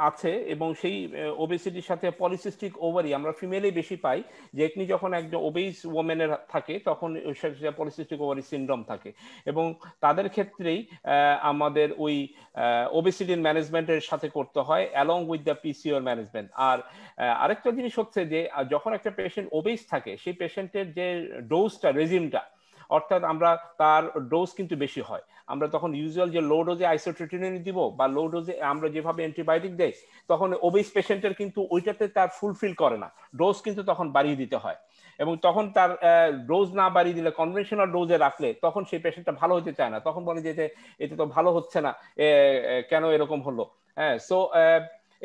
আছে, এবং সেই ওবেসিটির সাথে পলিসিস্টিক ওভারি আমরা ফিমেলেই বেশি পাই। যে একনি যখন একজন ওবেস ওমেনের থাকে তখন পলিসিস্টিক ওভারি সিনড্রোম থাকে, এবং তাদের ক্ষেত্রেই আমাদের ওই ওবেসিটির ম্যানেজমেন্টের সাথে করতে হয় অ্যালং উইথ দ্য পিসিওর ম্যানেজমেন্ট। আর আরেকটা জিনিস হচ্ছে যে যখন একটা পেশেন্ট ওবেস থাকে সেই পেশেন্টের যে ডোজটা রেজিমটা, অর্থাৎ আমরা তার ডোজ কিন্তু বেশি হয়, আমরা তখন ইউজুয়াল যে লো ডোজে আইসোট্রিটিনিন দিব বা লো ডোজে আমরা যেভাবে অ্যান্টিবায়োটিক দেই তখন ওবেস পেশেন্টের কিন্তু ওইটাতে তার ফুলফিল করে না, ডোজ কিন্তু তখন বাড়িয়ে দিতে হয়। এবং তখন তার ডোজ না বাড়িয়ে দিলে কনভেনশনাল ডোজে রাখলে তখন সেই পেশেন্টটা ভালো হতে চায় না, তখন বলে যে এতে তো ভালো হচ্ছে না, কেন এরকম হলো। হ্যাঁ, সো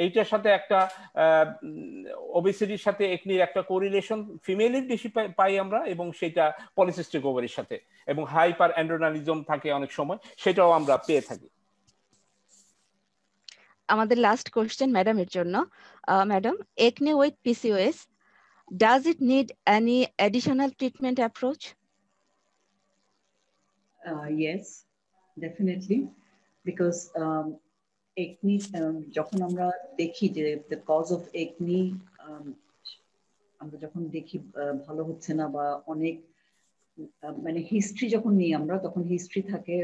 এইটার সাথে একটা ওবেসিটির সাথে একনির একটা কোরিলেশন ফিমেলের বেশি পাই আমরা, এবং সেটা পলিসিস্টিক ওভারির সাথে, এবং হাইপার অ্যান্ড্রোনালিজম থাকে অনেক সময়, সেটাও আমরা পেয়ে থাকি। আমাদের লাস্ট কোশ্চেন ম্যাডামের জন্য। Madam, একনে with PCOS, does it need any additional treatment approach? Yes, definitely, because acne যখন আমরা দেখি যে the cause of acne আমরা যখন দেখি ভালো হচ্ছে না বা অনেক মানে হিস্ট্রি যখন নিই আমরা তখন হিস্ট্রি থাকে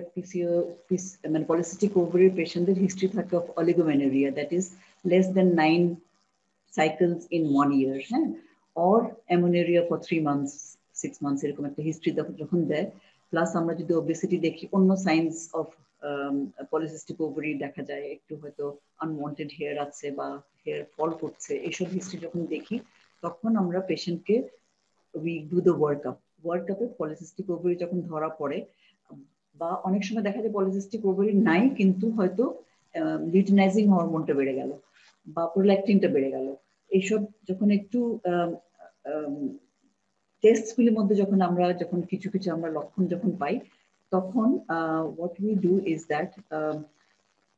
মানে পলিসিস্টিক ওভারি পেশেন্টদের হিস্ট্রি থাকে of oligomenorrhoea, that is less than 9 cycles in 1 year, হ্যাঁ, or amenorrhea for 3 months 6 months, এরকম একটা হিস্ট্রি যখন দেয়। প্লাস আমরা যদি ওবেসিটি দেখি, অন্য সাইন্স অফ পলিসিস্টিক ওভারি দেখা যায়, একটু হয়তো আনওয়ান্টেড হেয়ার আছে বা হেয়ার ফল করছে, এইসব হিস্ট্রি যখন দেখি তখন আমরা পেশেন্টকে উই ডু দ্য ওয়ার্কআপে পলিসিস্টিক ওভারি যখন ধরা পড়ে, বা অনেক সময় দেখা যায় পলিসিস্টিক ওভারি নাই কিন্তু হয়তো লিউটিনাইজিং হরমোনটা বেড়ে গেল বা প্রোল্যাকটিনটা বেড়ে গেল, এইসব যখন একটু টেস্টগুলির মধ্যে যখন কিছু আমরা লক্ষণ যখন পাই তখন what we do is that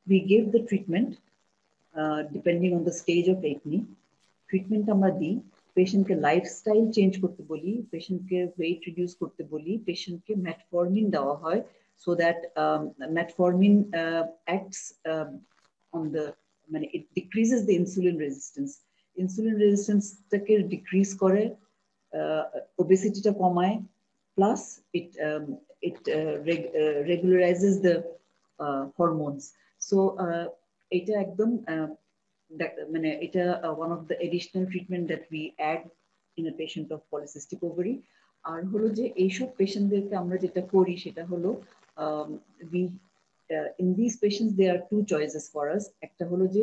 we give the treatment depending on the stage of acne. Treatment আমরা দিই, পেশেন্টকে লাইফস্টাইল চেঞ্জ করতে বলি, পেশেন্টকে ওয়েট রিডিউস করতে বলি, পেশেন্টকে মেটফরমিন দেওয়া হয়, so that metformin acts on the মানে it decreases the insulin resistance-টাকে ডিক্রিজ করে, ওবেসিটিটা কমায়, plus it regularizes the hormones. So এটা একদম মানে এটা one of the additional treatment that we add in a patient of polycystic ovary. আর হলো যে এইসব পেশেন্টদেরকে আমরা যেটা করি সেটা হলো we in these patients there are two choices for us. একটা হলো যে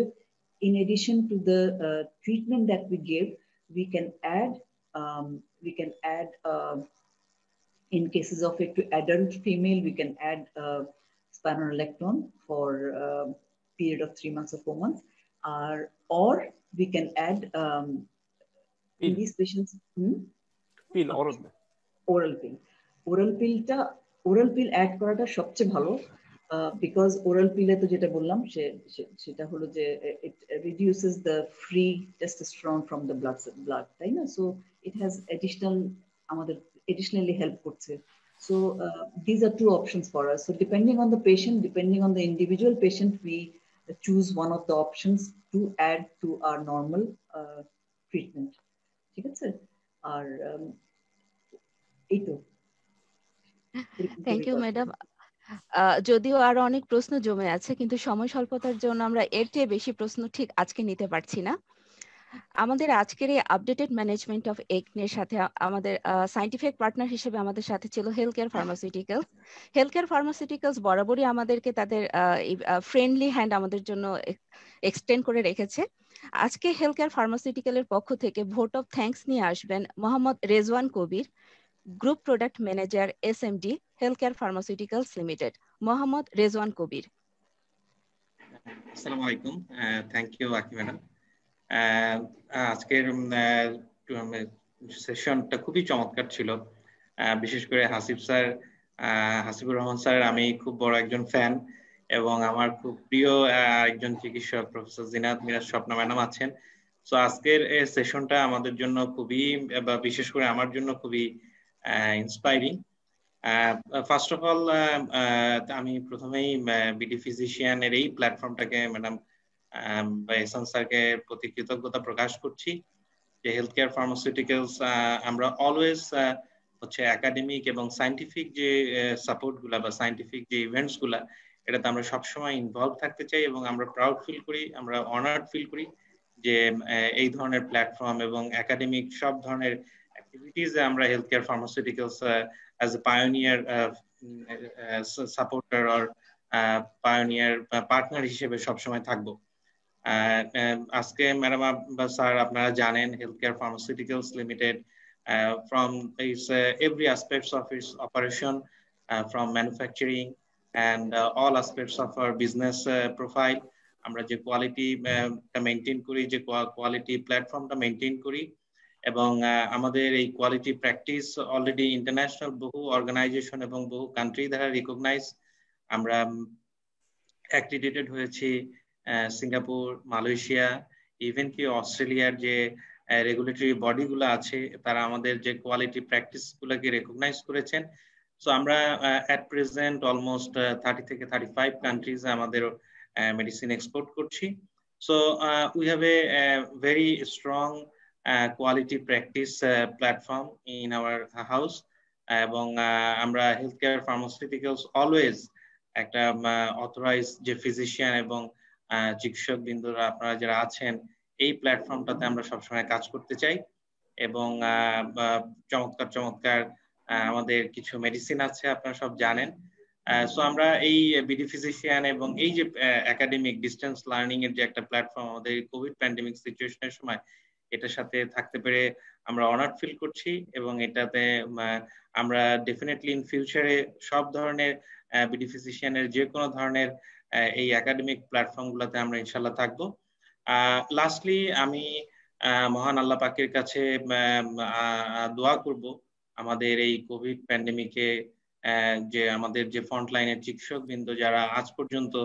in addition to the treatment that we give, we can add in cases of adult female, we can add spironolactone for a period of 3 months or 4 months, or we can add in these patients. Pill, oral. Oral pill. Oral pill add করাটা সবচেয়ে ভালো, because oral pill এ তো যেটা বললাম সেটা হলো যে it reduces the free testosterone from the blood, তাই না? So it has additionally help করছে. So these are two options for us. So depending on the patient, depending on the individual patient, we choose one of the options to add to our normal treatment. ঠিক আছে? আর এই তো। Thank you madam. যদিও আরো অনেক প্রশ্ন জমে আছে, কিন্তু সময় স্বল্পতার জন্য আমরা এর চেয়ে বেশি প্রশ্ন ঠিক আজকে নিতে পারছি না। আমাদের আজকের এই আপডেটেড ম্যানেজমেন্ট অফ একনের সাথে আমাদের সায়েন্টিফিক পার্টনার হিসেবে আমাদের সাথে ছিল health care pharmaceuticals. Health care pharmaceuticals বরাবরই আমাদেরকে তাদের ফ্রেন্ডলি হ্যান্ড আমাদের জন্য এক্সটেন্ড করে রেখেছে। আজকে হেলথ কেয়ার ফার্মাসিউটিক্যালের পক্ষ থেকে ভোট অফ থ্যাঙ্কস নিয়ে আসবেন Mohammad Rezwan Kabir, group product manager SMD health care pharmaceuticals limited. Mohammad Rezwan Kabir. আসসালামু আলাইকুম, থ্যাংক ইউ আকি ম্যাডাম। আজকের সেশনটা খুবই চমৎকার ছিল, বিশেষ করে হাসিবুর রহমান স্যার আমি খুব বড় একজন ফ্যান, এবং আমার খুব প্রিয় একজন চিকিৎসক প্রফেসর জিনাত মিরাজ স্বপ্না ম্যাডাম আছেন। তো আজকের এই সেশনটা আমাদের জন্য খুবই, বা বিশেষ করে আমার জন্য খুবই ইন্সপায়ারিং। ফার্স্ট অফ অল আমি প্রথমেই বিডি ফিজিশিয়ানের এই প্ল্যাটফর্মটাকে ম্যাডাম এহসান স্যারকে প্রতি কৃতজ্ঞতা প্রকাশ করছি যে হেলথ কেয়ার ফার্মাসিউটিক্যালস আমরা অলওয়েজ হচ্ছে একাডেমিক এবং সায়েন্টিফিক যে সাপোর্ট গুলা বা সায়েন্টিফিক যে ইভেন্টস গুলা, এটাতে আমরা সবসময় ইনভলভ থাকতে চাই, এবং আমরা প্রাউড ফিল করি, আমরা অনার্ড ফিল করি যে এই ধরনের প্ল্যাটফর্ম এবং একাডেমিক সব ধরনের অ্যাক্টিভিটিস আমরা health care pharmaceuticals as a pioneer supporter or pioneer partner হিসেবে সবসময় থাকবো। আজকে ম্যাডাম স্যার আপনারা জানেন health care pharmaceuticals limited from its every aspects of its operation, from manufacturing and all aspects of our business profile, আমরা যে quality maintain করি, যে কোয়ালিটি প্ল্যাটফর্মটা মেইনটেইন করি, এবং আমাদের এই কোয়ালিটি প্র্যাকটিস অলরেডি ইন্টারন্যাশনাল বহু অর্গানাইজেশন এবং বহু কান্ট্রি দ্বারা রিকগনাইজ। আমরা অ্যাক্রিডিটেড হয়েছি সিঙ্গাপুর, মালয়েশিয়া, ইভেন কি অস্ট্রেলিয়ার যে রেগুলেটরি বডিগুলো আছে তারা আমাদের যে কোয়ালিটি প্র্যাকটিস গুলোকে রেকগনাইজ করেছেন। সো আমরা অ্যাট প্রেজেন্ট অলমোস্ট 30 থেকে 35 কান্ট্রিজ আমাদের মেডিসিন এক্সপোর্ট করছি। So we have a very strong quality practice platform in our house, এবং আমরা হেলথ কেয়ার ফার্মাসিউটিক্যালস অলওয়েজ একটা অথরাইজ যে ফিজিশিয়ান এবং চিকিৎসক বৃন্দরা আপনারা যারা আছেন এই প্ল্যাটফর্মটাতে আমরা সবসময় কাজ করতে চাই, এবং চমৎকার চমৎকার আমাদের কিছু মেডিসিন আছে আপনারা সব জানেন। সো আমরা এই বিডি ফিজিশিয়ান এবং এই যে একাডেমিক ডিস্টেন্স লার্নিং এর যে একটা প্ল্যাটফর্ম আমাদের কোভিড প্যান্ডেমিক সিচুয়েশনের সময় এটার সাথে থাকতে পেরে আমরা অনার্ড ফিল করছি, এবং এটাতে আমরা ডেফিনেটলি ইন ফিউচারে সব ধরনের বিডি ফিজিশিয়ানের যে কোনো ধরনের এই একাডেমিক প্ল্যাটফর্ম গুলোতে আমরা ইনশাল্লাহ থাকবো। লাস্টলি আমি মহান আল্লাহ পাকের কাছে দোয়া করব আমাদের এই কোভিড প্যান্ডেমিকে যে আমাদের যে ফ্রন্ট লাইনের চিকিৎসক বৃন্দ যারা আজ পর্যন্ত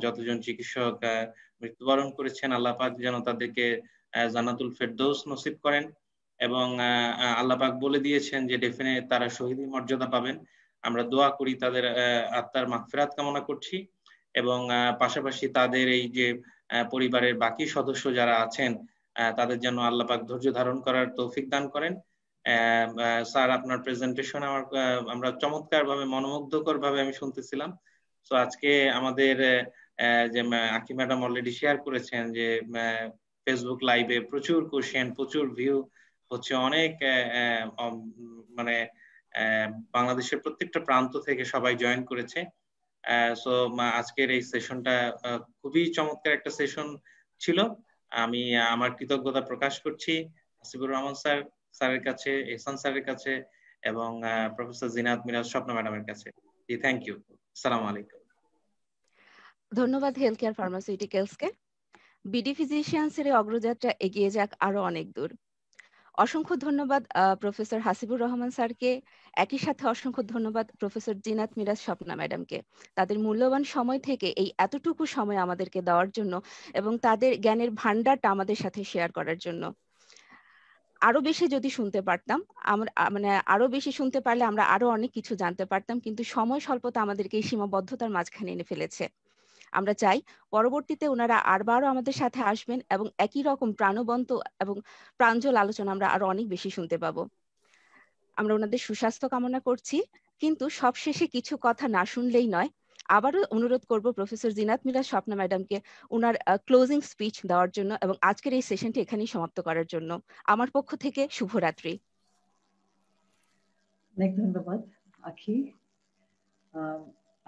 যতজন চিকিৎসক মৃত্যুবরণ করেছেন, আল্লাহ পাক যেন তাদেরকে জান্নাতুল ফেরদৌস নসিব করেন, এবং আল্লাহ পাক বলে দিয়েছেন যে ডেফিনেট তারা শহীদ মর্যাদা পাবেন। আমরা দোয়া করি, তাদের আত্মার মাগফিরাত কামনা করছি, এবং পাশাপাশি তাদের এই যে পরিবারের বাকি সদস্য যারা আছেন তাদের জন্য আল্লাহ পাক ধৈর্য ধারণ করার তৌফিক দান করেন। স্যার আপনার প্রেজেন্টেশন আমরা চমৎকার ভাবে মনোমুগ্ধকর ভাবে আমি শুনতেছিলাম। তো আজকে আমাদের যে আকি ম্যাডাম অলরেডি শেয়ার করেছেন যে ফেসবুক লাইভে প্রচুর কোশ্চেন, প্রচুর ভিউ হচ্ছে, অনেক মানে বাংলাদেশের প্রত্যেকটা প্রান্ত থেকে সবাই জয়েন করেছে। সো আজকের এই সেশনটা খুবই চমৎকার একটা সেশন ছিল। আমি আমার কৃতজ্ঞতা প্রকাশ করছি হাসিবুর রহমান স্যারের কাছে, এহসান স্যারের কাছে, এবং প্রফেসর জিনাত মিরাজ স্বপ্না ম্যাডামের কাছে। Thank you. আসসালামু আলাইকুম। ধন্যবাদ হেলথ কেয়ার ফার্মাসিউটিক্যালসকে। বিডি ফিজিশিয়ানস এর অগ্রযাত্রা এগিয়ে যাক আরো অনেক দূর। অসংখ্য ধন্যবাদ প্রফেসর হাসিবুর রহমান স্যারকে, একই সাথে অসংখ্য ধন্যবাদ প্রফেসর জিনাত মিরাজ স্বপ্না ম্যাডামকে, তাদের মূল্যবান সময় থেকে এই এতটুকু সময় আমাদেরকে দেওয়ার জন্য এবং তাদের জ্ঞানের ভান্ডারটা আমাদের সাথে শেয়ার করার জন্য। আরো বেশি যদি শুনতে পারতাম, আমরা মানে আরো বেশি শুনতে পারলে আমরা আরো অনেক কিছু জানতে পারতাম, কিন্তু সময় স্বল্পতা আমাদেরকে এই সীমাবদ্ধতার মাঝখানে এনে ফেলেছে। আমরা চাই পরবর্তীতে ওনারা আরবারও আমাদের সাথে আসবেন এবং একই রকম প্রাণবন্ত এবং প্রাঞ্জল আলোচনা আমরা আরো অনেক বেশি শুনতে পাবো। আমরা ওনাদের সুস্বাস্থ্য কামনা করছি, কিন্তু সবশেষে কিছু কথা না শুনলেই নয়। আবারও অনুরোধ করব প্রফেসর জিনাত মিরাজ স্বপ্না ম্যাডামকে ওনার ক্লোজিং স্পিচ দেওয়ার জন্য এবং আজকের এই সেশনটি এখানেই সমাপ্ত করার জন্য। আমার পক্ষ থেকে শুভরাত্রি। অনেক ধন্যবাদ আখি।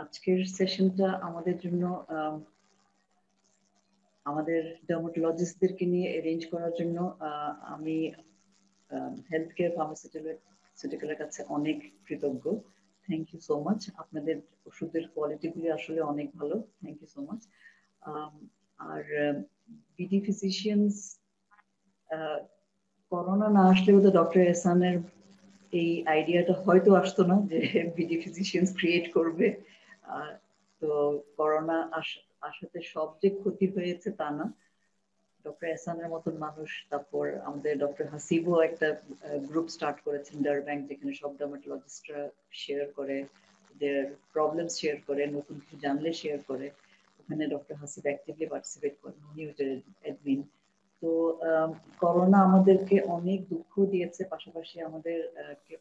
আজকের সেশনটা আমাদের জন্য আমাদের ডার্মাটোলজিস্টদেরকে নিয়ে অ্যারেঞ্জ করার জন্য আমি হেলথ কেয়ার ফার্মাসিউটিক্যালের কাছে অনেক কৃতজ্ঞ। Thank you so much. আপনাদের ওষুধের কোয়ালিটিগুলি আসলে অনেক ভালো। Thank you so much. আর বিডি ফিজিশিয়ানস, করোনা না আসলেও তো ডক্টর এহসানের এই আইডিয়াটা হয়তো আসতো না যে বিডি ফিজিশিয়ানস ক্রিয়েট করবে। তো করোনা আসাতে সব যে ক্ষতি হয়েছে তা না, ডক্টর এহসানের মতন মানুষ, তারপর আমাদের ডক্টর হাসিবও একটা গ্রুপ স্টার্ট করেছেন ডারব্যাংক, যেখানে সব ডার্মাটোলজিস্টরা শেয়ার করে, দের প্রবলেম শেয়ার করে, নতুন কিছু জানলে শেয়ার করে। ওখানে ডক্টর হাসিব অ্যাক্টিভলি পার্টিসিপেট করেন, উনি ওটার অ্যাডমিন। তো করোনা আমাদেরকে অনেক দুঃখ দিয়েছে, পাশাপাশি আমাদের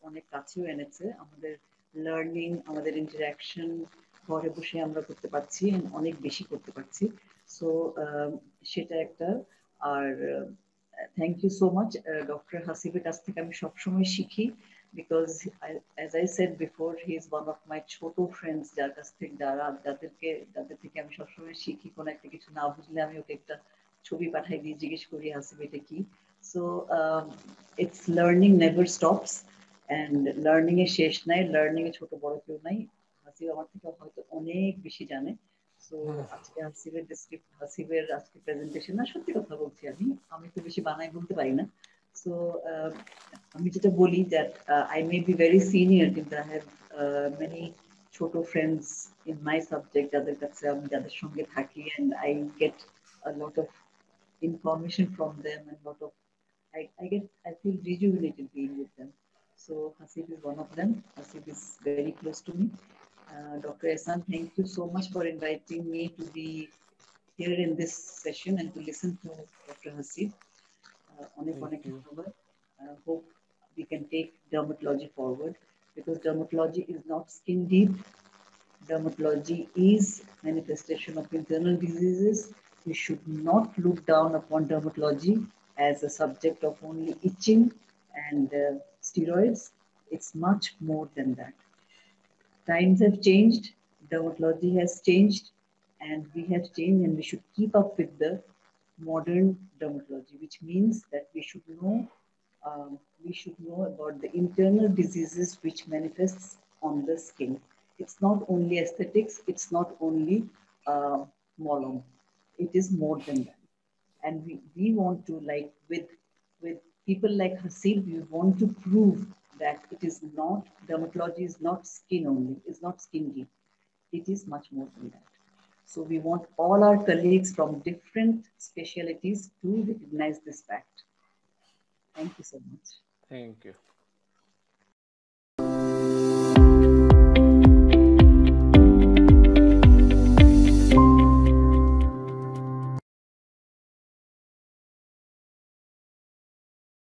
অনেক কাছেও এনেছে। আমাদের লার্নিং, আমাদের ইন্টারাকশন ঘরে বসে আমরা করতে পারছি, অনেক বেশি করতে পারছি। সো সেটা একটা। আর thank you so much. Doctor হাসিবের কাছ থেকে আমি সবসময় শিখি, because as I said before, he is one of my ছোট ফ্রেন্ডস, যার কাছ থেকে যাদের থেকে আমি সবসময় শিখি। কোনো একটা কিছু না বুঝলে আমি ওকে একটা ছবি পাঠাই দিয়ে জিজ্ঞেস করি হাসিব এটা কি। So it's learning never stops, and learning এর শেষ নাই, লার্নিং এ ছোট বড় কেউ নাই। হাসিব আমার থেকে হয়তো অনেক বেশি জানে। সো আজকে হাসিবের আজকে প্রেজেন্টেশন, না সত্যি কথা বলছি, আমি তো বেশি বানাই বলতে পারি না। সো আমি যেটা বলি that I may be very senior, কিন্তু আই হ্যাভ মেনি ছোট ফ্রেন্ডস ইন মাই সাবজেক্ট, যাদের সঙ্গে থাকি, and I get a lot of information from them, and lot of I feel rejuvenated being with them. So Hasib is one of them. Hasib is very close to me. Dr. Ehsan, thank you so much for inviting me to be here in this session and to listen to Dr. Hasib. Hope we can take dermatology forward, because dermatology is not skin deep. Dermatology is manifestation of internal diseases. We should not look down upon dermatology as a subject of only itching and steroids. It's much more than that. Times have changed, dermatology has changed, and we have changed, and we should keep up with the modern dermatology, which means that we should know about the internal diseases which manifests on the skin. It's not only aesthetics, it's not only molom. It is more than that. And we want to, like with people like Hasib, we want to prove that it is not, dermatology is not skin only, it's not skin deep. It is much more than that. So we want all our colleagues from different specialties to recognize this fact. Thank you so much. Thank you.